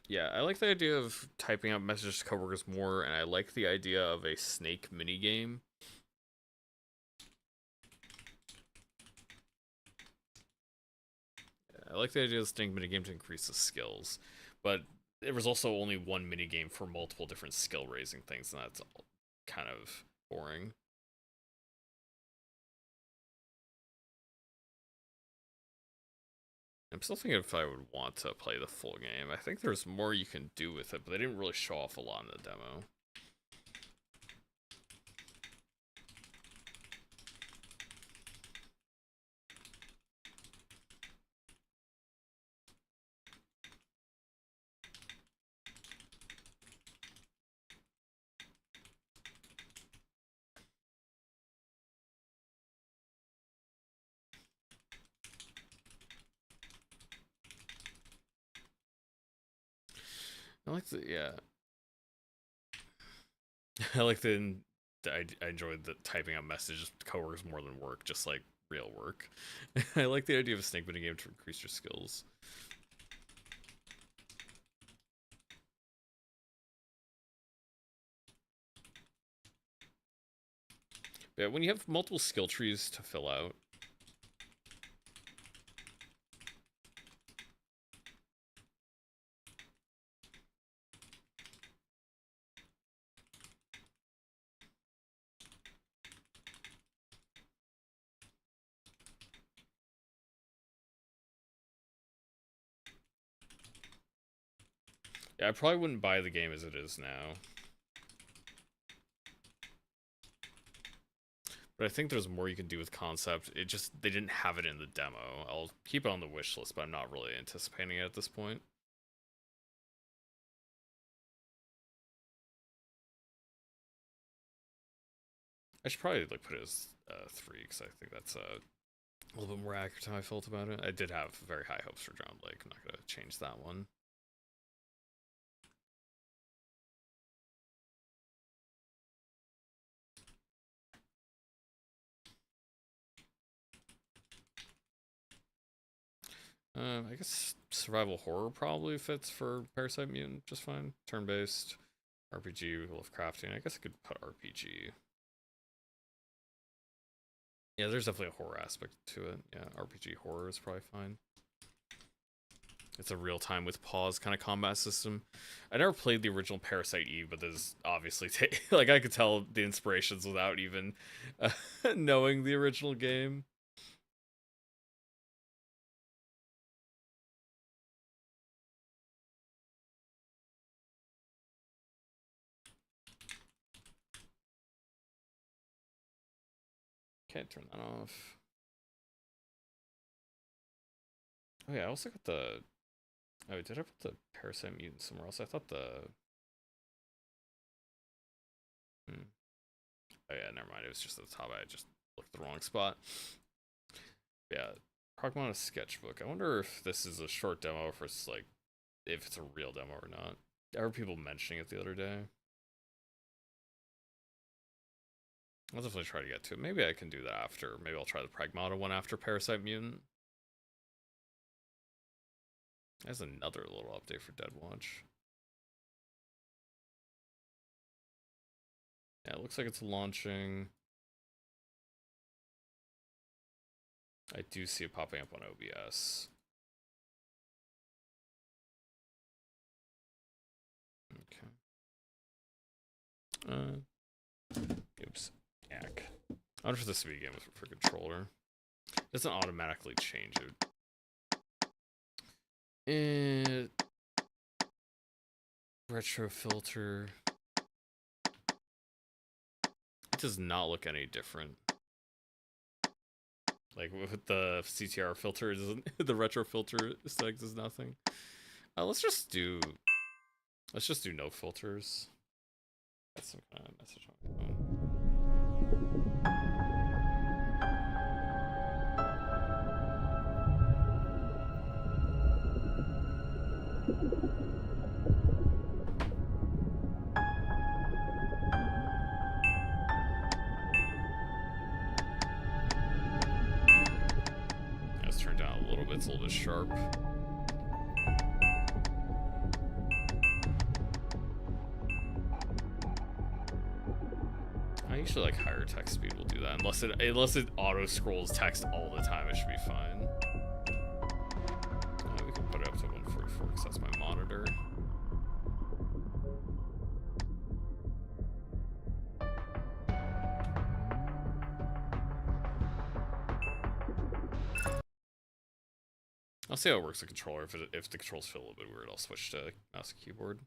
Yeah, I like the idea of typing out messages to coworkers more, and I like the idea of a snake minigame. I like the idea of the snake minigame to increase the skills, but there was also only one minigame for multiple different skill raising things, and that's kind of boring. I'm still thinking if I would want to play the full game. I think there's more you can do with it, but they didn't really show off a lot in the demo. I like the, yeah. I like the, I enjoyed the typing out messages to coworkers more than work, just like real work. I like the idea of a snake minigame to increase your skills. Yeah, when you have multiple skill trees to fill out, yeah, I probably wouldn't buy the game as it is now. But I think there's more you can do with concept. It just, they didn't have it in the demo. I'll keep it on the wish list, but I'm not really anticipating it at this point. I should probably like put it as 3, because I think that's a little bit more accurate to how I felt about it. I did have very high hopes for John Blake. I'm not going to change that one. I guess survival horror probably fits for Parasite Mutant just fine. Turn-based, RPG, Lovecraftian. I guess I could put RPG. Yeah, there's definitely a horror aspect to it. Yeah, RPG horror is probably fine. It's a real-time with pause kind of combat system. I never played the original Parasite Eve, but there's obviously like I could tell the inspirations without even knowing the original game. Can't turn that off. Oh yeah, I also got the... Oh, did I put the Parasite Mutant somewhere else? I thought the... Oh yeah, never mind. It was just at the top. I just looked at the wrong spot. Yeah, Pragmata Sketchbook. I wonder if this is a short demo, if it's like, if it's a real demo or not. There were people mentioning it the other day. I'll definitely try to get to it. Maybe I can do that after. Maybe I'll try the Pragmata one after Parasite Mutant. There's another little update for Dead Watch. Yeah, it looks like it's launching. I do see it popping up on OBS. Okay. Oops. Yak. I wonder if this would be a game for controller. It doesn't automatically change it. Retro filter. It does not look any different. Like with the CTR filter, it doesn't, the retro filter aesthetic does nothing. Let's just do no filters. That's some kind of message on my phone. Let's turn down a little bit. It's a little bit sharp. I usually like higher text speed will do that, unless it auto scrolls text all the time. It should be fine. We can put it up to 144 because that's my monitor. I'll see how it works with the controller. If the controls feel a little bit weird, I'll switch to mouse and keyboard.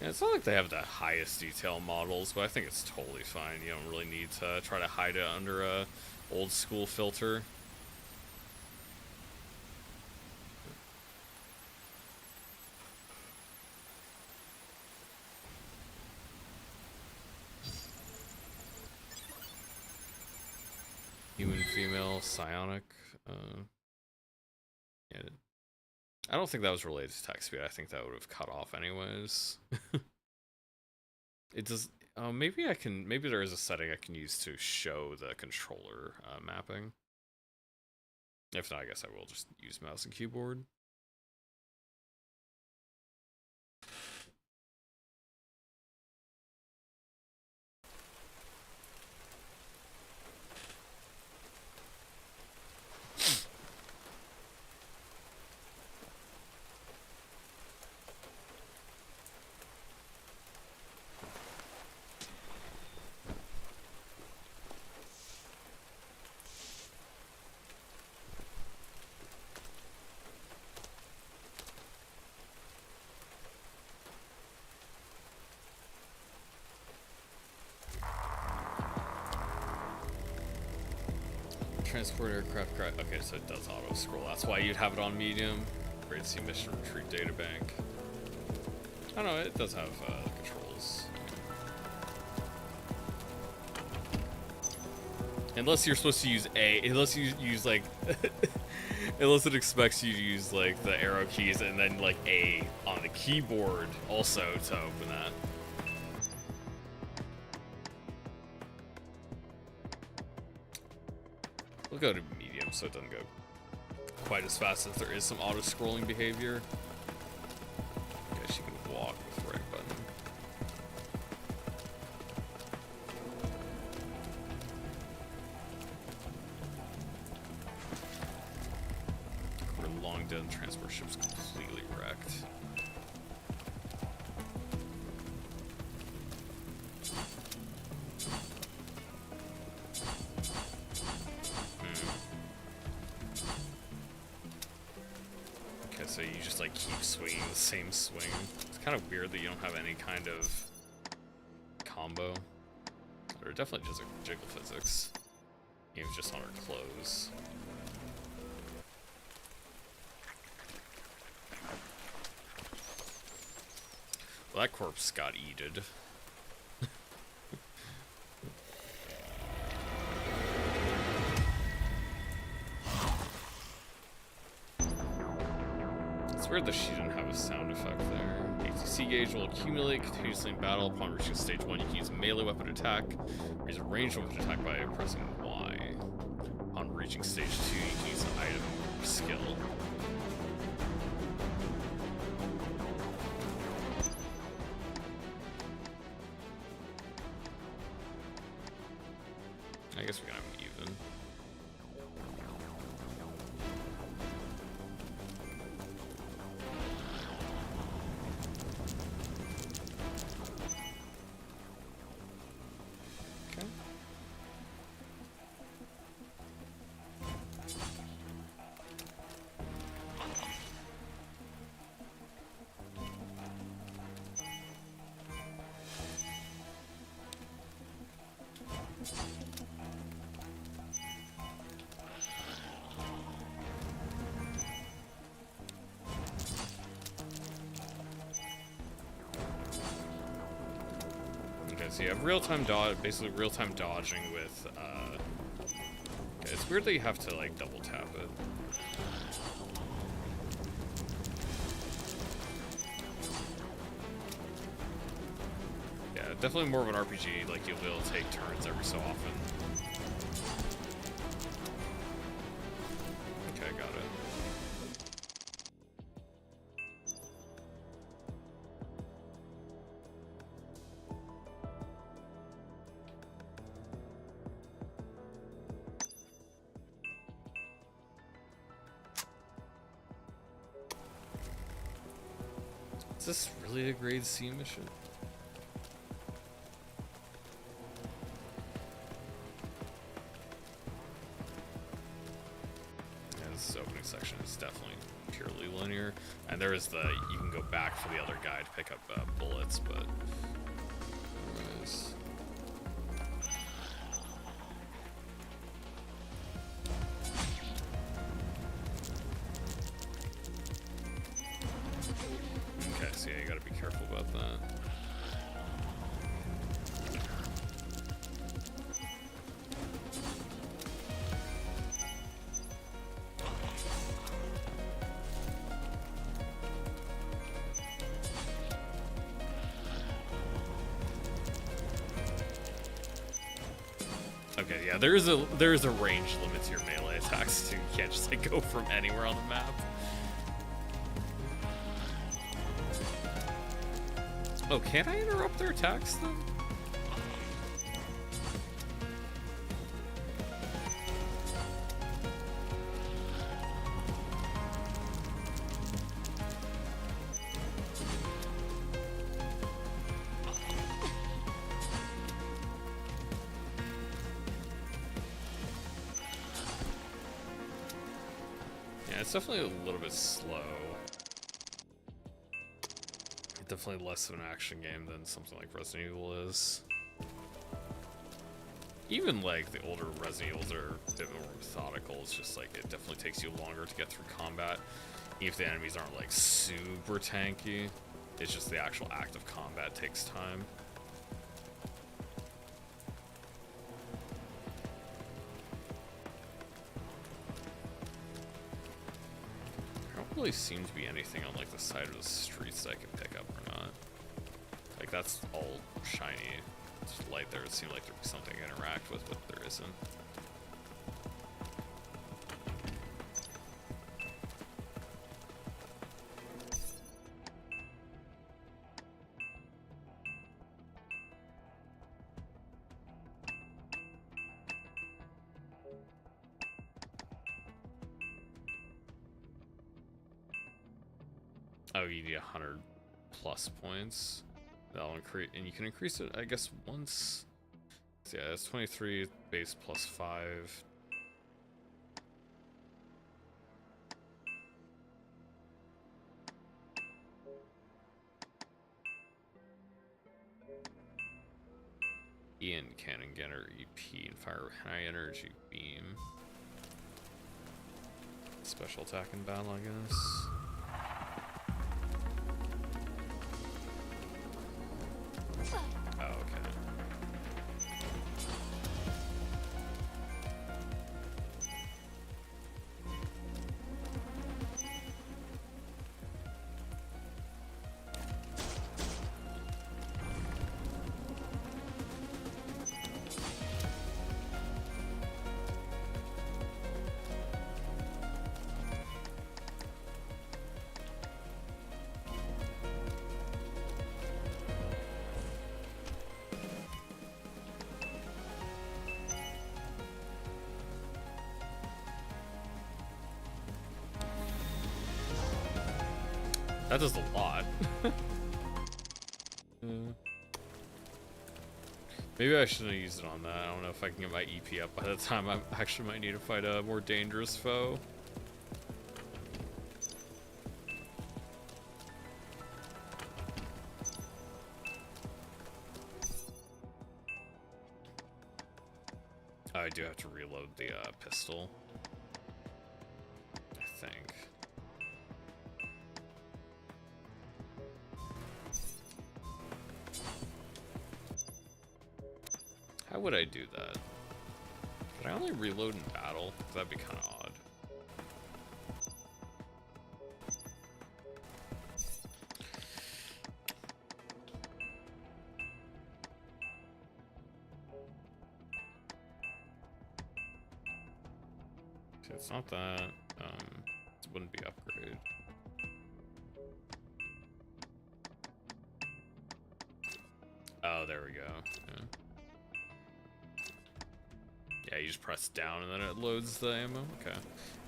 Yeah, it's not like they have the highest detail models, but I think it's totally fine. You don't really need to try to hide it under a old school filter. Human, female, psionic. Yeah. I don't think that was related to text speed. I think that would have cut off anyways. It does. Maybe I can. Maybe there is a setting I can use to show the controller mapping. If not, I guess I will just use mouse and keyboard. Transport aircraft crash. Okay, so it does auto scroll. That's why you'd have it on medium. Great to see mission retreat databank. I don't know, it does have controls. Unless you're supposed to use A, unless you use like, unless it expects you to use like the arrow keys and then like A on the keyboard also to open that. We'll go to medium so it doesn't go quite as fast as there is some auto-scrolling behavior. I guess you can walk with the right button. We're long dead and transport ship's completely wrecked. So you just like keep swinging the same swing. It's kind of weird that you don't have any kind of combo. Or definitely just a jiggle physics. Even just on her clothes. Well, that corpse got eated. It's weird that she didn't have a sound effect there. ATC gauge will accumulate continuously in battle. Upon reaching stage 1, you can use melee weapon attack, or use a ranged weapon attack by pressing Y. Upon reaching stage 2, you can use an item or skill. I guess we're gonna have even. So you have real-time dodge, basically real-time dodging with, it's weird that you have to, like, double tap it. Yeah, definitely more of an RPG, like, you'll be able to take turns every so often. Okay, got it. Is this really a grade C mission? Yeah, this opening section is definitely purely linear. And there is the, you can go back for the other guy to pick up bullets, but... Anyways. Okay, so yeah, you gotta be careful about that. Okay, yeah, there is a range limit to your melee attacks too. You can't just like go from anywhere on the map. Oh, can I interrupt their attacks then? Yeah, it's definitely a little bit slow. Definitely less of an action game than something like Resident Evil is. Even like the older Resident Evils are a bit more methodical. It's just like it definitely takes you longer to get through combat. Even if the enemies aren't like super tanky, it's just the actual act of combat takes time. really seem to be anything on like the side of the streets that I can pick up or not. Like that's all shiny. Just light there. It seemed like there'd be something to interact with, but there isn't. Oh, you need 100 plus points. That'll increase, and you can increase it, I guess, once. So yeah, it's 23 base plus 5. Ian Cannon Gunner EP and fire high energy beam. Special attack in battle, I guess. Oh, okay. That does a lot. Maybe I shouldn't have used it on that. I don't know if I can get my EP up by the time I actually might need to fight a more dangerous foe. I do have to reload the pistol, I think. How would I do that? Could I only reload in battle? That'd be kind of odd. See, it's not that. It wouldn't be upgrade. Oh, there we go. Yeah. Yeah, you just press down and then it loads the ammo? Okay.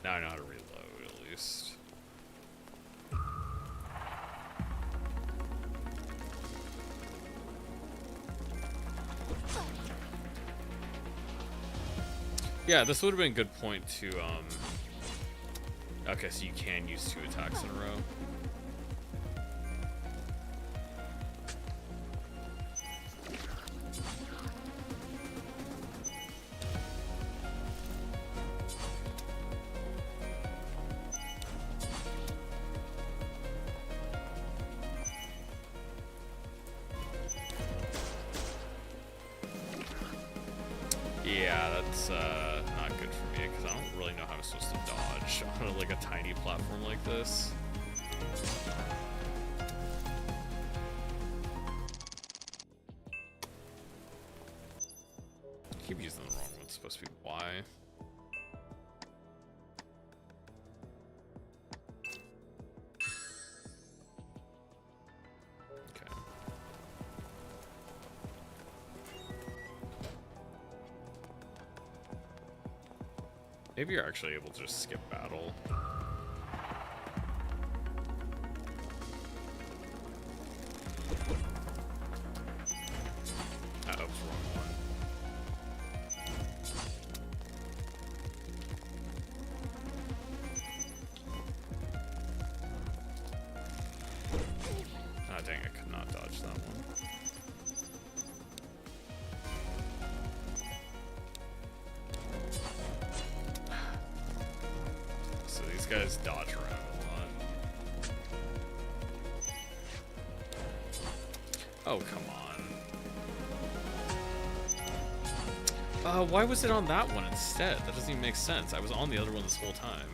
Now I know how to reload, at least. Yeah, this would have been a good point to, okay, so you can use 2 attacks in a row. Yeah, that's not good for me because I don't really know how I'm supposed to dodge on like a tiny platform like this. I keep using the wrong one. It's supposed to be Y. Okay. Maybe you're actually able to just skip battle. Oh, wrong one. Ah, dang, I could not dodge that one. So these guys dodge around a lot. Oh, come on. Why was it on that one instead? That doesn't even make sense. I was on the other one this whole time.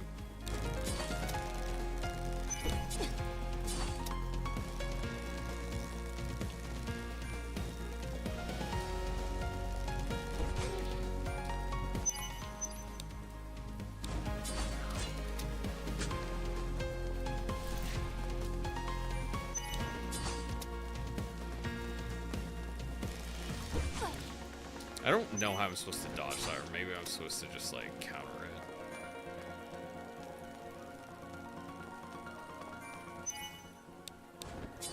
I don't know how I'm supposed to dodge that, or maybe I'm supposed to just, like, counter it.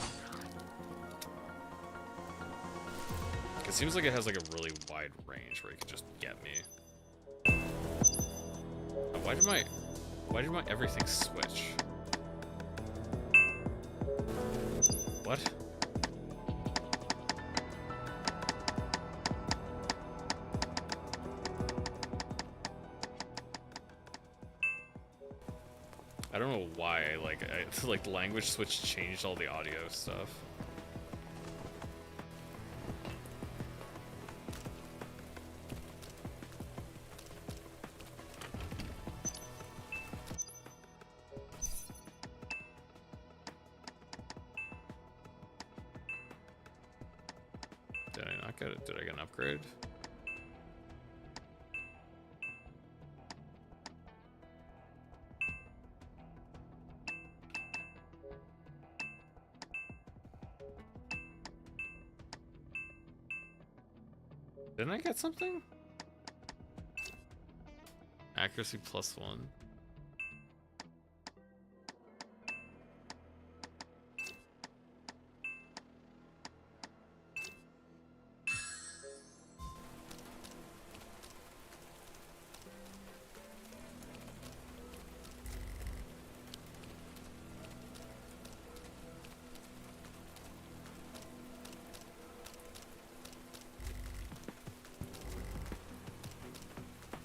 It seems like it has, like, a really wide range where it can just get me. Why did my everything switch? What? I don't know why like the language switch changed all the audio stuff. Did I not get it? Did I get an upgrade? Didn't I get something? Accuracy +1.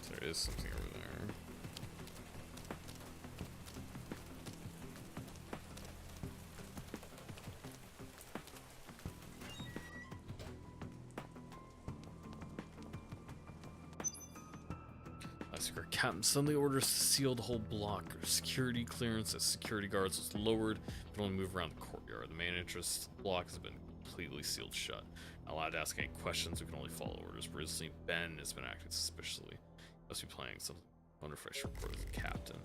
There is something over there. Secret captain suddenly orders to seal the whole block. Security clearance as security guards was lowered, but only move around the courtyard. The main entrance block has been completely sealed shut. Not allowed to ask any questions. We can only follow orders. Recently, Ben has been acting suspiciously. Must be playing something. I wonder if I should report to the captain.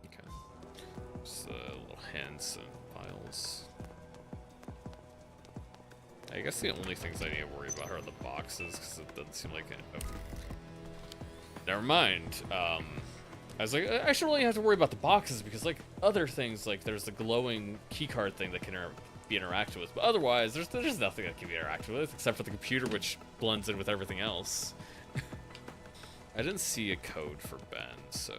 Okay. Just little hands and files. I guess the only things I need to worry about are the boxes, because it doesn't seem like it. Never mind. I was like, I shouldn't really have to worry about the boxes because, like, other things, like there's the glowing keycard thing that can be interacted with, but otherwise, there's nothing that can be interacted with except for the computer, which blends in with everything else. I didn't see a code for Ben, so.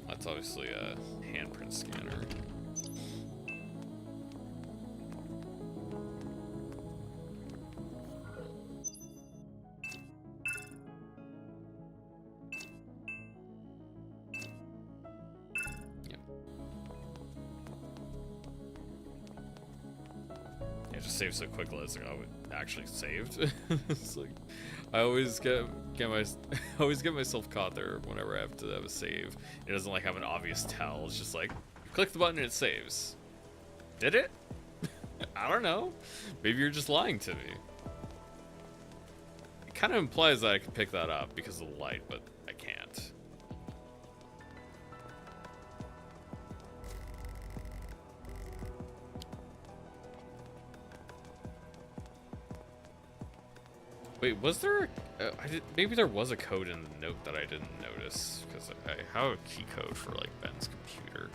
That's obviously a handprint scanner. Yep. Yeah, it just saved so quickly. It's like, oh, it actually saved. It's like I always get myself caught there whenever I have to have a save. It doesn't like have an obvious tell. It's just like you click the button and it saves. Did it? I don't know. Maybe you're just lying to me. It kind of implies that I can pick that up because of the light, but I can't. Wait, was there? Maybe there was a code in the note that I didn't notice because I have a key code for like Ben's computer.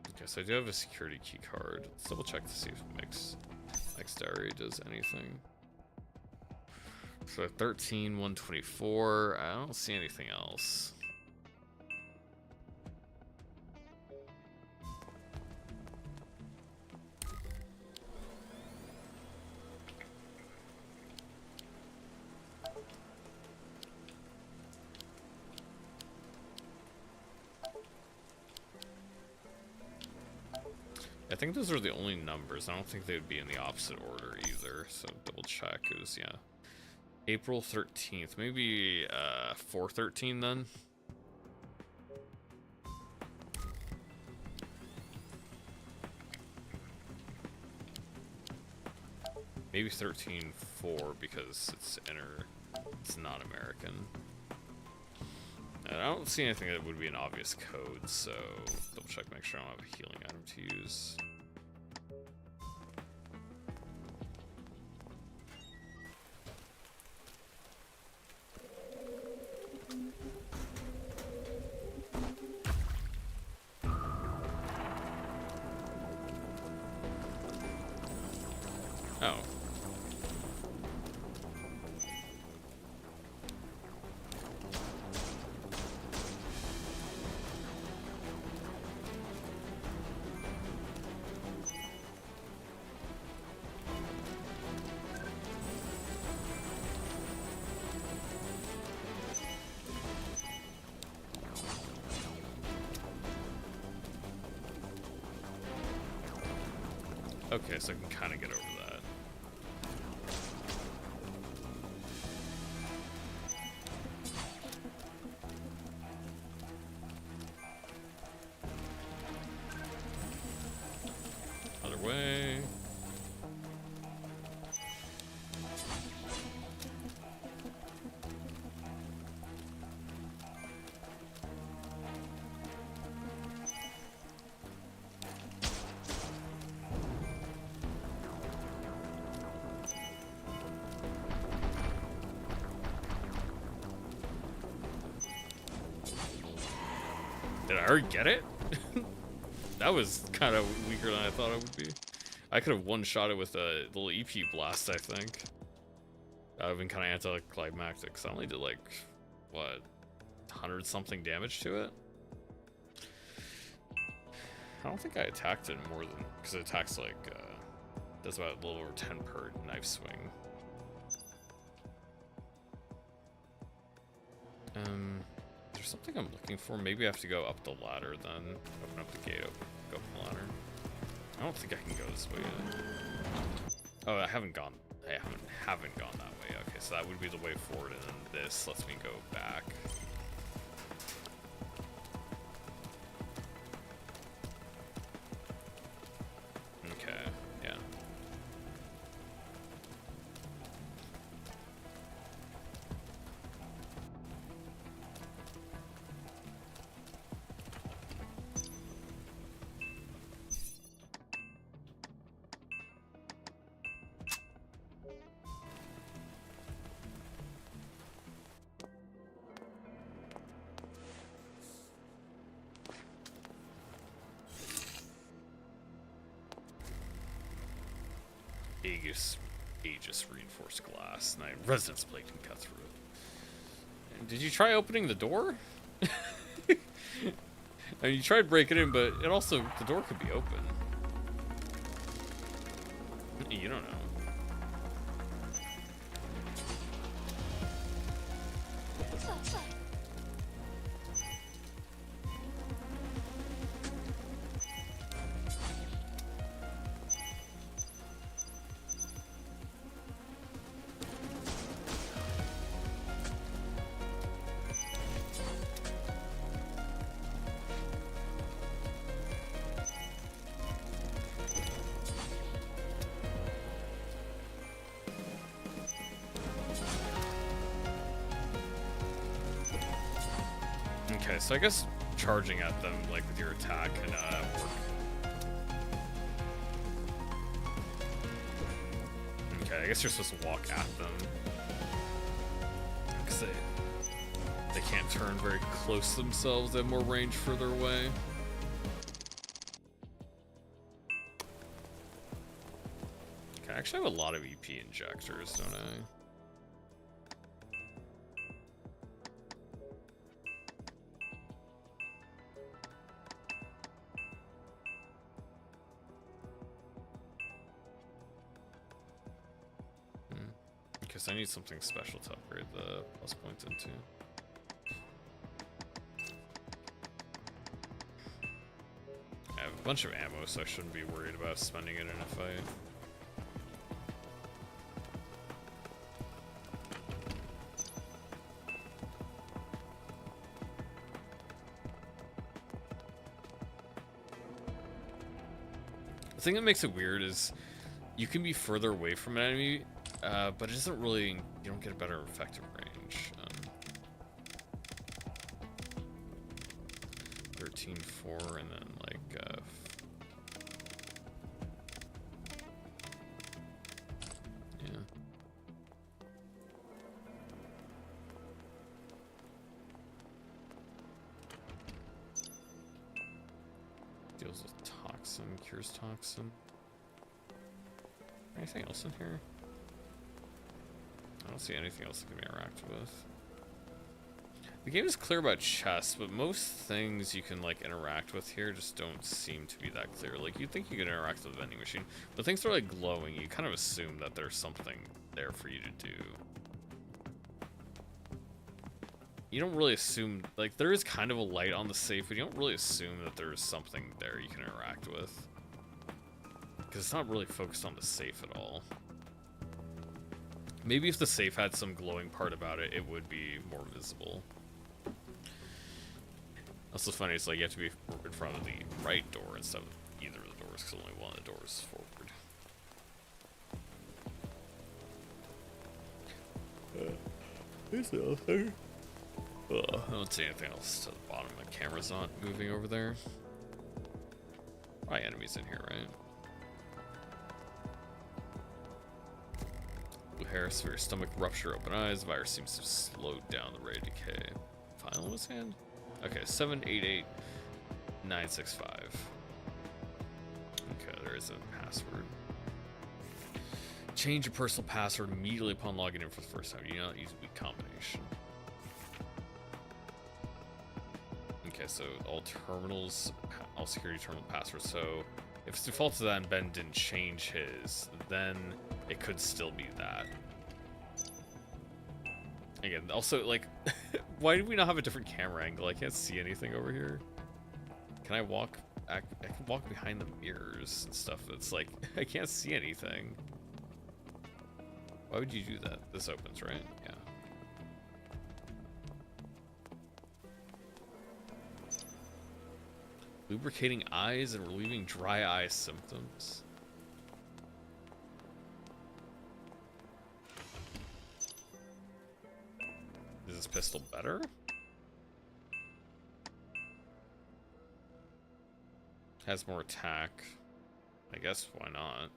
Okay, so I do have a security key card. Let's double check to see if Mike's diary does anything. So 13, 124. I don't see anything else. I think those are the only numbers. I don't think they'd be in the opposite order either. So double check. It was, yeah, April 13th. Maybe 413 then. Maybe 13-4 because it's not American. And I don't see anything that would be an obvious code, so double check, make sure I don't have a healing item to use. Oh. Okay, so I can kind of get over that. Other way. Did I already get it? That was kind of weaker than I thought it would be. I could have one-shot it with a little EP blast, I think. That would have been kind of anticlimactic, because I only did like, what, 100-something damage to it? I don't think I attacked it more than, because it attacks like, does about a little over 10 per knife swing. Is there something I'm looking for? Maybe I have to go up the ladder then. Open up the gate, go up the ladder. I don't think I can go this way yet. Oh, I haven't gone gone that way. Okay, so that would be the way forward, and then this lets me go back. Okay, yeah. Aegis reinforced glass. 9 resonance plate can cut through it. And did you try opening the door? I mean, you tried breaking in, but it also, the door could be open. You don't know. Okay, so I guess charging at them, like, with your attack can work. Okay, I guess you're supposed to walk at them. Because they can't turn very close to themselves, they have more range further away. Okay, I actually have a lot of EP injectors, don't I? because I need something special to upgrade the plus points into. I have a bunch of ammo, so I shouldn't be worried about spending it in a fight. The thing that makes it weird is you can be further away from an enemy, but it doesn't really, you don't get a better effective range. 13-4 and then like yeah. Deals with toxin, cures toxin. Anything else in here? I don't see anything else that can be interacted with. The game is clear about chests, but most things you can like interact with here just don't seem to be that clear. Like you'd think you could interact with a vending machine, but things are like glowing. You kind of assume that there's something there for you to do. You don't really assume, like there is kind of a light on the safe, but you don't really assume that there's something there you can interact with. Because it's not really focused on the safe at all. Maybe if the safe had some glowing part about it, it would be more visible. Also funny, it's like you have to be in front of the right door instead of either of the doors, because only one of the doors is forward. I don't see anything else to the bottom. The camera's not moving over there. Probably enemies in here, right? Blue hair, severe stomach rupture, open eyes. Virus seems to have slowed down the rate of decay. File in his hand? Okay, 788965. Okay, there is a password. Change your personal password immediately upon logging in for the first time. You do not use a weak combination. Okay, so all terminals, all security terminal passwords. So if it's default to that and Ben didn't change his, then it could still be that. Again, also, like, why do we not have a different camera angle? I can't see anything over here. Can I walk? I can walk behind the mirrors and stuff. It's like, I can't see anything. Why would you do that? This opens, right? Yeah. Lubricating eyes and relieving dry eye symptoms. Is this pistol better? Has more attack. I guess why not?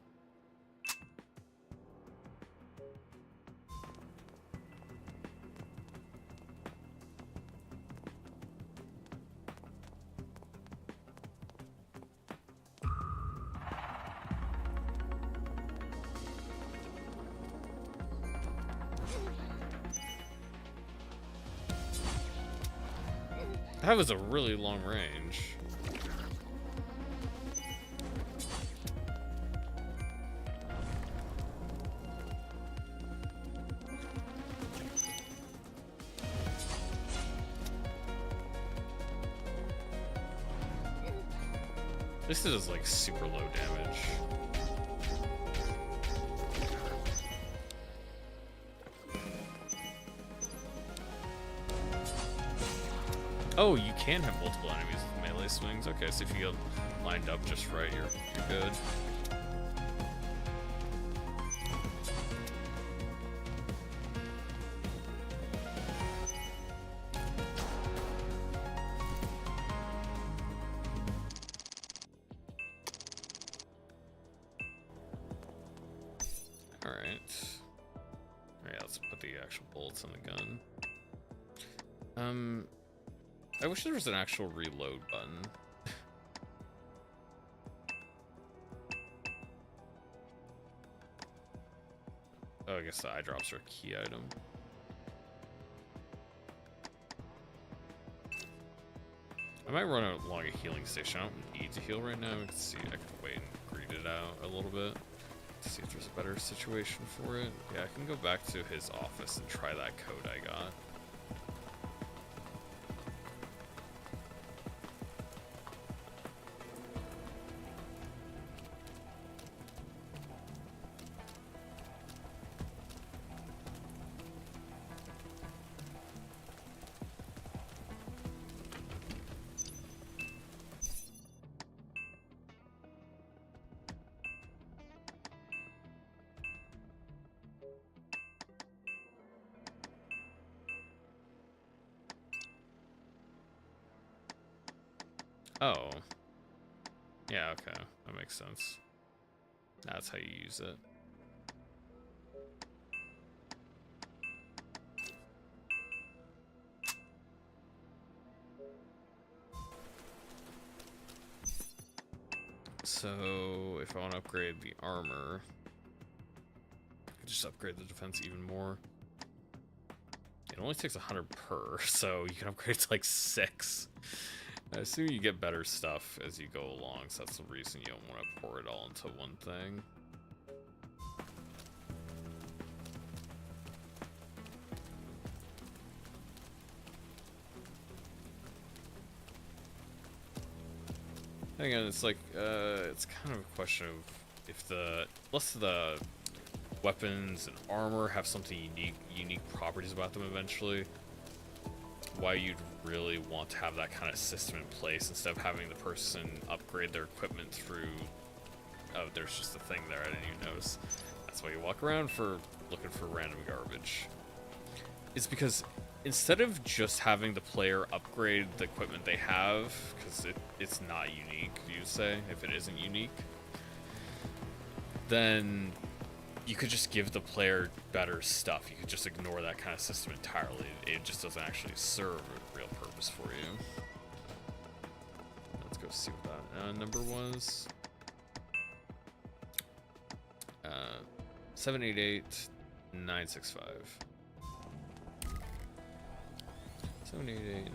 That was a really long range. This is like super low damage. Oh, you can have multiple enemies with melee swings. Okay, so if you get lined up just right, you're good. Alright. Alright, let's put the actual bullets in the gun. I wish there was an actual reload button. Oh, I guess the eye drops are a key item. I might run along a healing station. I don't need to heal right now. I can see. I can wait and greed it out a little bit. to see if there's a better situation for it. Yeah, I can go back to his office and try that code I got. Oh. Yeah, okay. That makes sense. That's how you use it. So, if I want to upgrade the armor, I could just upgrade the defense even more. It only takes 100 per, so you can upgrade to like 6. I assume you get better stuff as you go along, so that's the reason you don't want to pour it all into one thing. Again, it's like, it's kind of a question of if less of the weapons and armor have something unique properties about them eventually, why you'd really want to have that kind of system in place instead of having the person upgrade their equipment through, oh, there's just a thing there, I didn't even notice. That's why you walk around for looking for random garbage. It's because instead of just having the player upgrade the equipment they have, because it's not unique, you say, if it isn't unique, then you could just give the player better stuff. You could just ignore that kind of system entirely. It just doesn't actually serve a real purpose for you. Let's go see what that number was. 788-965. 788-965.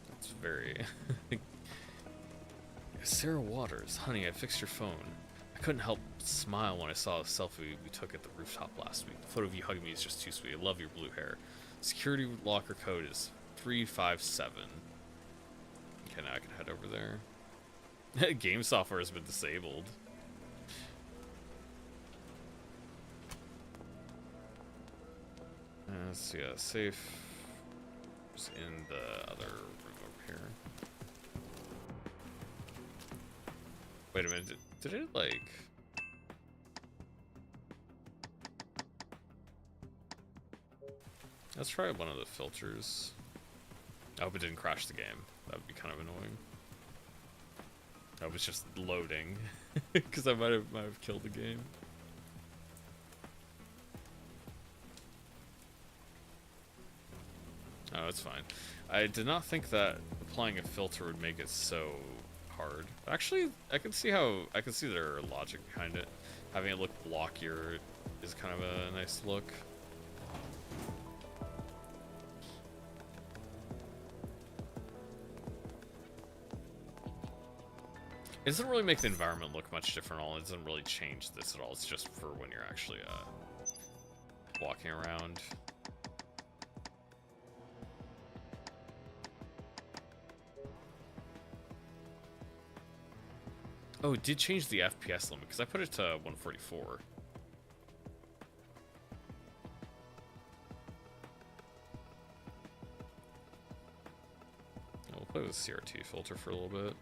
That's very... Sarah Waters, honey, I fixed your phone. I couldn't help but smile when I saw a selfie we took at the rooftop last week. The photo of you hugging me is just too sweet. I love your blue hair. Security locker code is 357. Okay, now I can head over there. Game software has been disabled. Let's see, safe is in the other room over here. Wait a minute, did it like... Let's try one of the filters. I hope it didn't crash the game. That would be kind of annoying. I was just loading, because I might have killed the game. Oh, it's fine. I did not think that applying a filter would make it so hard. Actually, I can see their logic behind it. Having it look blockier is kind of a nice look. It doesn't really make the environment look much different at all. It doesn't really change this at all. It's just for when you're actually walking around. Oh, it did change the FPS limit, because I put it to 144. We'll play with the CRT filter for a little bit.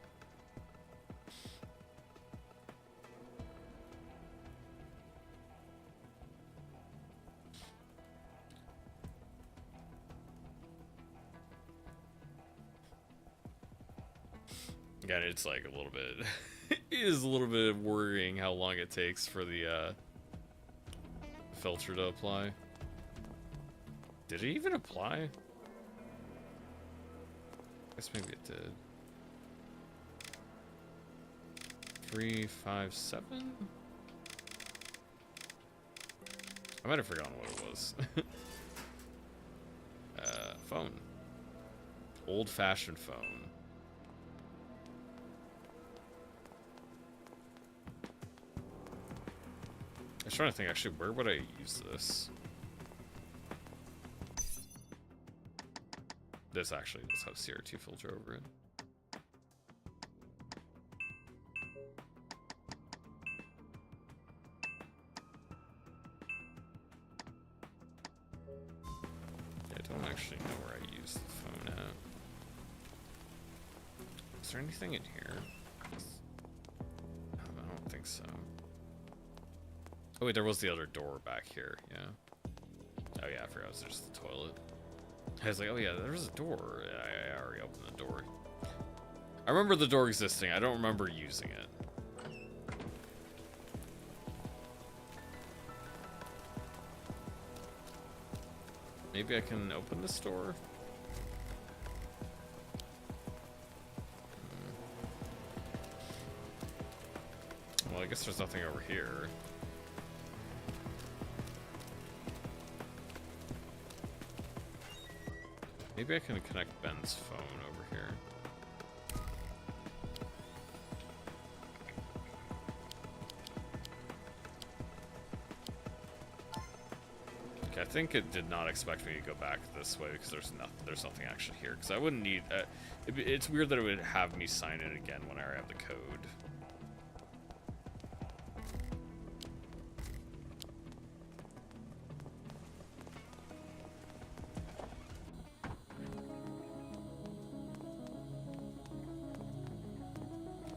Again, it's like a little bit... It is a little bit worrying how long it takes for the filter to apply. Did it even apply? I guess maybe it did. 357? I might have forgotten what it was. Phone. old-fashioned phone. I was trying to think, actually, where would I use this? This actually does have CR2 filter over it. Yeah, I don't actually know where I use the phone at. Is there anything in here? I don't think so. Oh wait, there was the other door back here, yeah. Oh yeah, I forgot it was just the toilet. I was like, oh yeah, there's a door. Yeah, I already opened the door. I remember the door existing, I don't remember using it. Maybe I can open this door? Well, I guess there's nothing over here. Maybe I can connect Ben's phone over here. Okay, I think it did not expect me to go back this way because there's nothing actually here. Because I wouldn't need. It's weird that it would have me sign in again when I already have the code.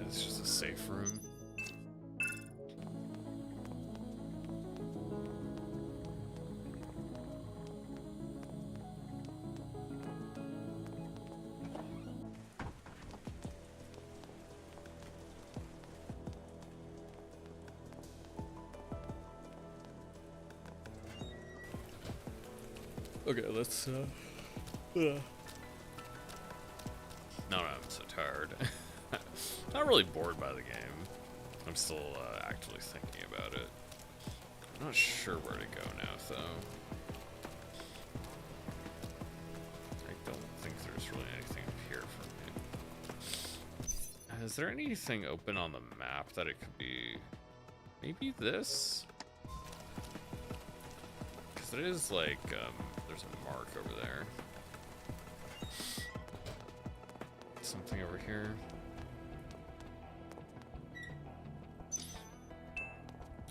It's just a safe room. Okay, let's No, I'm so tired. Not really bored by the game. I'm still actively thinking about it. I'm not sure where to go now, though. I don't think there's really anything up here for me. Is there anything open on the map that it could be? Maybe this? Because it is like, there's a mark over there. Something over here.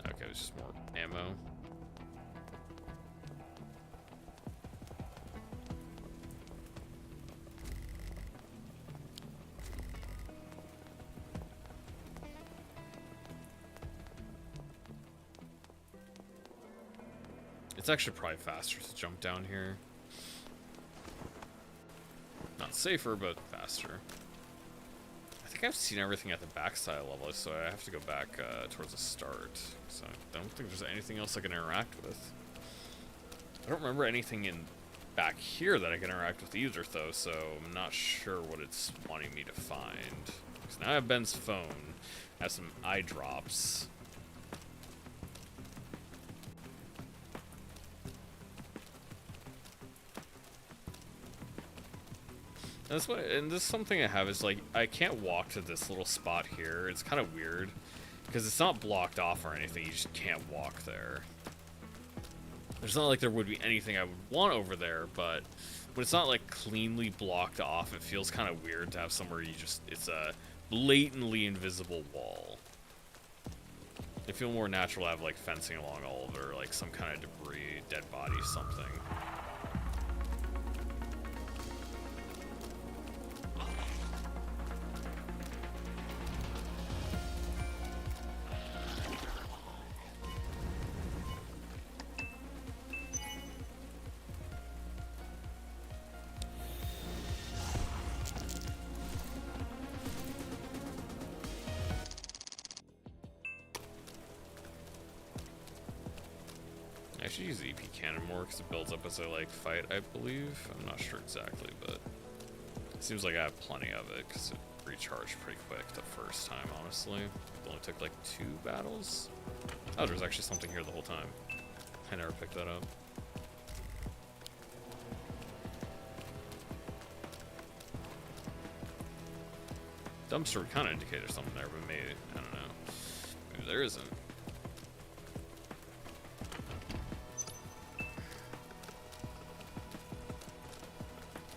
Okay, it's just more ammo. It's actually probably faster to jump down here. Not safer, but faster. I think I've seen everything at the backside level, so I have to go back towards the start. So I don't think there's anything else I can interact with. I don't remember anything in back here that I can interact with either, though, so I'm not sure what it's wanting me to find. Because now I have Ben's phone, I have some eye drops. And this is something I have is like I can't walk to this little spot here. It's kind of weird because it's not blocked off or anything. You just can't walk there. There's not like there would be anything I would want over there, but when it's not like cleanly blocked off, it feels kind of weird to have somewhere it's a blatantly invisible wall. It feels more natural to have like fencing along all of it, or like some kind of debris, dead body, something. I should use the EP cannon more because it builds up as I like fight, I believe. I'm not sure exactly, but it seems like I have plenty of it because it recharged pretty quick the first time, honestly. It only took like 2 battles. Oh, there's actually something here the whole time. I never picked that up. dumpster would kind of indicate there's something there, but maybe, I don't know. Maybe there isn't.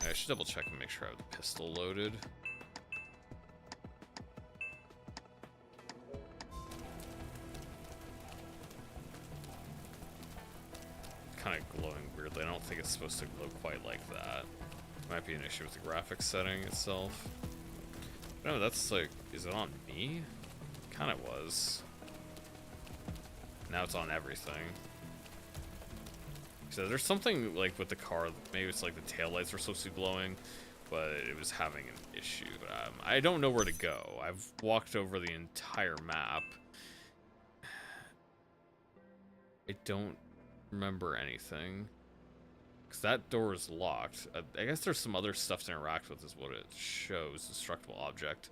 I should double check and make sure I have the pistol loaded. Kind of glowing weirdly. I don't think it's supposed to glow quite like that. Might be an issue with the graphics setting itself. No, that's like, is it on me? Kind of was. Now it's on everything. So there's something like with the car, maybe it's like the taillights were supposed to be glowing, but it was having an issue. I don't know where to go. I've walked over the entire map. I don't remember anything. Because that door is locked. I guess there's some other stuff to interact with is what it shows. Destructible object.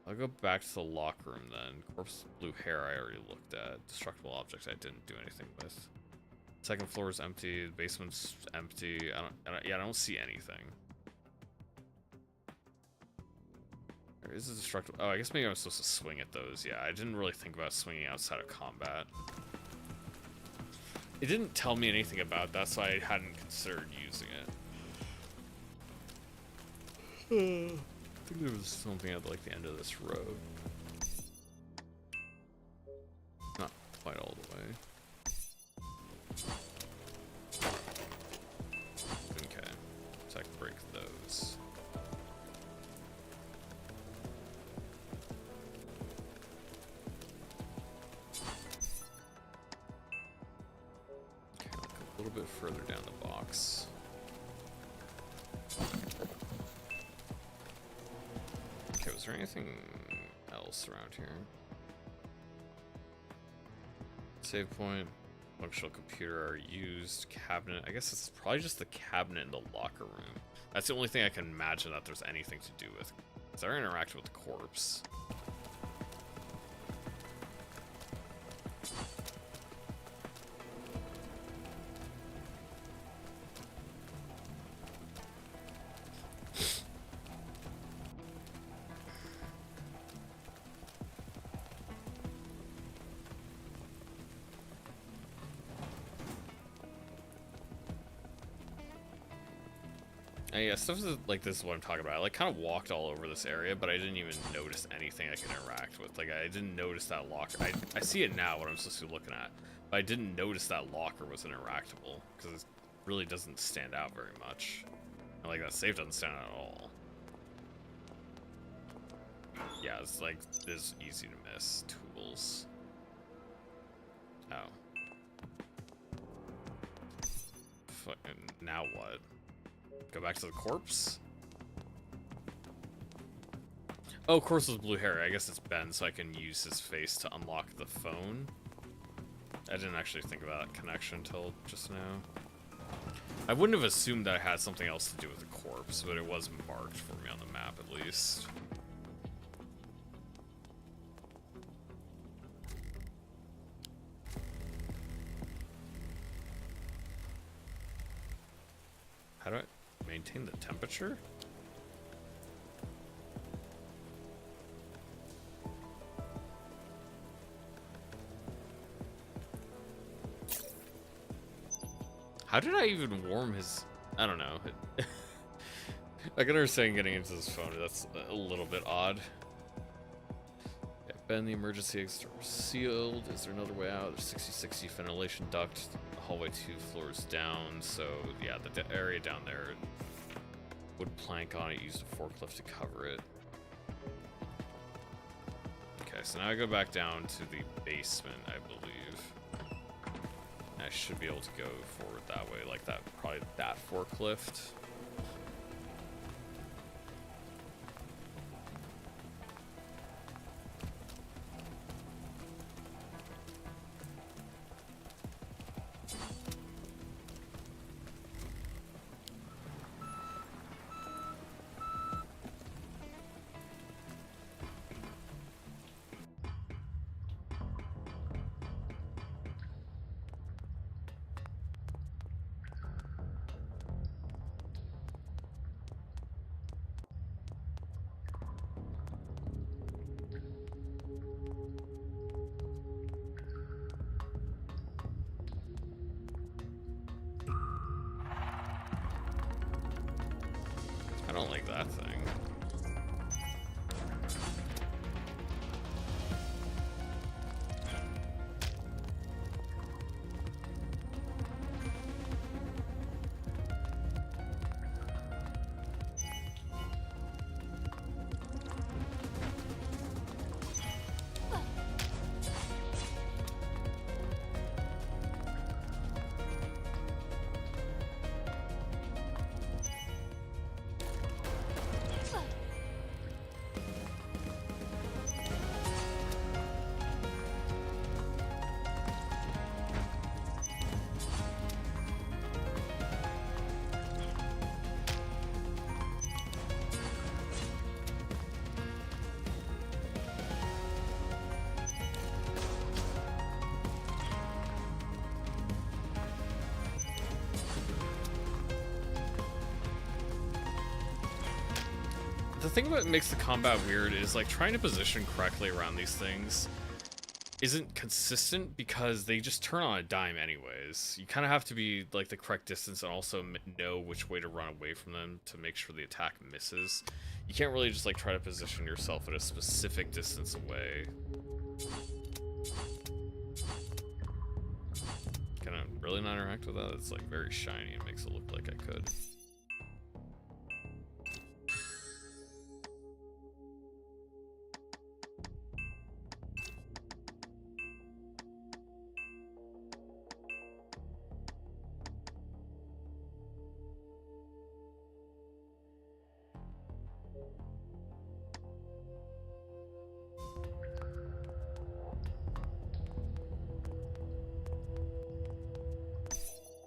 I'll go back to the locker room then. Corpse blue hair I already looked at. Destructible object I didn't do anything with. Second floor is empty. The basement's empty. I don't see anything. There is a destructible. Oh, I guess maybe I'm supposed to swing at those. Yeah, I didn't really think about swinging outside of combat. It didn't tell me anything about that, so I hadn't considered using it. I think there was something at like the end of this road. Not quite all the way. Okay, so I can break those. Okay, look a little bit further down the box. Okay, was there anything else around here? Save point. Functional computer are used. Cabinet. I guess it's probably just the cabinet in the locker room. That's the only thing I can imagine that there's anything to do with. Because I interacted with the corpse. Yeah, stuff like this is what I'm talking about. I like kind of walked all over this area, but I didn't even notice anything I could interact with. Like I didn't notice that locker. I see it now what I'm supposed to be looking at, but I didn't notice that locker was interactable because it really doesn't stand out very much. And like that save doesn't stand out at all. Yeah, it's like this easy to miss. Tools. Oh. Fucking now what? Go back to the corpse? Oh, of course, it's blue hair. I guess it's Ben, so I can use his face to unlock the phone. I didn't actually think about that connection until just now. I wouldn't have assumed that it had something else to do with the corpse, but it was marked for me on the map at least. How do I maintain the temperature? How did I even warm his... I don't know. I can understand getting into this phone. That's a little bit odd. Yeah, Ben, the emergency exit door sealed. Is there another way out? There's 60-60 ventilation duct. The hallway 2 floors down. So, yeah, the area down there... Wood plank on it, used a forklift to cover it. Okay, so now I go back down to the basement, I believe. I should be able to go forward that way, like that, probably that forklift. don't like that thing. The thing that makes the combat weird is like trying to position correctly around these things isn't consistent because they just turn on a dime anyways. You kind of have to be like the correct distance and also know which way to run away from them to make sure the attack misses. You can't really just like try to position yourself at a specific distance away. Can I really not interact with that? It's like very shiny and makes it look like I could.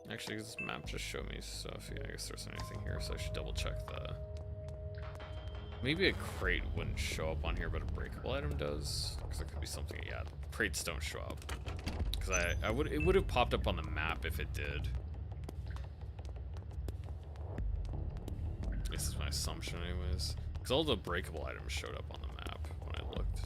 Actually, this map just showed me stuff. Yeah, I guess there's anything here, so I should double check the... Maybe a crate wouldn't show up on here, but a breakable item does. Because it could be something, yeah, crates don't show up. Because it would have popped up on the map if it did. This is my assumption anyways. Because all the breakable items showed up on the map when I looked.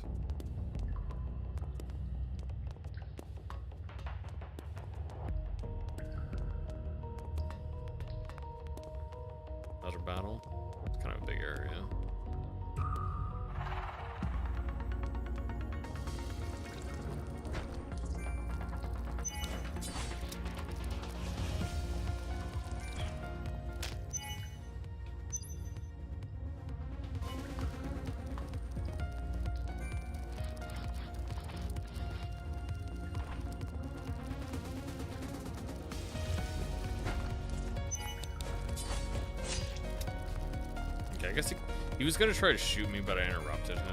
Another battle. It's kind of a big area. I guess he was gonna try to shoot me, but I interrupted him.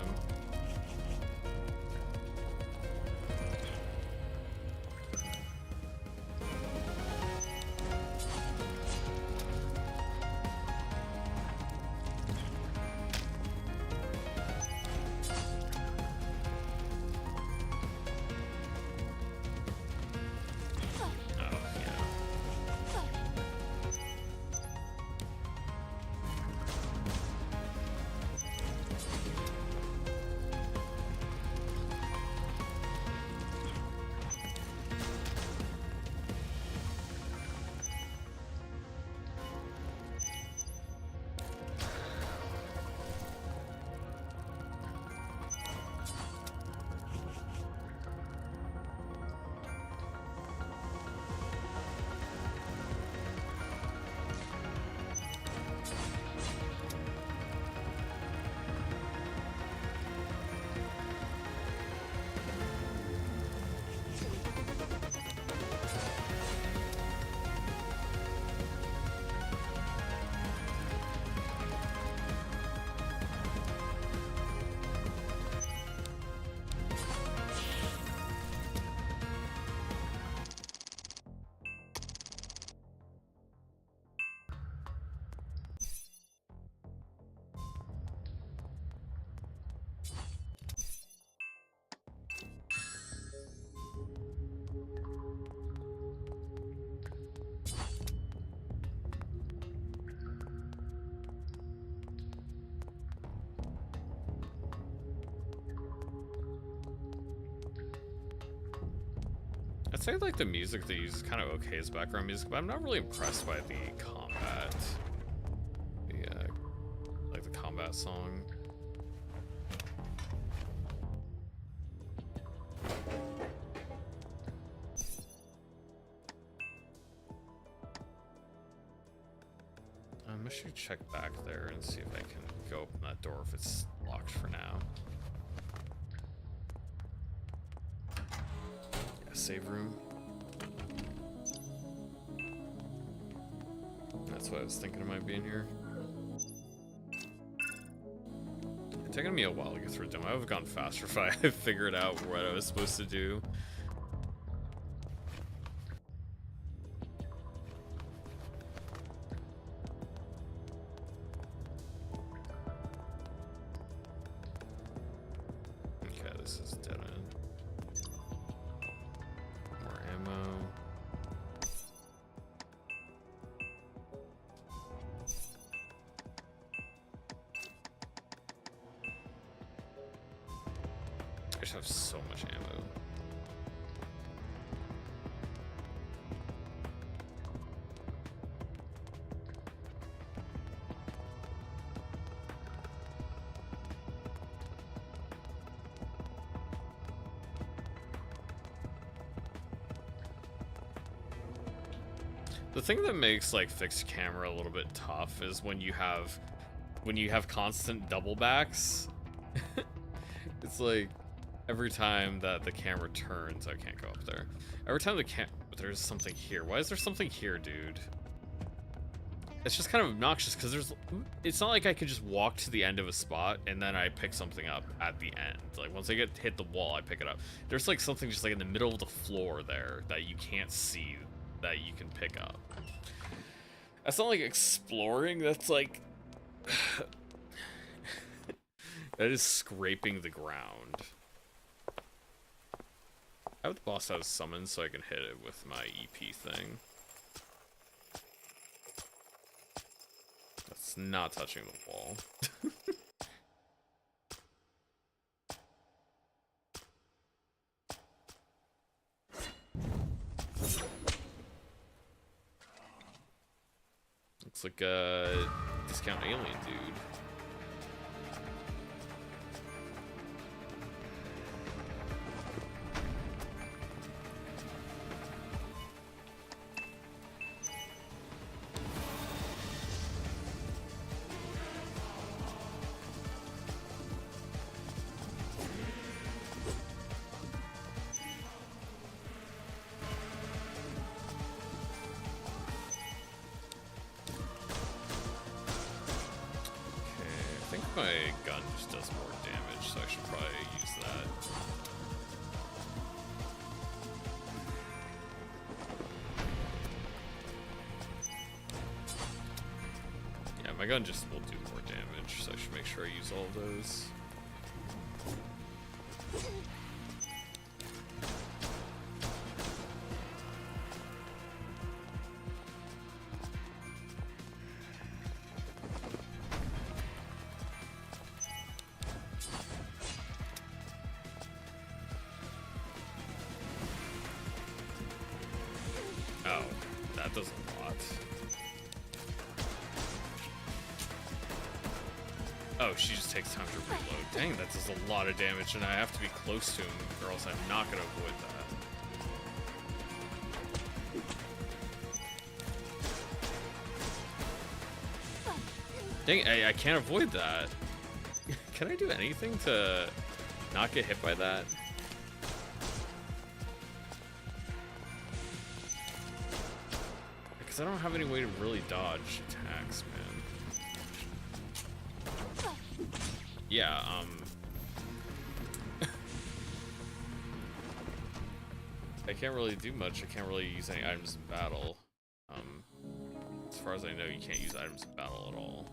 I'd say like the music they use is kind of okay as background music, but I'm not really impressed by the combat. The that song. I should check back there and see if I can go open that door if it's locked for now. Yeah, save room. That's what I was thinking it might be in here. It's taken me a while to get through them. I would have gone faster if I had figured out what I was supposed to do. Okay, this is dead end. More ammo. I just have so much ammo. The thing that makes like fixed camera a little bit tough is when you have constant double backs. It's like every time that the camera turns, I can't go up there. Every time there's something here. Why is there something here, dude? It's just kind of obnoxious because it's not like I could just walk to the end of a spot and then I pick something up at the end. Like once I hit the wall, I pick it up. There's like something just like in the middle of the floor there that you can't see that you can pick up. That's not like exploring, that's like that is scraping the ground. I hope the boss has summons so I can hit it with my EP thing. That's not touching the wall. Looks like a discount alien dude. My gun just does more damage, so I should probably use that. Yeah, my gun just will do more damage, so I should make sure I use all of those. Oh, that does a lot. Oh, she just takes time to reload. Dang, that does a lot of damage, and I have to be close to him, or else I'm not gonna avoid that. Dang, I can't avoid that. Can I do anything to not get hit by that? I don't have any way to really dodge attacks, man. Yeah, I can't really do much. I can't really use any items in battle. As far as I know, you can't use items in battle at all.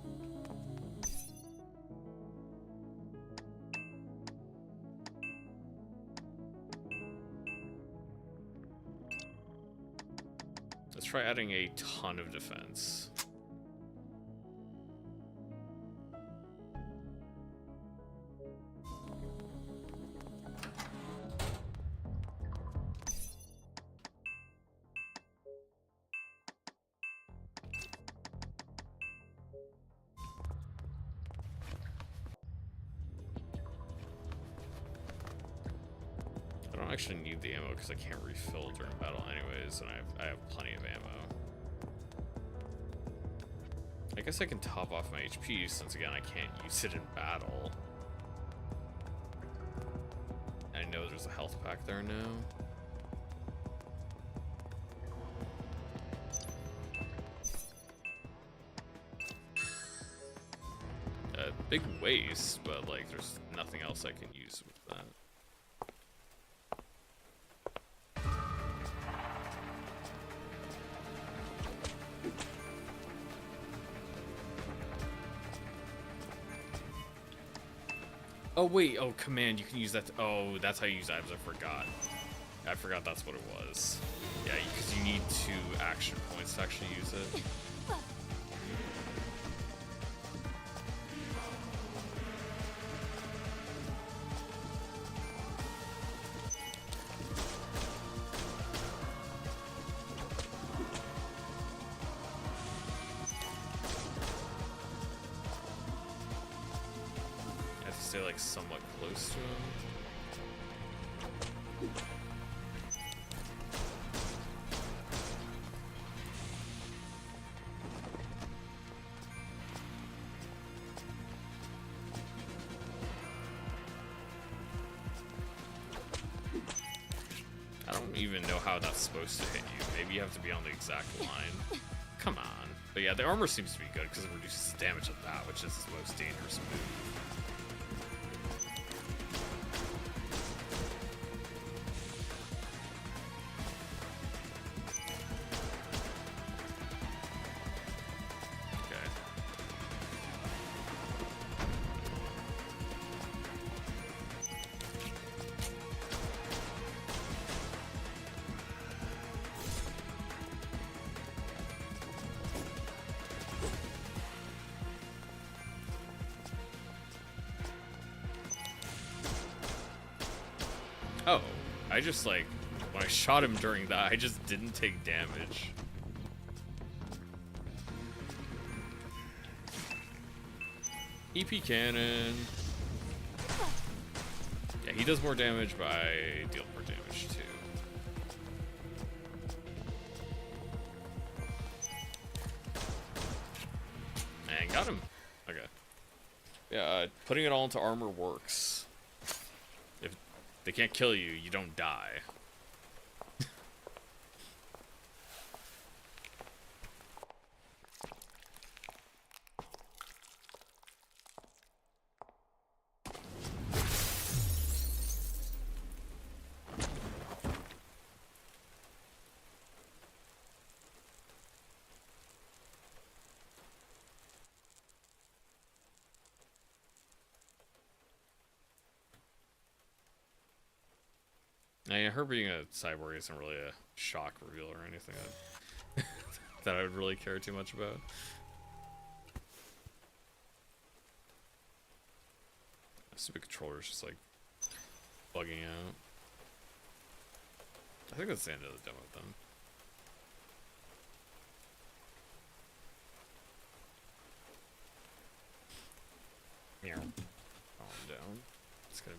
Let's try adding a ton of defense. actually need the ammo because I can't refill during battle anyways, and I have plenty of ammo. I guess I can top off my HP since again I can't use it in battle. I know there's a health pack there now. Big waste, but like there's nothing else I can use with that. Oh wait, oh command, you can use that. Oh, that's how you use items. I forgot that's what it was. Yeah, because you need 2 action points to actually use it. Like somewhat close to him. I don't even know how that's supposed to hit you. Maybe you have to be on the exact line. Come on. But yeah, the armor seems to be good because it reduces the damage of that, which is the most dangerous move. Oh, I just like, when I shot him during that, I just didn't take damage. EP cannon. Yeah, he does more damage, but I deal more damage too. And got him. Okay. Yeah, putting it all into armor works. They can't kill you, you don't die. I mean, her being a cyborg isn't really a shock reveal or anything that I would really care too much about. Stupid controller's just like bugging out. I think that's the end of the demo then. Yeah. Calm down. It's gonna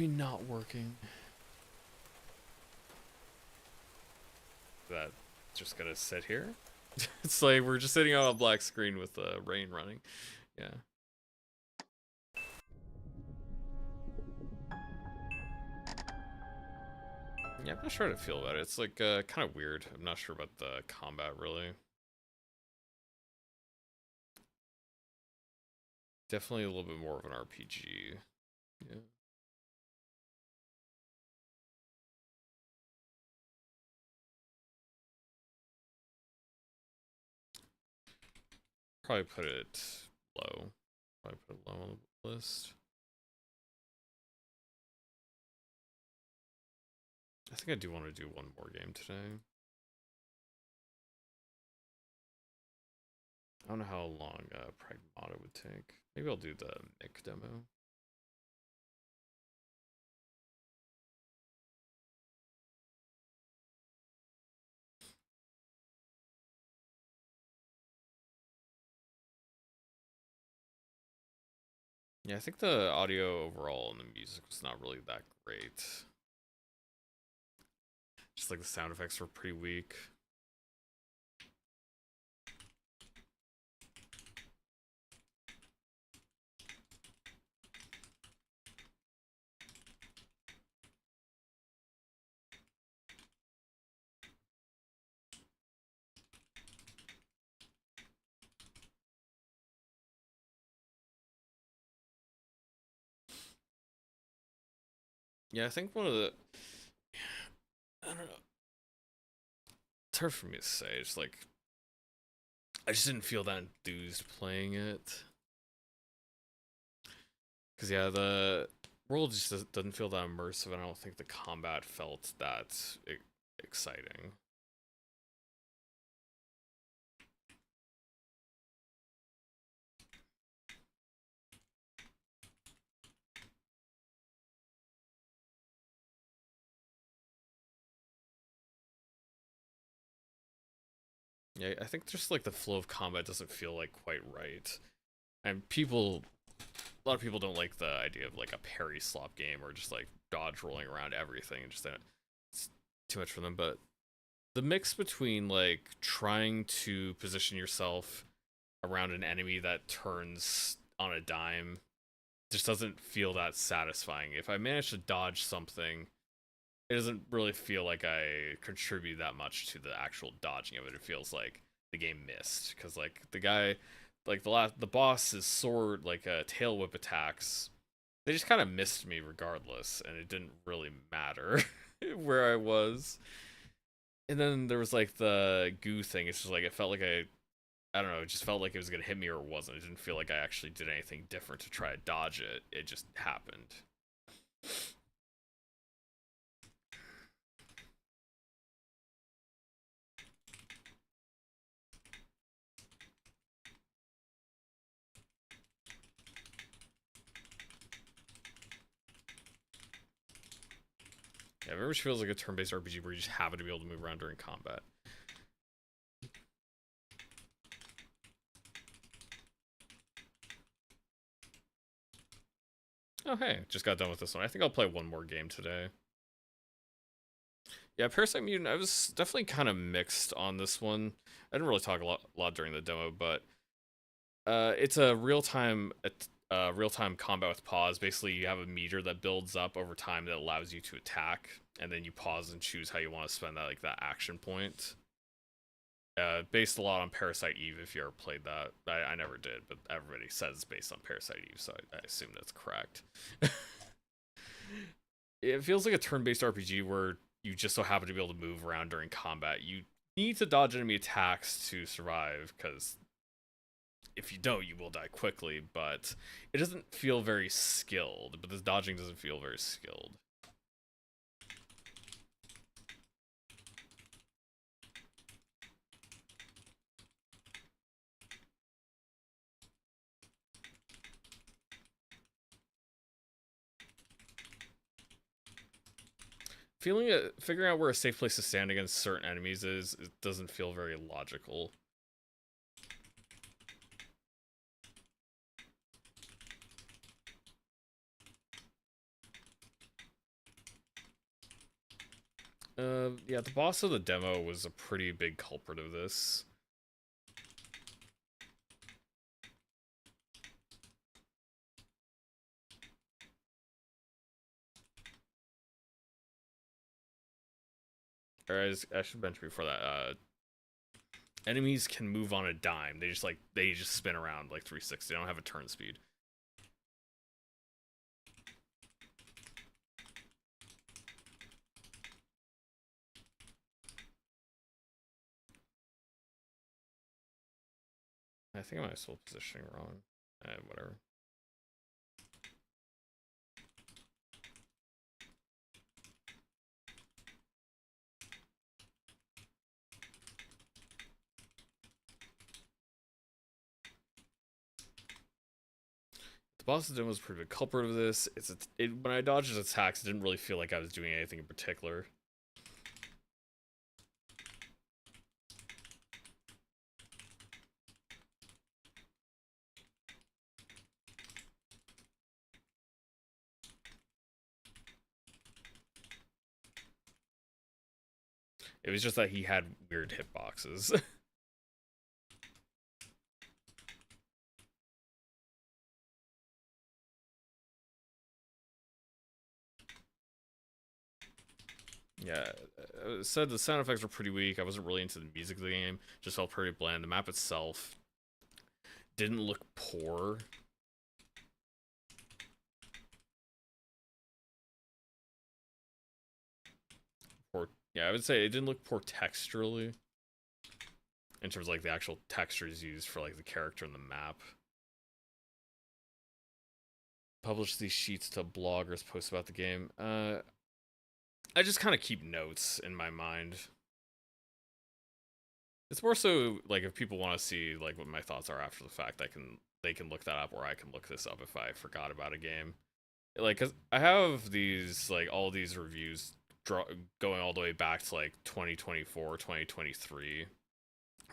be not working. That just gonna sit here? It's like we're just sitting on a black screen with rain running. Yeah. Yeah, I'm not sure how to feel about it. It's like kind of weird. I'm not sure about the combat really. Definitely a little bit more of an RPG. Yeah. Probably put it low. Probably put it low on the list. I think I do want to do one more game today. I don't know how long Pragmata would take. Maybe I'll do the Mick demo. Yeah, I think the audio overall and the music was not really that great. Just like the sound effects were pretty weak. Yeah, I think one of the, I don't know, it's hard for me to say. It's like I just didn't feel that enthused playing it. Because yeah, the world just doesn't feel that immersive, and I don't think the combat felt that exciting. Yeah, I think just like the flow of combat doesn't feel like quite right, and a lot of people don't like the idea of like a parry slop game or just like dodge rolling around everything, and just that it's too much for them. But the mix between like trying to position yourself around an enemy that turns on a dime just doesn't feel that satisfying. If I manage to dodge something, it doesn't really feel like I contribute that much to the actual dodging of it. It feels like the game missed because like the guy, like the boss's sword, like tail whip attacks, they just kind of missed me regardless, and it didn't really matter where I was. And then there was like the goo thing. It's just like it felt like I don't know. It just felt like it was gonna hit me or it wasn't. It didn't feel like I actually did anything different to try to dodge it. It just happened. Yeah, it very much feels like a turn-based RPG where you just happen to be able to move around during combat. Oh hey, just got done with this one. I think I'll play one more game today. Yeah, Parasite Mutant, I was definitely kind of mixed on this one. I didn't really talk a lot during the demo, but it's a real-time combat with pause. Basically, you have a meter that builds up over time that allows you to attack, and then you pause and choose how you want to spend that action point. Based a lot on Parasite Eve, if you ever played that. I never did, but everybody says it's based on Parasite Eve, so I assume that's correct. It feels like a turn-based RPG where you just so happen to be able to move around during combat. You need to dodge enemy attacks to survive, because if you don't, you will die quickly, but it doesn't feel very skilled. But this dodging doesn't feel very skilled. Figuring out where a safe place to stand against certain enemies is, it doesn't feel very logical. Yeah, the boss of the demo was a pretty big culprit of this. Or I should mention before that, enemies can move on a dime. They just spin around like 360. They don't have a turn speed. I think I might still positioning wrong. Whatever. The boss of the demo was a pretty big culprit of this. When I dodged his attacks, it didn't really feel like I was doing anything in particular. It was just that he had weird hitboxes. Yeah, said the sound effects were pretty weak. I wasn't really into the music of the game. Just felt pretty bland. The map itself didn't look poor. Yeah, I would say it didn't look poor texturally. In terms of like the actual textures used for like the character and the map. Publish these sheets to bloggers post about the game. I just kind of keep notes in my mind. It's more so like if people want to see like what my thoughts are after the fact, they can look that up, or I can look this up if I forgot about a game. Like, 'cause I have these like all these reviews going all the way back to like 2024, 2023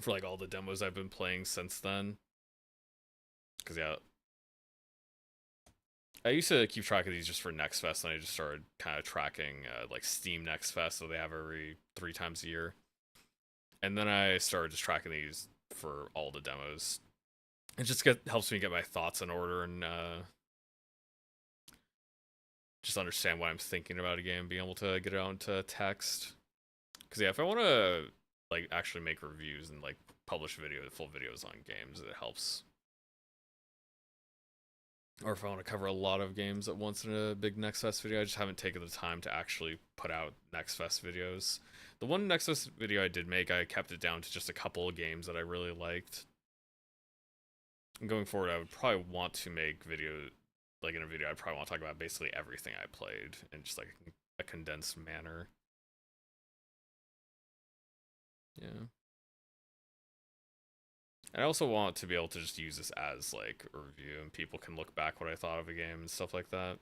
for like all the demos I've been playing since then. Because yeah, I used to keep track of these just for Next Fest, and I just started kind of tracking like Steam Next Fest, so they have every 3 times a year. And then I started just tracking these for all the demos. It just helps me get my thoughts in order and just understand what I'm thinking about a game, being able to get it out into text. Because yeah, if I want to like actually make reviews and like publish full videos on games, it helps. Or if I want to cover a lot of games at once in a big Next Fest video, I just haven't taken the time to actually put out Next Fest videos. The one Next Fest video I did make, I kept it down to just a couple of games that I really liked. And going forward, I would probably want to make like in a video, I'd probably want to talk about basically everything I played in just like a condensed manner. Yeah. And I also want to be able to just use this as like a review, and people can look back what I thought of a game and stuff like that.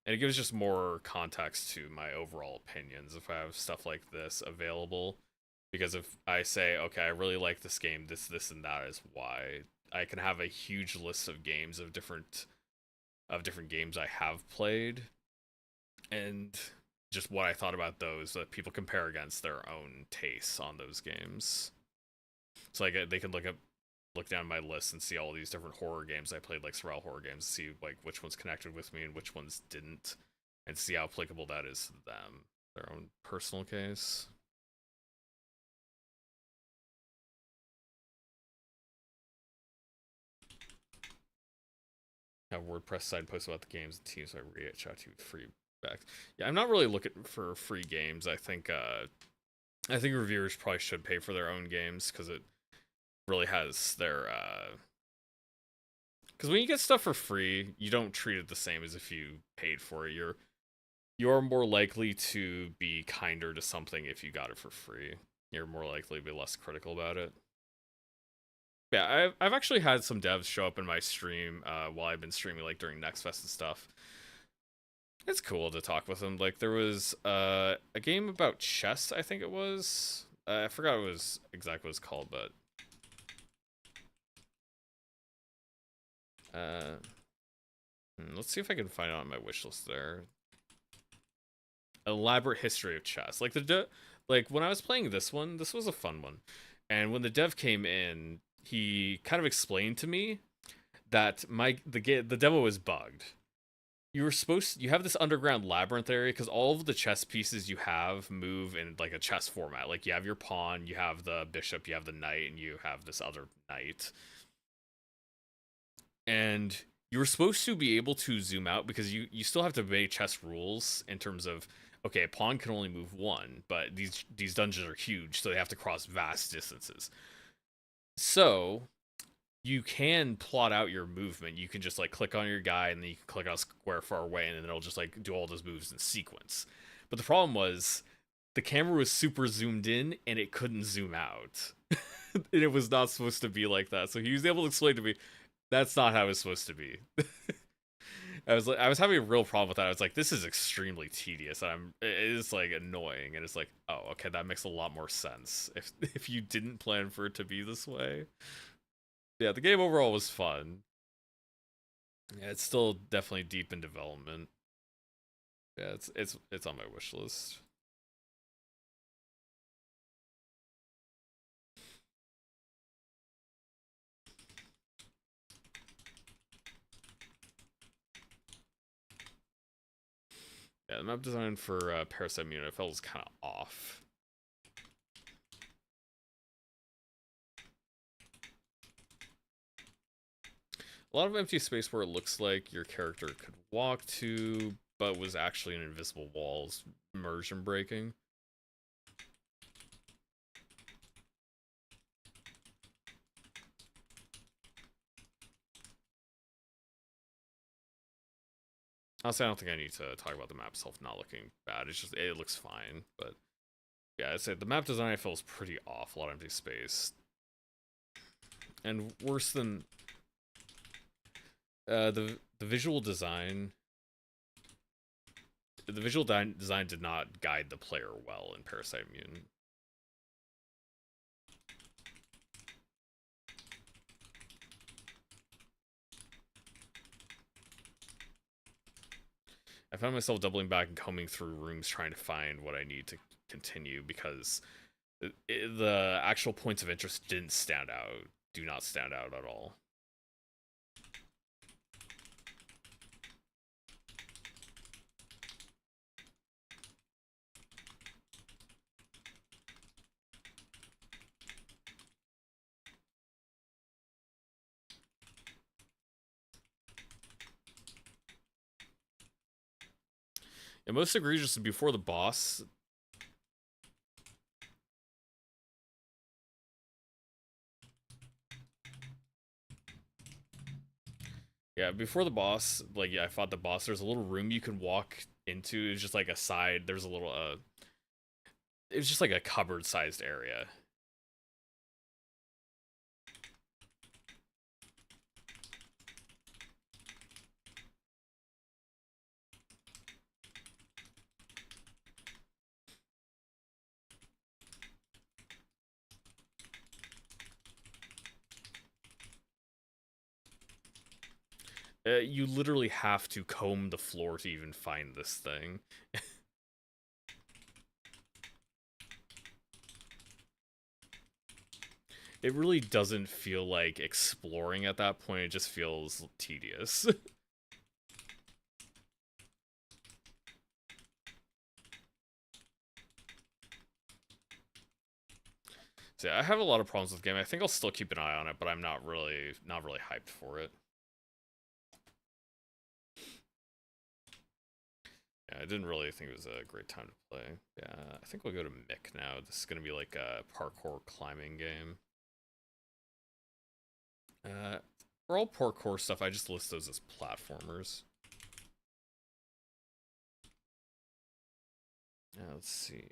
And it gives just more context to my overall opinions if I have stuff like this available. Because if I say, okay, I really like this game, this, and that is why, I can have a huge list of games of different games I have played, and just what I thought about those that people compare against their own tastes on those games. So like they can look down my list and see all these different horror games I played, like survival horror games, see like which ones connected with me and which ones didn't, and see how applicable that is to them, their own personal case. Have WordPress side posts about the games and teams, so I reach out to free back. Yeah, I'm not really looking for free games. I think reviewers probably should pay for their own games, because it really has their because when you get stuff for free, you don't treat it the same as if you paid for it. You're more likely to be kinder to something if you got it for free. You're more likely to be less critical about it. Yeah, I've actually had some devs show up in my stream while I've been streaming, like during Next Fest and stuff. It's cool to talk with them. Like there was a game about chess, I think it was. I forgot what it was exactly what it's called, but let's see if I can find it on my wish list there. Elaborate history of chess. Like like when I was playing this one, this was a fun one. And when the dev came in, he kind of explained to me that the demo was bugged. You have this underground labyrinth area because all of the chess pieces you have move in like a chess format. Like you have your pawn, you have the bishop, you have the knight, and you have this other knight. And you were supposed to be able to zoom out because you still have to obey chess rules in terms of, okay, a pawn can only move one, but these dungeons are huge, so they have to cross vast distances. So you can plot out your movement. You can just like click on your guy, and then you can click on a square far away, and then it'll just like do all those moves in sequence. But the problem was the camera was super zoomed in, and it couldn't zoom out. And it was not supposed to be like that. So he was able to explain to me, that's not how it's supposed to be. I was having a real problem with that. I was like, this is extremely tedious. It is like annoying, and it's like, oh, okay, that makes a lot more sense if you didn't plan for it to be this way. Yeah, the game overall was fun. Yeah, it's still definitely deep in development. Yeah, it's on my wish list. Yeah, the map design for Parasite Mutant I felt was kind of off. A lot of empty space where it looks like your character could walk to, but was actually an invisible walls immersion breaking. Honestly, I don't think I need to talk about the map itself not looking bad. It's just, it looks fine. But yeah, I'd say the map design I feel is pretty off. A lot of empty space. And worse than the visual design. The visual design did not guide the player well in Parasite Mutant. I found myself doubling back and combing through rooms trying to find what I need to continue because the actual points of interest didn't stand out. Do not stand out at all. And most egregious is before the boss. Yeah, before the boss, like, yeah, I fought the boss. There's a little room you can walk into. It's just like a side. There's a little, it was just like a cupboard-sized area. You literally have to comb the floor to even find this thing. It really doesn't feel like exploring at that point. It just feels tedious. So yeah, I have a lot of problems with the game. I think I'll still keep an eye on it, but I'm not really hyped for it. Yeah, I didn't really think it was a great time to play. Yeah, I think we'll go to Mick now. This is gonna be like a parkour climbing game. For all parkour stuff, I just list those as platformers. Yeah, let's see.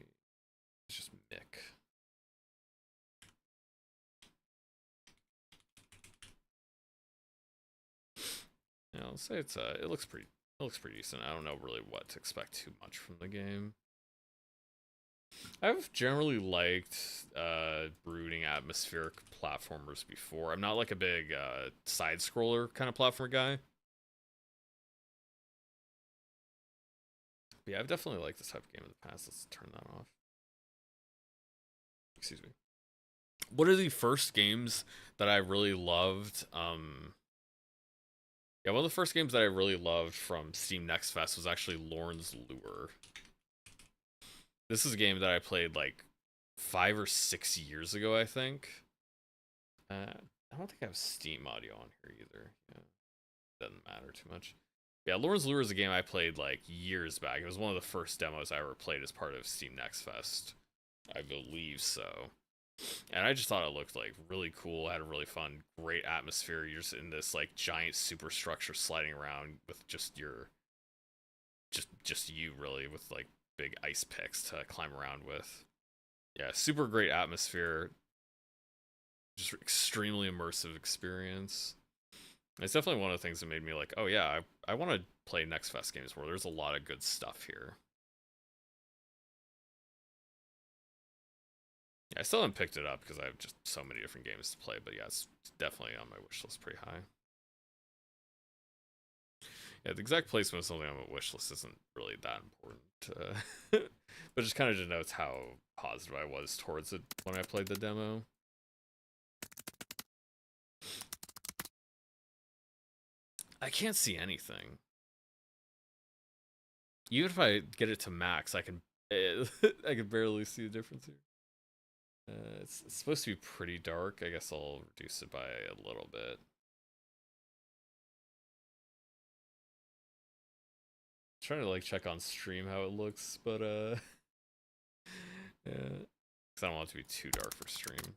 It's just Mick. Yeah, I'll say it's it looks pretty decent. I don't know really what to expect too much from the game. I've generally liked brooding atmospheric platformers before. I'm not like a big side scroller kind of platformer guy. But yeah, I've definitely liked this type of game in the past. Let's turn that off. Excuse me. One of the first games that I really loved, yeah, one of the first games that I really loved from Steam Next Fest was actually Lorne's Lure. This is a game that I played like 5 or 6 years ago, I think. I don't think I have Steam audio on here either. Yeah, doesn't matter too much. Yeah, Lorne's Lure is a game I played like years back. It was one of the first demos I ever played as part of Steam Next Fest. I believe so. And I just thought it looked like really cool. Had a really fun, great atmosphere. You're just in this like giant superstructure sliding around with just your just you really with like big ice picks to climb around with. Yeah, super great atmosphere. Just extremely immersive experience. It's definitely one of the things that made me like, oh yeah, I want to play Next Fest games where there's a lot of good stuff here. Yeah, I still haven't picked it up because I have just so many different games to play, but yeah, it's definitely on my wish list pretty high. Yeah, the exact placement of something on my wish list isn't really that important, but just kind of denotes how positive I was towards it when I played the demo. I can't see anything. even if I get it to max, I can I can barely see the difference here. It's supposed to be pretty dark. I guess I'll reduce it by a little bit. Trying to like check on stream how it looks, but yeah, because I don't want it to be too dark for stream.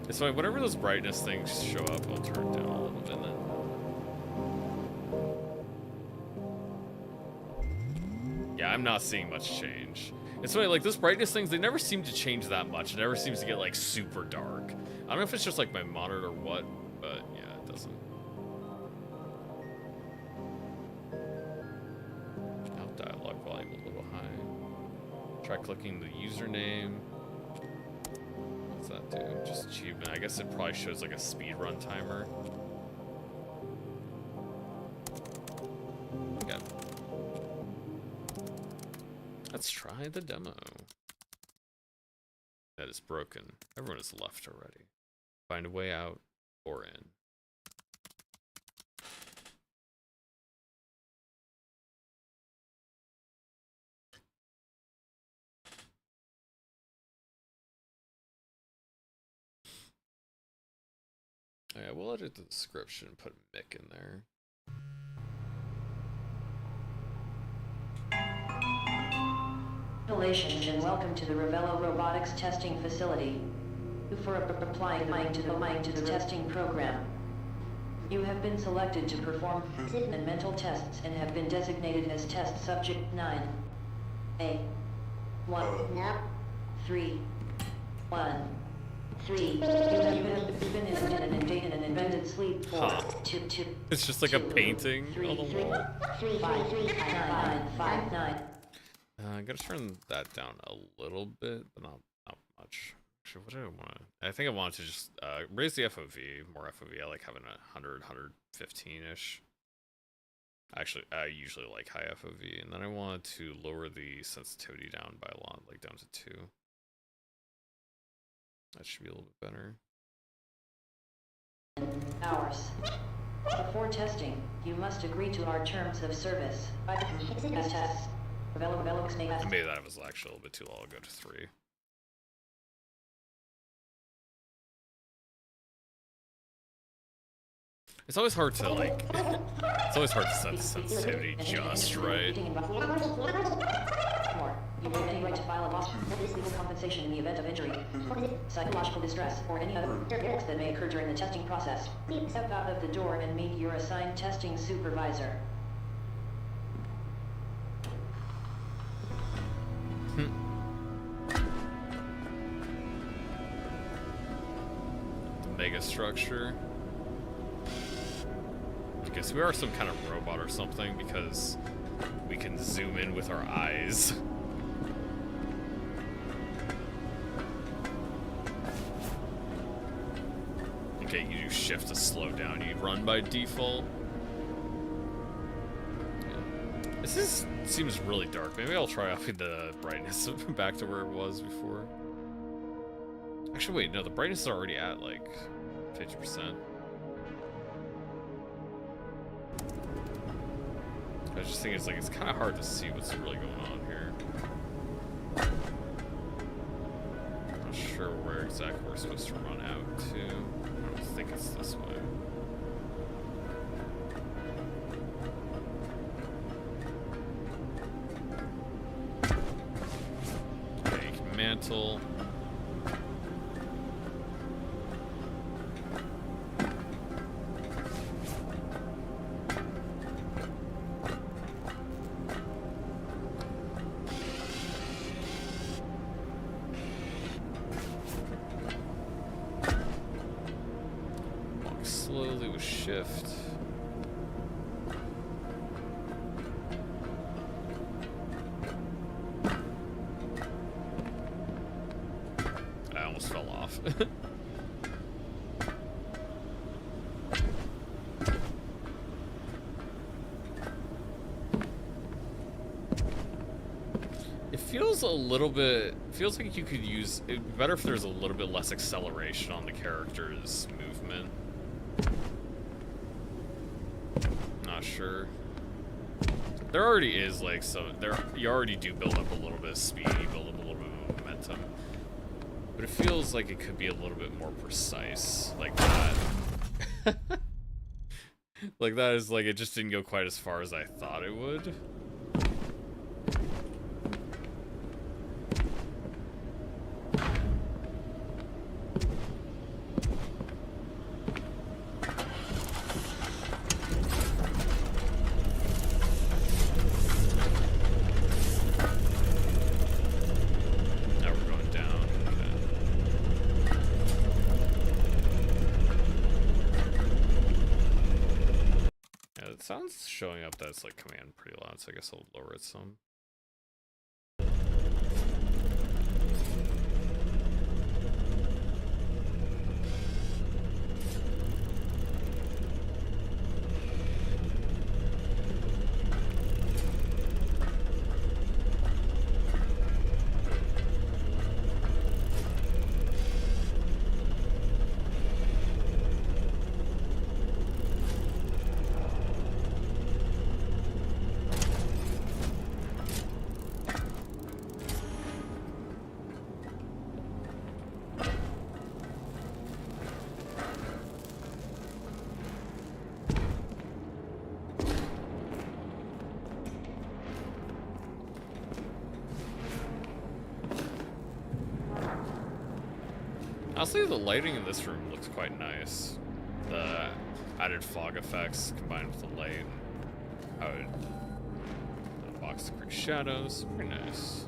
It's like whenever those brightness things show up, I'll turn it down a little bit then. Yeah, I'm not seeing much change. It's funny, like, those brightness things, they never seem to change that much. It never seems to get, like, super dark. I don't know if it's just, like, my monitor or what, but, yeah, it doesn't. Now dialogue volume a little high. Try clicking the username. What's that do? Just achievement. I guess it probably shows, like, a speedrun timer. Okay. Let's try the demo. That is broken. Everyone is left already. Find a way out or in. Yeah, we'll edit the description and put Mick in there. Congratulations and welcome to the Ravello Robotics Testing Facility. For applying to the testing program. You have been selected to perform physical and mental tests and have been designated as test subject 9A. 3. 3. You have been in an invented sleep for 2. It's just like a painting on the wall. 3, 5, 9, 9. I gotta turn that down a little bit, but not much. Actually, what do I want to? I think I want to just raise the FOV, more FOV. I like having 100, 115-ish. Actually, I usually like high FOV, and then I want to lower the sensitivity down by a lot, like down to 2. That should be a little bit better. Hours. Before testing, you must agree to our terms of service. Tests. Maybe that was actually a little bit too low. I'll go to 3. It's always hard to like. It's always hard to set the sensitivity just right. You have any right to file a lawsuit for legal compensation in the event of injury, psychological distress, or any other risks that may occur during the testing process. Step out of the door and meet your assigned testing supervisor. Mega structure. Because we are some kind of robot or something, because we can zoom in with our eyes. Okay, you do shift to slow down. You run by default. Yeah. This seems really dark. Maybe I'll try upping the brightness back to where it was before. Actually, wait, no, the brightness is already at like 50%. I just think it's kind of hard to see what's really going on here. Not sure where exactly we're supposed to run out to. I don't think it's this way. Okay, you can mantle. Slowly with shift. I almost fell off. It feels a little bit, feels like you could use, it'd be better if there's a little bit less acceleration on the character's movement. Not sure. There already is like you already do build up a little bit of speed, you build up a little bit of momentum. But it feels like it could be a little bit more precise, like that. Like that is like, it just didn't go quite as far as I thought it would. Sounds showing up that's like command pretty loud, so I guess I'll lower it some. Honestly, the lighting in this room looks quite nice. The added fog effects combined with the light, how it the box to create shadows, pretty nice.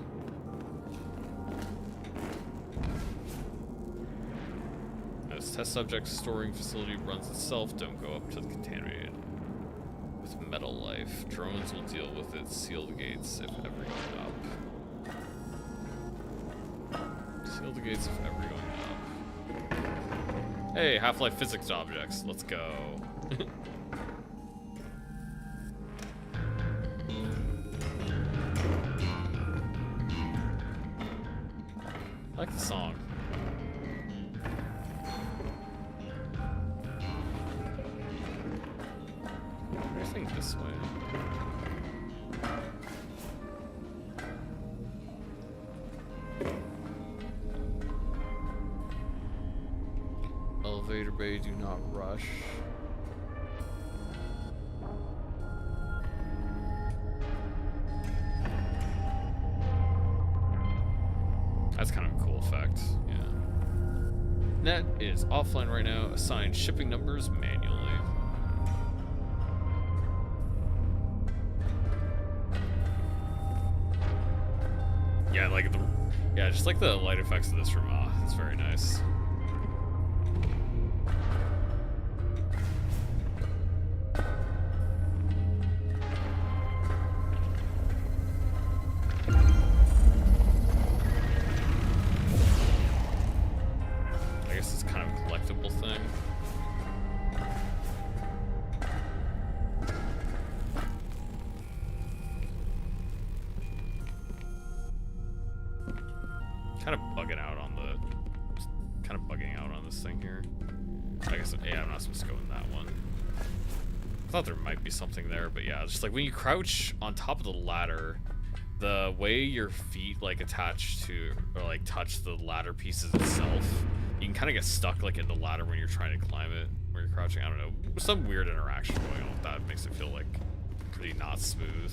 This test subject storing facility runs itself. Don't go up to the contaminated. With metal life, drones will deal with its sealed gates if ever going up. Seal the gates if ever going up. Hey, Half-Life physics objects. Let's go. I like the song. I think this way. Elevator bay, do not rush. That's kind of a cool effect, yeah. Net is offline right now. Assign shipping numbers manually. Yeah, like just like the light effects of this room. Ah, it's very nice. Kind of bugging out on this thing here. I guess, yeah, I'm not supposed to go in that one. I thought there might be something there, but yeah, just like when you crouch on top of the ladder, the way your feet like attach to or like touch the ladder pieces itself, you can kind of get stuck like in the ladder when you're trying to climb it, where you're crouching. I don't know, some weird interaction going on with that. It makes it feel like pretty not smooth.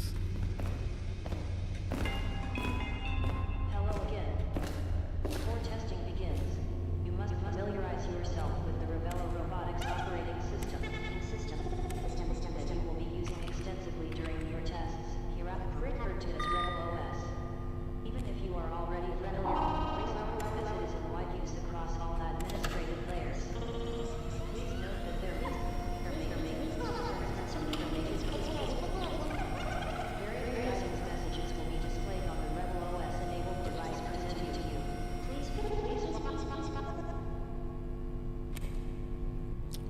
Hello again. Before testing begins, you must familiarize yourself with the Ravello robotics operating system. That you will be using extensively during your tests, hereafter referred to as Rebel OS. Even if you are already familiar, as it is in wide use across all administrative layers. Please note that there is various messages will be displayed on the Rebel OS enabled device presented to you. Please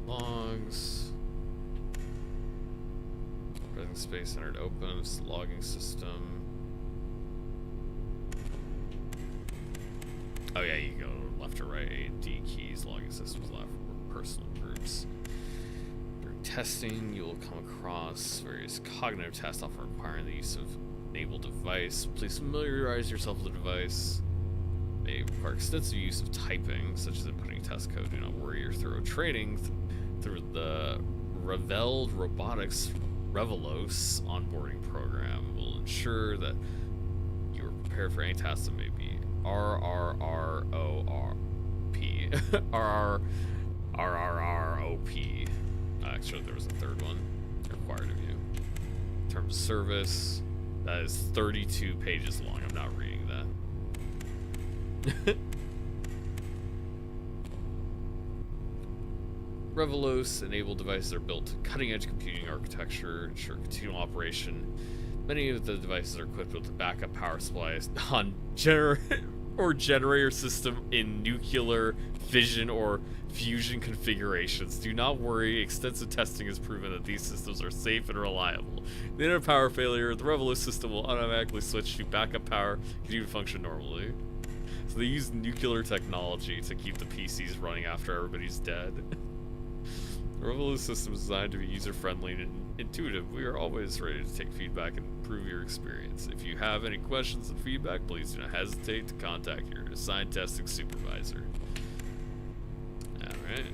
Logs. Present space entered open. Logging system. Oh yeah, you go left or right. A, D keys. Logging systems left. Personal groups. During testing, you will come across various cognitive tests often requiring the use of enabled device. Please familiarize yourself with the device. They require extensive use of typing, such as inputting test code. Do not worry, your thorough training through the Reveled Robotics Revelos onboarding program will ensure that you are prepared for any tasks that may be RRRORP. RRROP. Actually, there was a third one required of you. Terms of service. That is 32 pages long. I'm not reading that. Revelos enabled devices are built to cutting-edge computing architecture, ensure continual operation. Many of the devices are equipped with backup power supplies on generator system in nuclear fission or fusion configurations. Do not worry, extensive testing has proven that these systems are safe and reliable. In a power failure, the Revelos system will automatically switch to backup power, continue to function normally. So they use nuclear technology to keep the PCs running after everybody's dead. The Revelos system is designed to be user-friendly and intuitive. We are always ready to take feedback and improve your experience. If you have any questions and feedback, please do not hesitate to contact your assigned testing supervisor. Alright.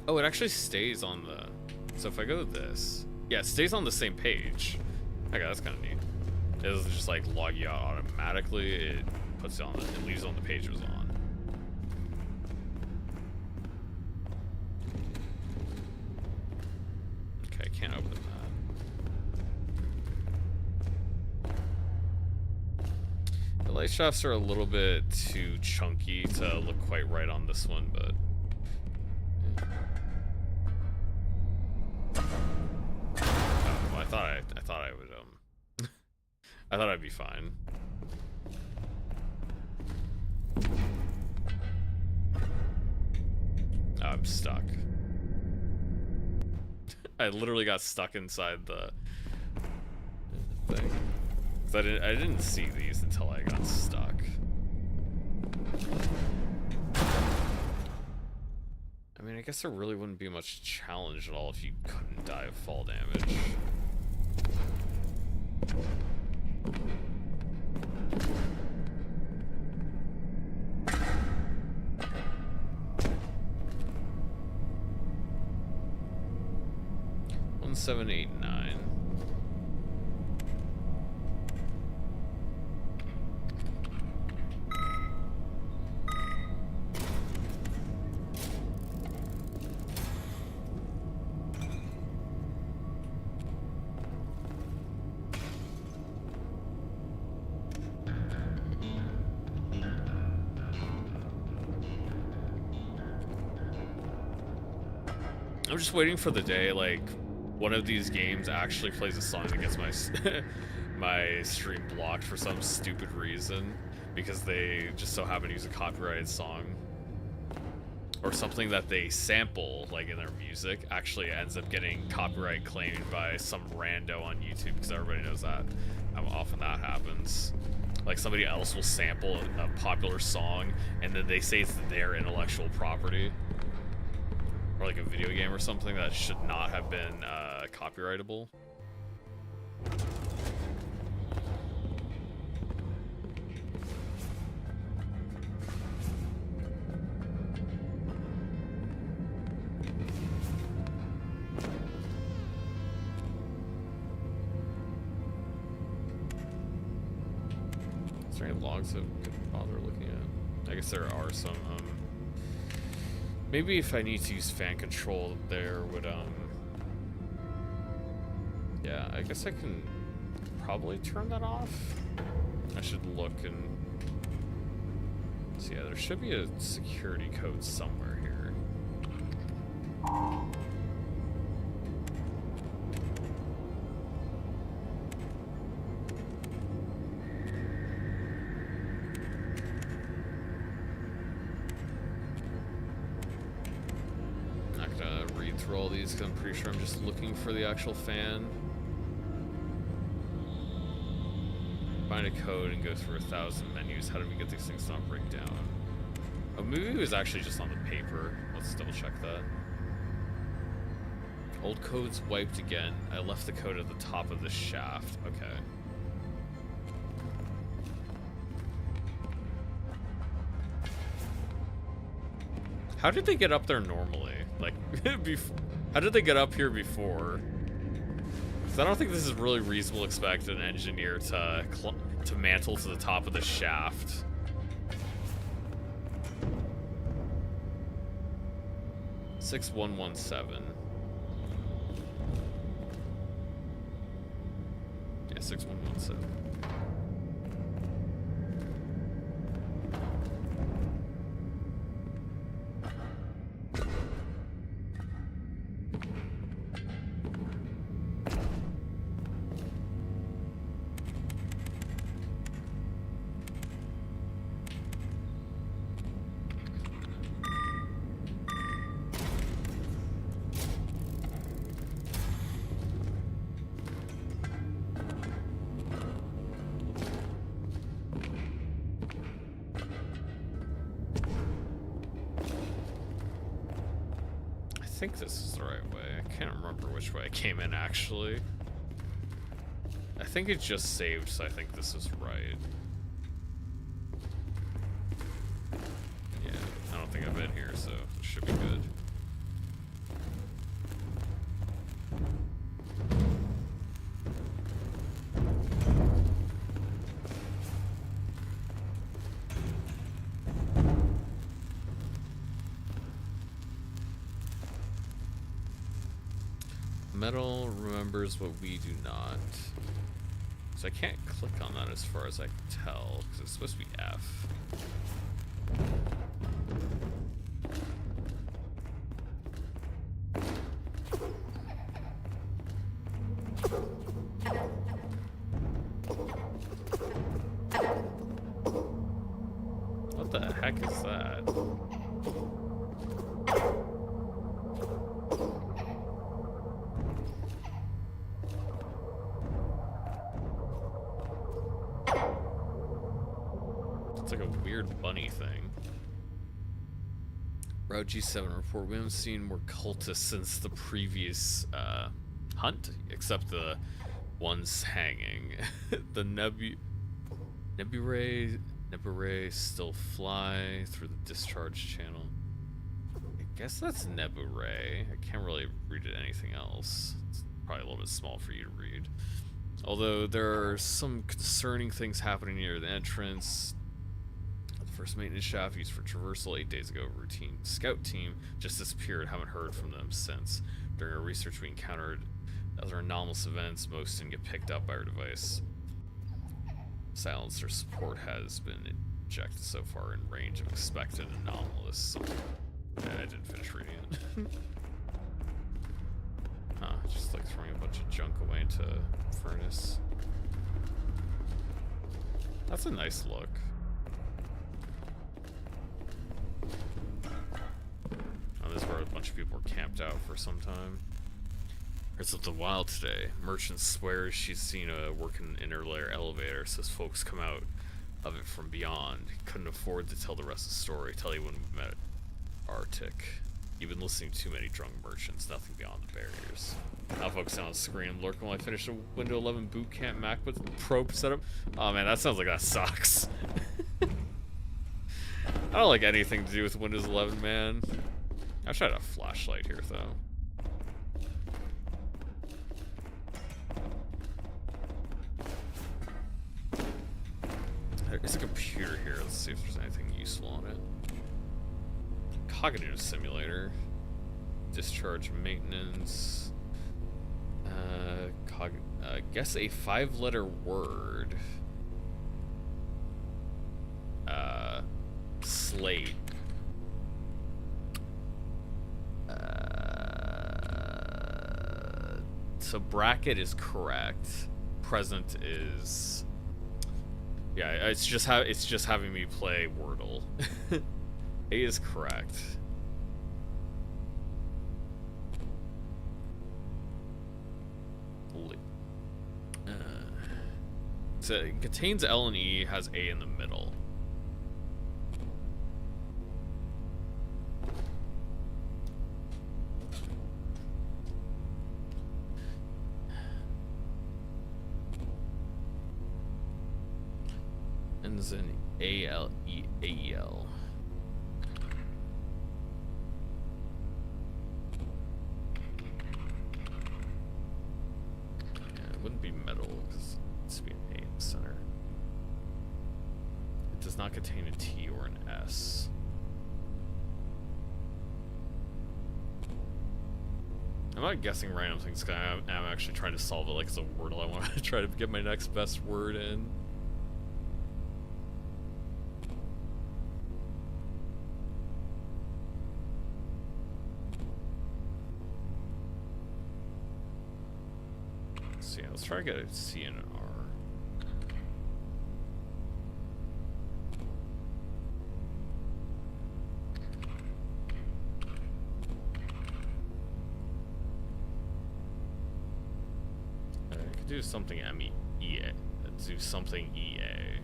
Oh, it actually stays on the... So if I go to this... Yeah, it stays on the same page. Okay, that's kind of neat. It doesn't just like log you out automatically. It puts it on the... It leaves it on the page it was on. Okay, I can't open that. The light shafts are a little bit too chunky to look quite right on this one, but oh, I thought I would I thought I'd be fine. Oh, I'm stuck. I literally got stuck inside the thing. 'Cause I didn't see these until I got stuck. I mean, I guess there really wouldn't be much challenge at all if you couldn't die of fall damage. One 789. I'm just waiting for the day, like, one of these games actually plays a song that gets my my stream blocked for some stupid reason, because they just so happen to use a copyrighted song. Or something that they sample, like, in their music, actually ends up getting copyright claimed by some rando on YouTube, because everybody knows that, how often that happens. Like, somebody else will sample a popular song, and then they say it's their intellectual property. Or like a video game or something that should not have been copyrightable. Is there any logs that we could bother looking at? I guess there are some. Maybe if I need to use fan control there would, yeah, I guess I can probably turn that off. I should look and see. Yeah, there should be a security code somewhere here. Through all these, because I'm pretty sure I'm just looking for the actual fan. Find a code and go through 1,000 menus. How do we get these things to not break down? Oh, maybe it was actually just on the paper. Let's double check that. Old code's wiped again. I left the code at the top of the shaft. Okay. How did they get up there normally? Like, how did they get up here before? Because I don't think this is really reasonable to expect an engineer to mantle to the top of the shaft. $6117. Yeah, 6117. I think this is the right way. I can't remember which way I came in, actually. I think it just saved, so I think this is right. Yeah, I don't think I've been here, so it should be good. Metal remembers what we do not. So I can't click on that as far as I can tell, because it's supposed to be F. What the heck is that? It's like a weird bunny thing. Route G7 report. We haven't seen more cultists since the previous hunt, except the ones hanging. The Neburae still fly through the discharge channel. I guess that's Neburae. I can't really read it anything else. It's probably a little bit small for you to read. Although there are some concerning things happening near the entrance. The first maintenance shaft used for traversal 8 days ago, routine scout team just disappeared. Haven't heard from them since. During our research, we encountered other anomalous events. Most didn't get picked up by our device. Silencer support has been injected so far in range of expected anomalous. So, I didn't finish reading it. Huh, just like throwing a bunch of junk away into furnace. That's a nice look. Oh, this is where a bunch of people were camped out for some time. It's of the wild today. Merchant swears she's seen a working interlayer elevator. Says folks come out of it from beyond. Couldn't afford to tell the rest of the story. Tell you when we met at Arctic. You've been listening to too many drunk merchants. Nothing beyond the barriers. I'll focus on the screen. Lurking while I finish a Windows 11 boot camp MacBook probe setup. Oh man, that sounds like that sucks. I don't like anything to do with Windows 11, man. I tried a flashlight here though. There's a computer here. Let's see if there's anything useful on it. Cognitive simulator. Discharge maintenance. Guess a 5-letter word. Slate. So bracket is correct. Present is... Yeah, it's just having me play Wordle. A is correct. So it contains L and E, has A in the middle. Ends in A-L-E-A-E-L. Yeah, it wouldn't be metal because it's to be an A in the center. It does not contain a T or an S. I'm not guessing random things because I'm actually trying to solve it like it's a Wordle. I want to try to get my next best word in. So yeah, let's try to get a C and an R. I could do something M-E-E-A. Do something E-A.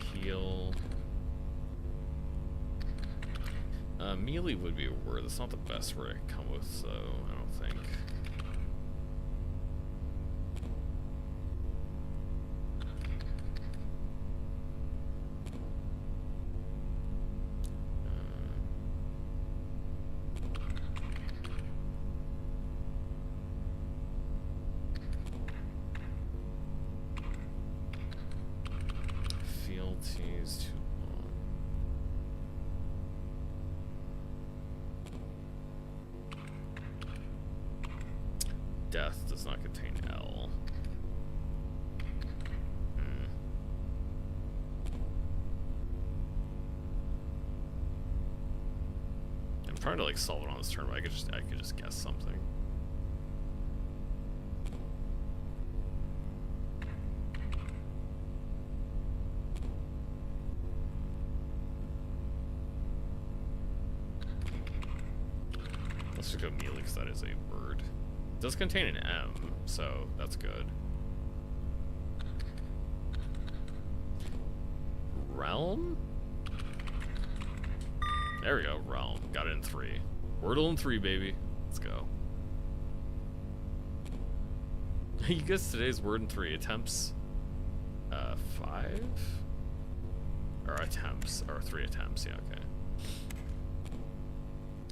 Heal. Melee would be a word. That's not the best word I can come with, so I don't think. Fealties too long. Death does not contain L. I'm trying to like solve it on this turn, but I could just guess something. Let's just go melee because that is a word. It does contain an M, so that's good. Realm? There we go, realm. Got it in 3. Wordle in 3, baby. Let's go. You guessed today's word in 3. Attempts, 5? Or attempts, or 3 attempts, yeah, okay.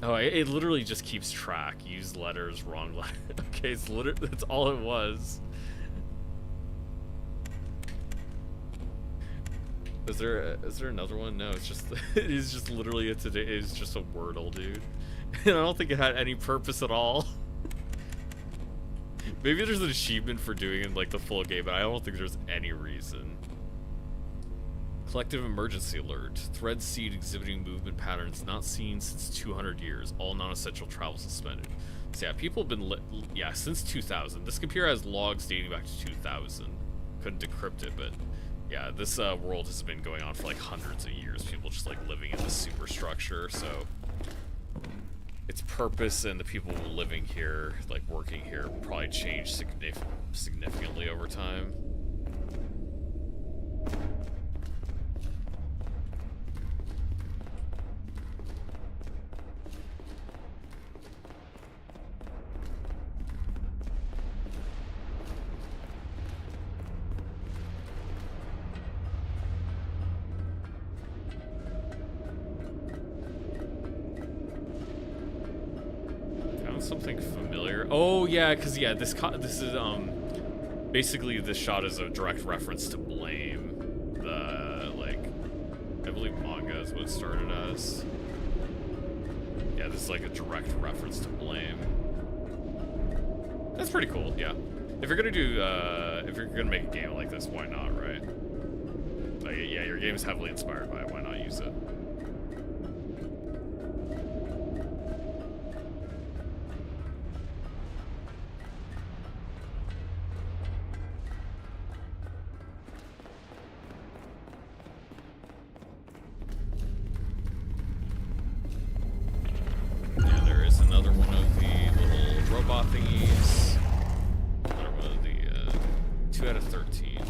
Oh, it literally just keeps track. Use letters, wrong letter. Okay, it's literally, that's all it was. Is there another one? No, it's just it is just literally it is just a Wordle, dude. And I don't think it had any purpose at all. Maybe there's an achievement for doing it in like the full game, but I don't think there's any reason. Collective emergency alert. Thread seed exhibiting movement patterns not seen since 200 years. All non-essential travel suspended. So yeah, people have been since 2000. This computer has logs dating back to 2000. Couldn't decrypt it, but yeah, this world has been going on for like hundreds of years. People just like living in this superstructure. So its purpose and the people living here, like working here, probably changed significantly over time. Something familiar. Oh yeah, because yeah, this is basically this shot is a direct reference to Blame. The I believe manga is what it started as. Yeah, this is like a direct reference to Blame. That's pretty cool. Yeah, if you're gonna do if you're gonna make a game like this, why not, right? Like yeah, your game is heavily inspired by it. Why not use it? Thingies. Another one of the 2 out of 13. It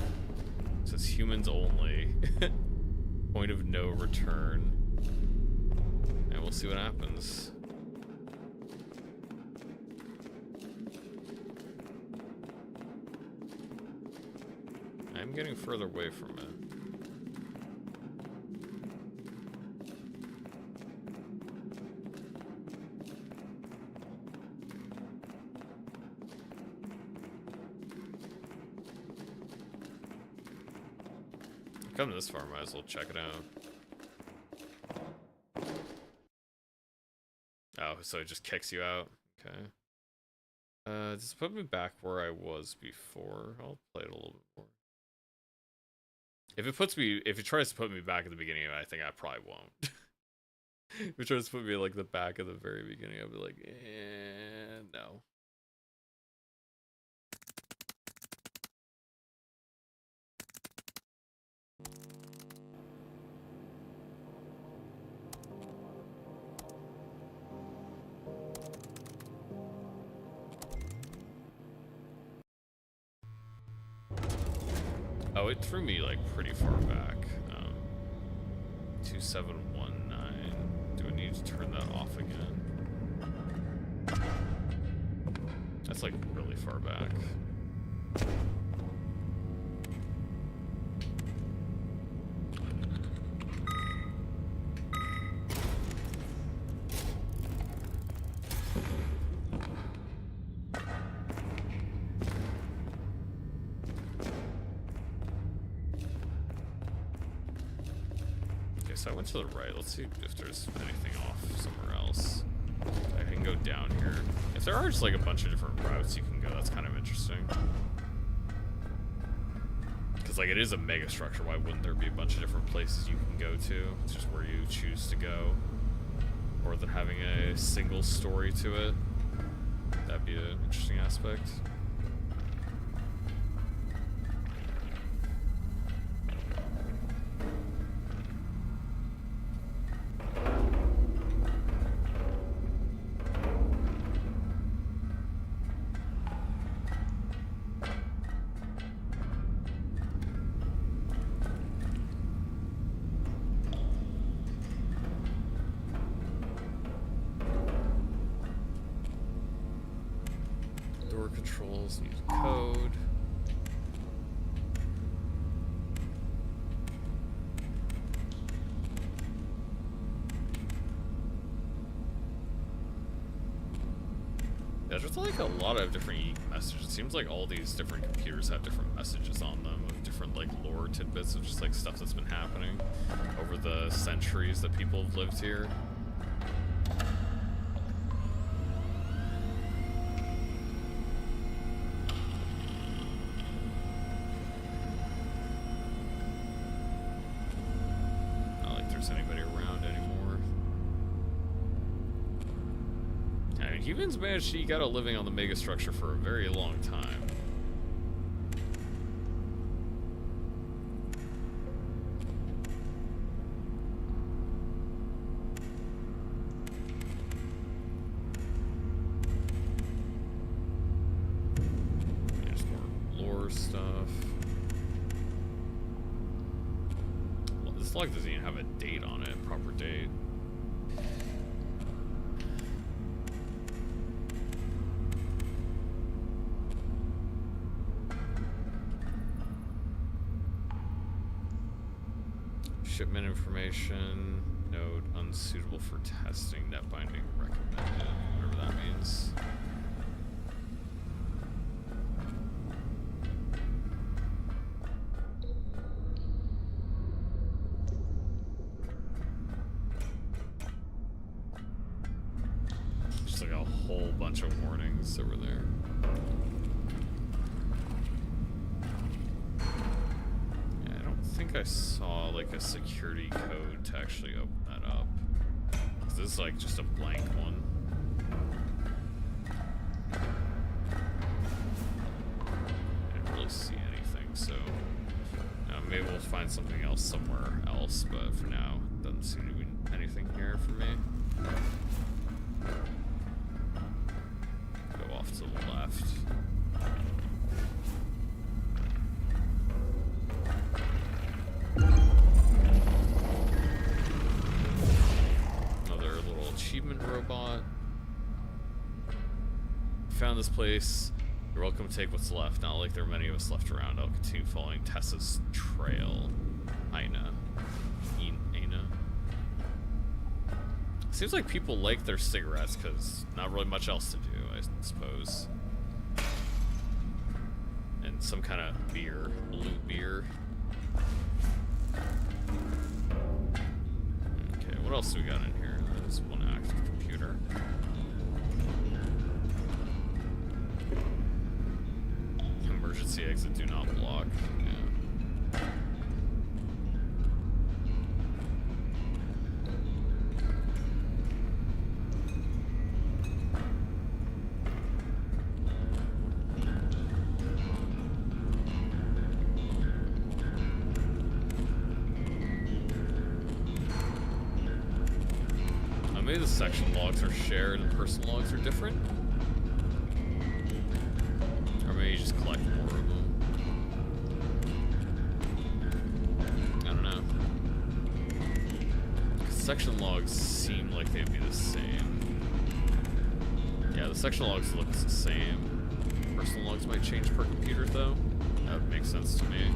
says humans only. Point of no return. And we'll see what happens. am getting further away from it. Come this far, might as well check it out. Oh, so it just kicks you out? Okay. Does it put me back where I was before? I'll play it a little bit more. If it tries to put me back at the beginning, I think I probably won't. If it tries to put me like the back at the very beginning, I'll be like, no. Oh, it threw me like pretty far back. 2719. Do I need to turn that off again? That's like really far back. So I went to the right. Let's see if there's anything off somewhere else. I can go down here. If there are just like a bunch of different routes you can go, that's kind of interesting. Because like it is a mega structure, why wouldn't there be a bunch of different places you can go to? It's just where you choose to go. Or than having a single story to it. That'd be an interesting aspect. Controls, need code. Yeah, there's like a lot of different messages. It seems like all these different computers have different messages on them of different like lore tidbits of just like stuff that's been happening over the centuries that people have lived here. Humans managed to eke out a living on the megastructure for a very long time. There's more lore stuff. Well, this log doesn't even have a date on it, proper date. Shipment information, node unsuitable for testing, net binding recommended, whatever that means. Just like a whole bunch of warnings over there. I think I saw like a security code to actually open that up. This is like just a blank one. I didn't really see anything, so maybe we'll find something else somewhere else, but for now, doesn't seem to be anything here for me. Go off to the left. Achievement robot. Found this place You're welcome to take what's left. Not like there are many of us left around. I'll continue following Tessa's trail. Aina. Seems like people like their cigarettes because not really much else to do, I suppose. And some kind of beer, blue beer. Okay, what else do we got in here? There's one active computer. Emergency exit do not block. Yeah. Maybe the section logs are shared and personal logs are different? Or maybe you just collect more of them. I don't know. 'Cause section logs seem like they'd be the same. Yeah, the section logs look the same. Personal logs might change per computer though. That would make sense to me.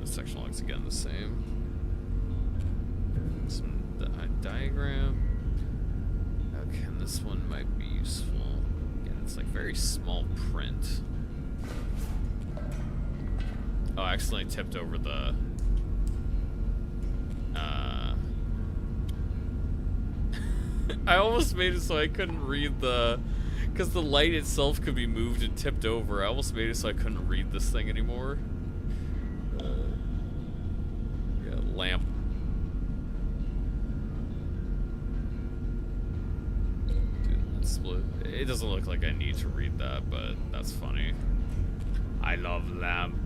Section logs again the same. Some diagram. Okay, and this one might be useful. Again, it's like very small print. Oh, I accidentally tipped over the I almost made it so I couldn't read the, because the light itself could be moved and tipped over. I almost made it so I couldn't read this thing anymore. Lamp. Dude, that's split. It doesn't look like I need to read that, but that's funny. I love lamp.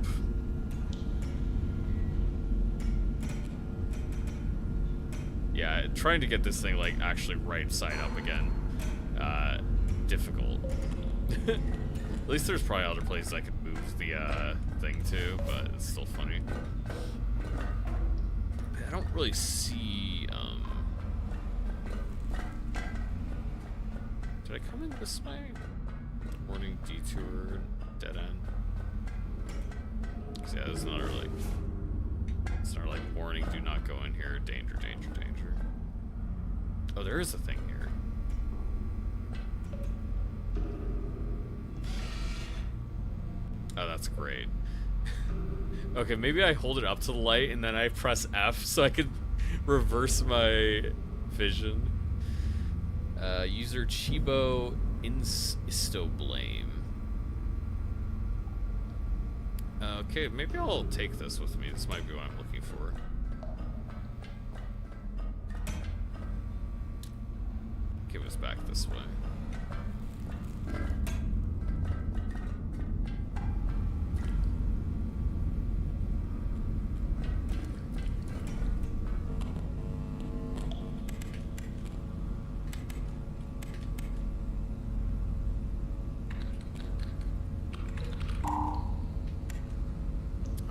Yeah, trying to get this thing like actually right side up again, difficult. At least there's probably other places I could move the thing to, but it's still funny. I don't really see, did I come in this way? Morning detour, dead end. Yeah, there's another, like, it's another, like, warning, do not go in here, danger, danger, danger. Oh, there is a thing here. Oh, that's great. Okay, maybe I hold it up to the light and then I press F so I could reverse my vision. User Chibo Istoblame. Okay, maybe I'll take this with me. This might be what I'm looking for. Give us back this way.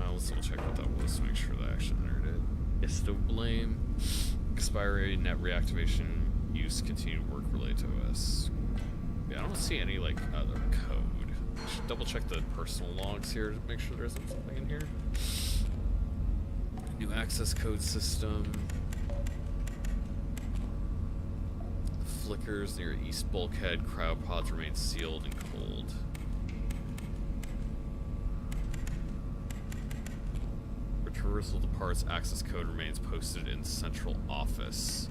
Let's double check what that was to make sure that I actually entered it. Istoblame. Expiry, net reactivation, use, continued work related to OS. Yeah, I don't see any, like, other code. I should double check the personal logs here to make sure there isn't something in here. New access code system. Flickers near east bulkhead. Cryo pods remain sealed and cold. Traversal departs. Access code remains posted in central office.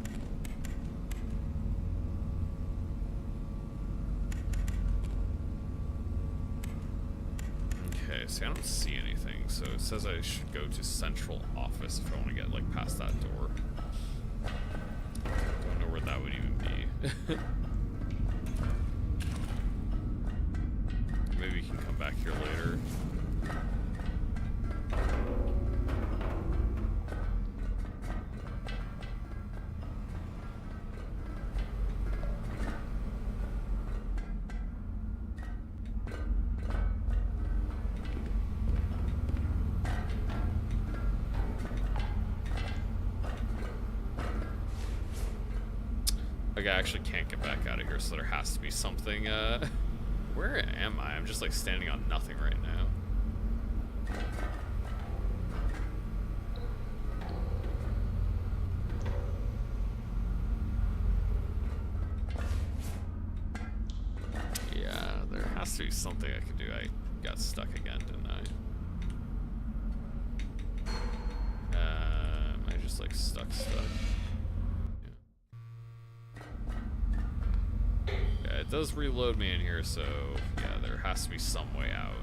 Okay, see, I don't see anything. So it says I should go to central office if I want to get, like, past that door. Don't know where that would even be. Maybe we can come back here later. like I actually can't get back out of here, so there has to be something, where am I? I'm just like standing on nothing right now. Yeah, there has to be something I can do. I got stuck again, didn't I? Am I just like stuck? Yeah, it does reload me in here, so yeah, there has to be some way out.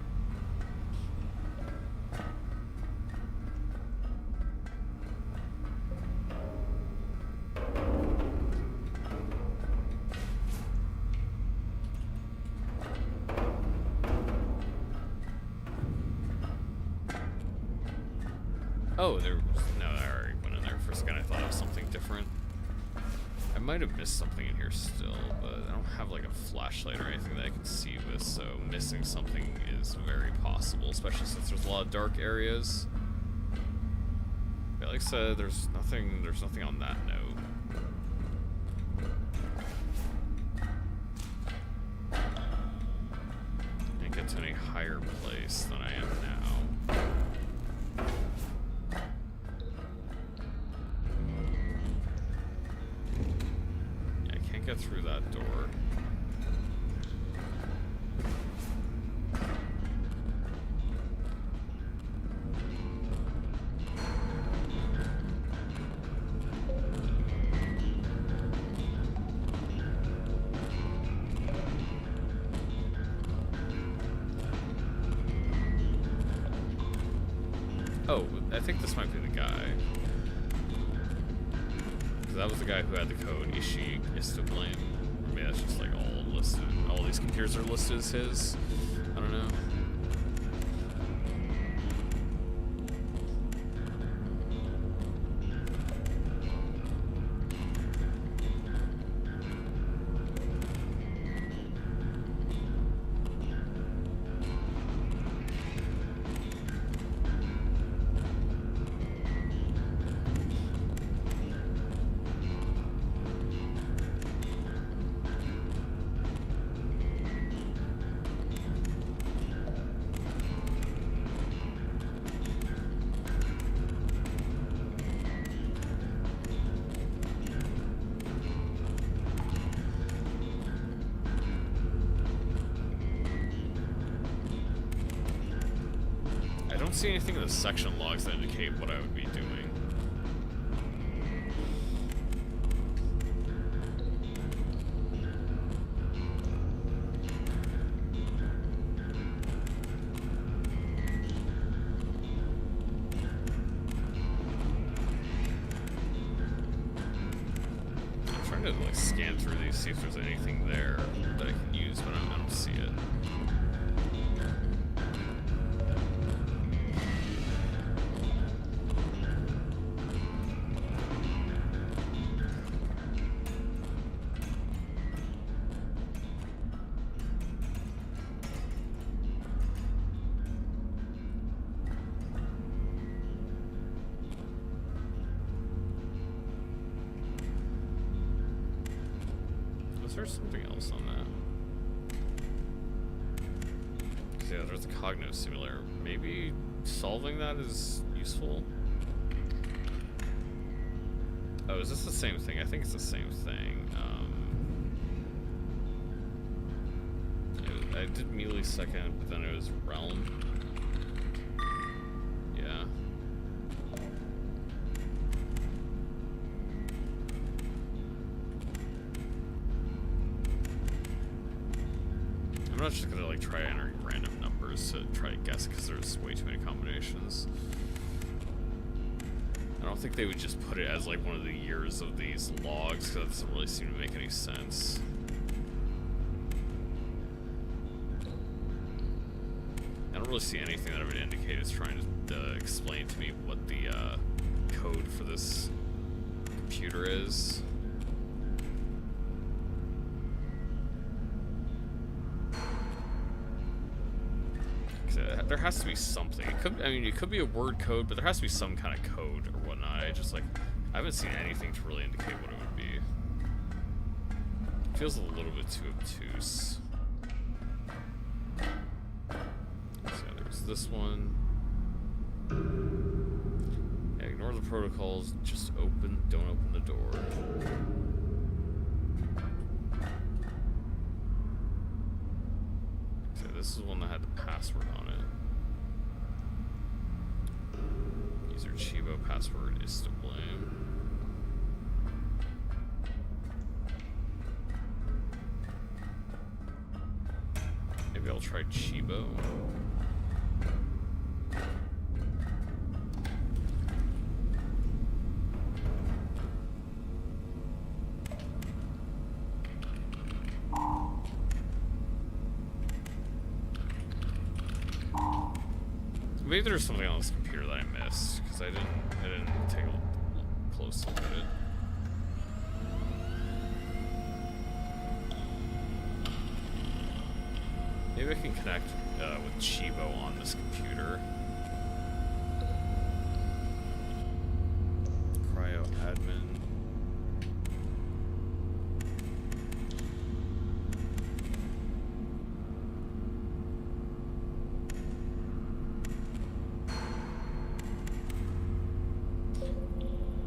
Oh, there was, no, I already went in there. For a second I thought it was something different. I might have missed something in here still, but I don't have like a flashlight or anything that I can see with, so missing something is very possible, especially since there's a lot of dark areas. But like I said, there's nothing on that note. Can't get to any higher place than I am now. Get through that door. Oh, I think this might be the guy. That was the guy who had the code. Ishii is to blame. I mean, that's just like all listed. All these computers are listed as his. I don't know. I don't see anything in the section logs that indicate what I would be doing. I'm trying to like scan through these, see if there's anything there that I can use, but I don't see it. Is there something else on that? Yeah, there's a cognitive simulator. Maybe solving that is useful? Oh, is this the same thing? I think it's the same thing. I did millisecond, but then it was realm. Yeah. I'm not just gonna like try entering random numbers to try to guess because there's way too many combinations. I don't think they would just put it as like one of the years of these logs because that doesn't really seem to make any sense. I don't really see anything that would indicate it's trying to explain to me what the code for this computer is. There has to be something. It could, I mean, it could be a word code, but there has to be some kind of code or whatnot. I haven't seen anything to really indicate what it would be. Feels a little bit too obtuse. So there's this one. Yeah, ignore the protocols. Just don't open the door. So this is one that had the password on it. User Chibo password is to blame. Maybe I'll try Chibo. Maybe there's something on this computer that I missed because I didn't take a close look at it. Maybe I can connect with Chibo on this computer. Cryo admin.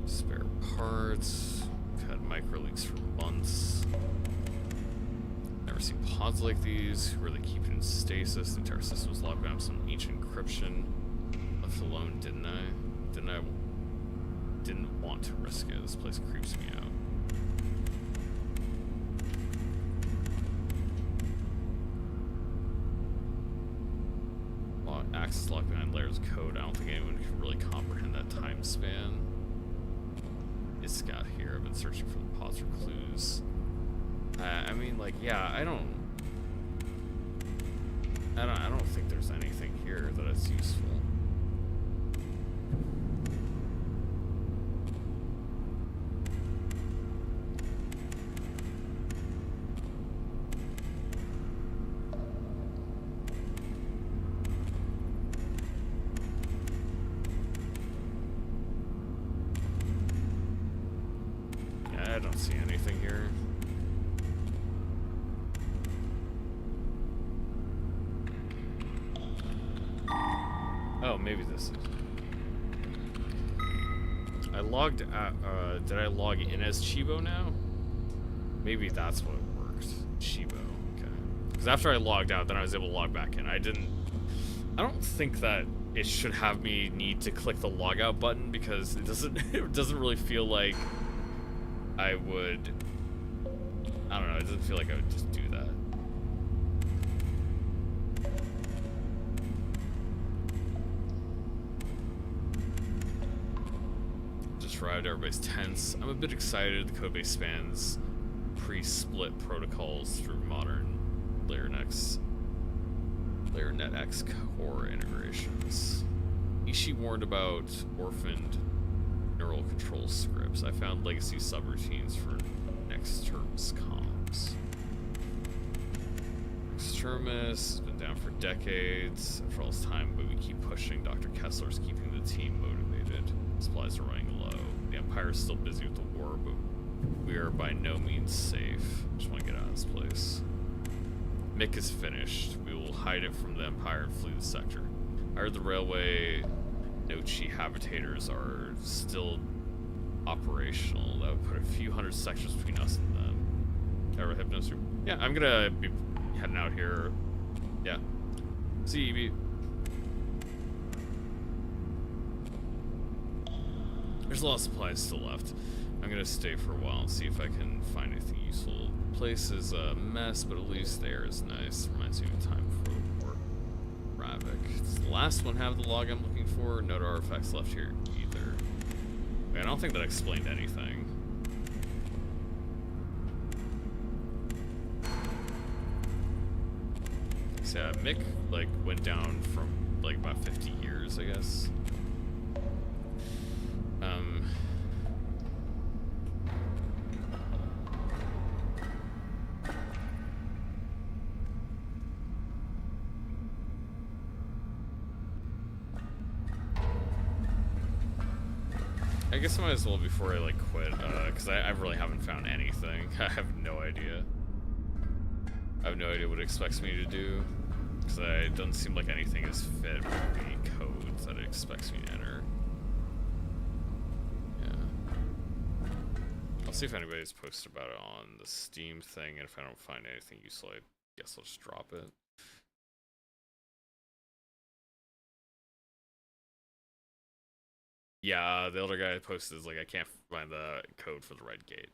Spare parts. We've had micro leaks for months. Never seen pods like these. Who are they keeping in stasis? The entire system was locked down some ancient encryption. Left alone, didn't I? Didn't want to risk it. This place creeps me out. Access locked behind layers of code. I don't think anyone can really comprehend that time span. It's got here. I've been searching for the pods or clues. I mean, like, yeah, I don't think there's anything here that is useful. Yeah, I don't see anything here. Oh, maybe this is. I logged out, did I log in as Chibo now? Maybe that's what worked. Chibo, okay. Because after I logged out, then I was able to log back in. I don't think that it should have me need to click the logout button because it doesn't really feel like I would, I don't know, it doesn't feel like I would just do that. Arrived, everybody's tense. I'm a bit excited. The codebase spans pre-split protocols through modern LayerNet X core integrations. Ishii warned about orphaned neural control scripts. I found legacy subroutines for next term's comms. Extremis has been down for decades. After all this time, but we keep pushing. Dr. Kessler's keeping the team motivated. Supplies are running low. The Empire is still busy with the war, but we are by no means safe. Just want to get out of this place. Mick is finished. We will hide it from the Empire and flee the sector. I heard the railway Nochi habitators are still operational. That would put a few hundred sectors between us and them. Ever hypnosis? Yeah, I'm gonna be heading out here. Yeah. See you, Evie. There's a lot of supplies still left. I'm gonna stay for a while and see if I can find anything useful. The place is a mess, but at least the air is nice. Reminds me of the time before the war. Ravik. Does the last one have the log I'm looking for? No artifacts left here either. Okay, I don't think that explained anything. So yeah, Mick like went down from like about 50 years, I guess. I guess I might as well before I like quit, because I really haven't found anything. I have no idea. I have no idea what it expects me to do, because it doesn't seem like anything is fit with the codes that it expects me to enter. Yeah. I'll see if anybody's posted about it on the Steam thing, and if I don't find anything useful, I guess I'll just drop it. Yeah, the other guy posted is like, I can't find the code for the red gate.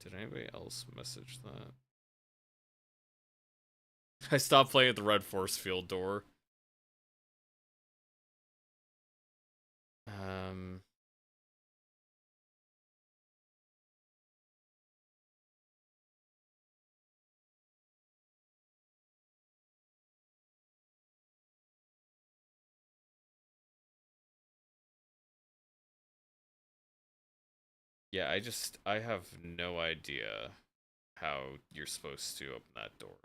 Did anybody else message that? I stopped playing at the red force field door. Yeah, I have no idea how you're supposed to open that door.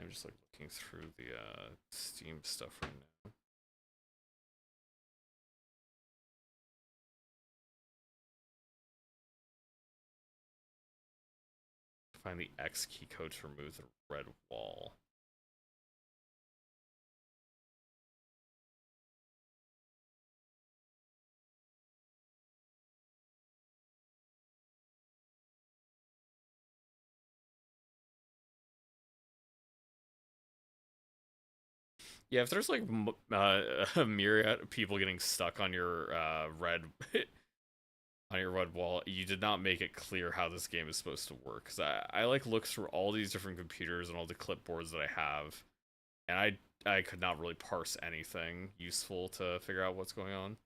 I'm just like looking through the Steam stuff right now. Find the X key code to remove the red wall. Yeah, if there's like a myriad of people getting stuck on your red on your red wall, you did not make it clear how this game is supposed to work. Because I like looked through all these different computers and all the clipboards that I have, and I could not really parse anything useful to figure out what's going on.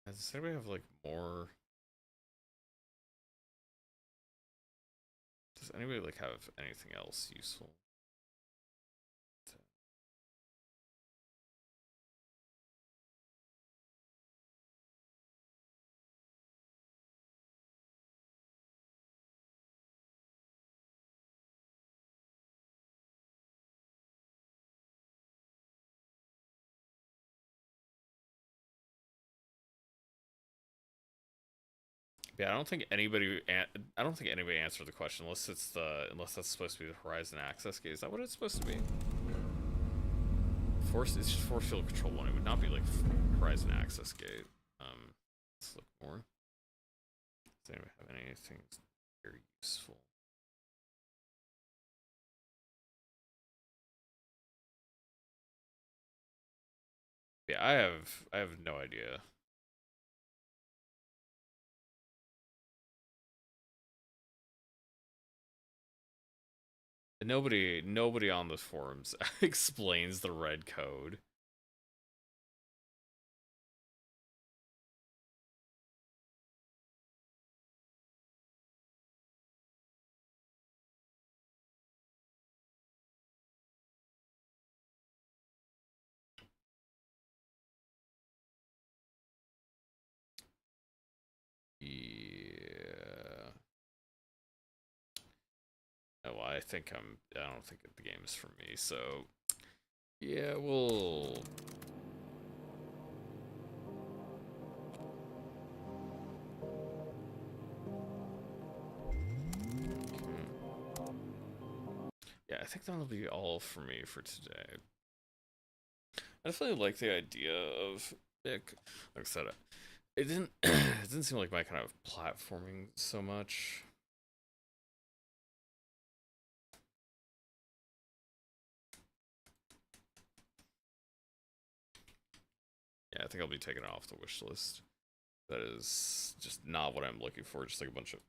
Does anybody have like more? Does anybody like have anything else useful? Yeah, I don't think anybody. I don't think anybody answered the question unless that's supposed to be the Horizon Access Gate. Is that what it's supposed to be? Force. It's just Force Field Control 1. It would not be like Horizon Access Gate. Let's look more. Does anybody have anything very useful? Yeah, I have no idea. Nobody on the forums explains the red code. Yeah. Oh, well, I don't think the game is for me, so yeah, we'll yeah, I think that'll be all for me for today. I definitely like the idea of like I said, it didn't it didn't seem like my kind of platforming so much. Yeah, I think I'll be taking it off the wish list. That is just not what I'm looking for. Just like a bunch of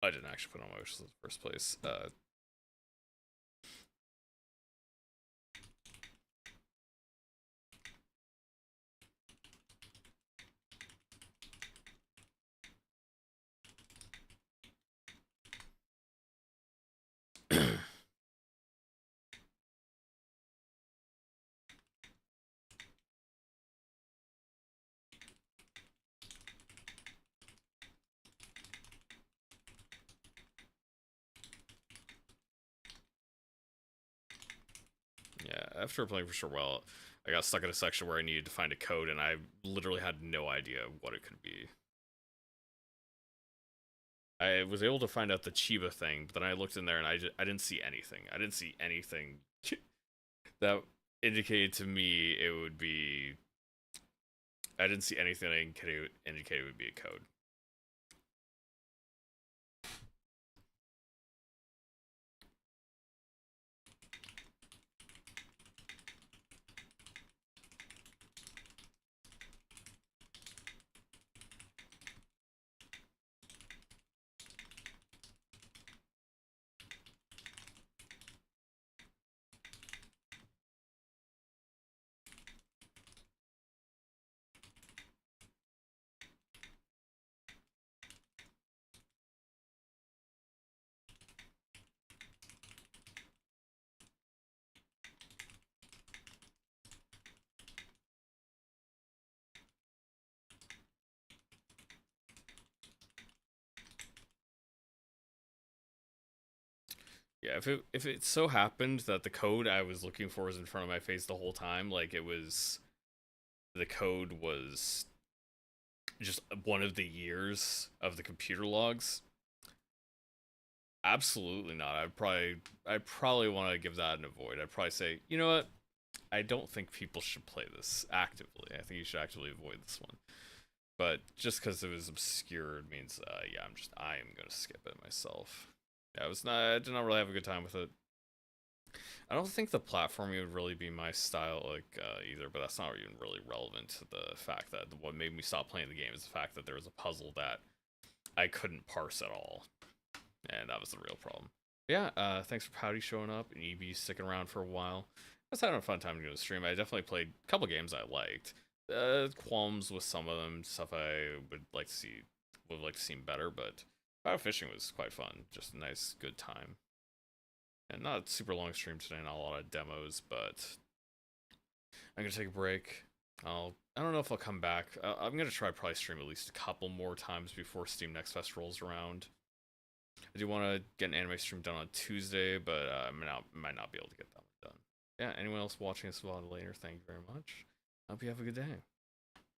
I didn't actually put on my wish list in the first place. Yeah, after playing for sure well, I got stuck in a section where I needed to find a code, and I literally had no idea what it could be. I was able to find out the Chiba thing, but then I looked in there and I didn't see anything. I didn't see anything that indicated to me it would be. I didn't see anything that indicated it would be a code. Yeah, if it so happened that the code I was looking for was in front of my face the whole time, like the code was just one of the years of the computer logs, absolutely not. I probably want to give that an avoid. I'd probably say, you know what? I don't think people should play this actively. I think you should actively avoid this one. But just because it was obscured means, yeah, I am gonna skip it myself. Yeah, I did not really have a good time with it. I don't think the platforming would really be my style, either. But that's not even really relevant to the fact that what made me stop playing the game is the fact that there was a puzzle that I couldn't parse at all, and that was the real problem. Yeah, thanks for Pouty showing up and EB sticking around for a while. I was having a fun time doing the stream. I definitely played a couple games I liked. Qualms with some of them, stuff I would like to see better, but Battle Fishing was quite fun. Just a nice, good time. And not a super long stream today, not a lot of demos, but I'm gonna take a break. I don't know if I'll come back. I'm gonna try probably stream at least a couple more times before Steam Next Fest rolls around. I do want to get an anime stream done on Tuesday, but I might not be able to get that one done. Yeah, anyone else watching this VOD later, thank you very much. I hope you have a good day.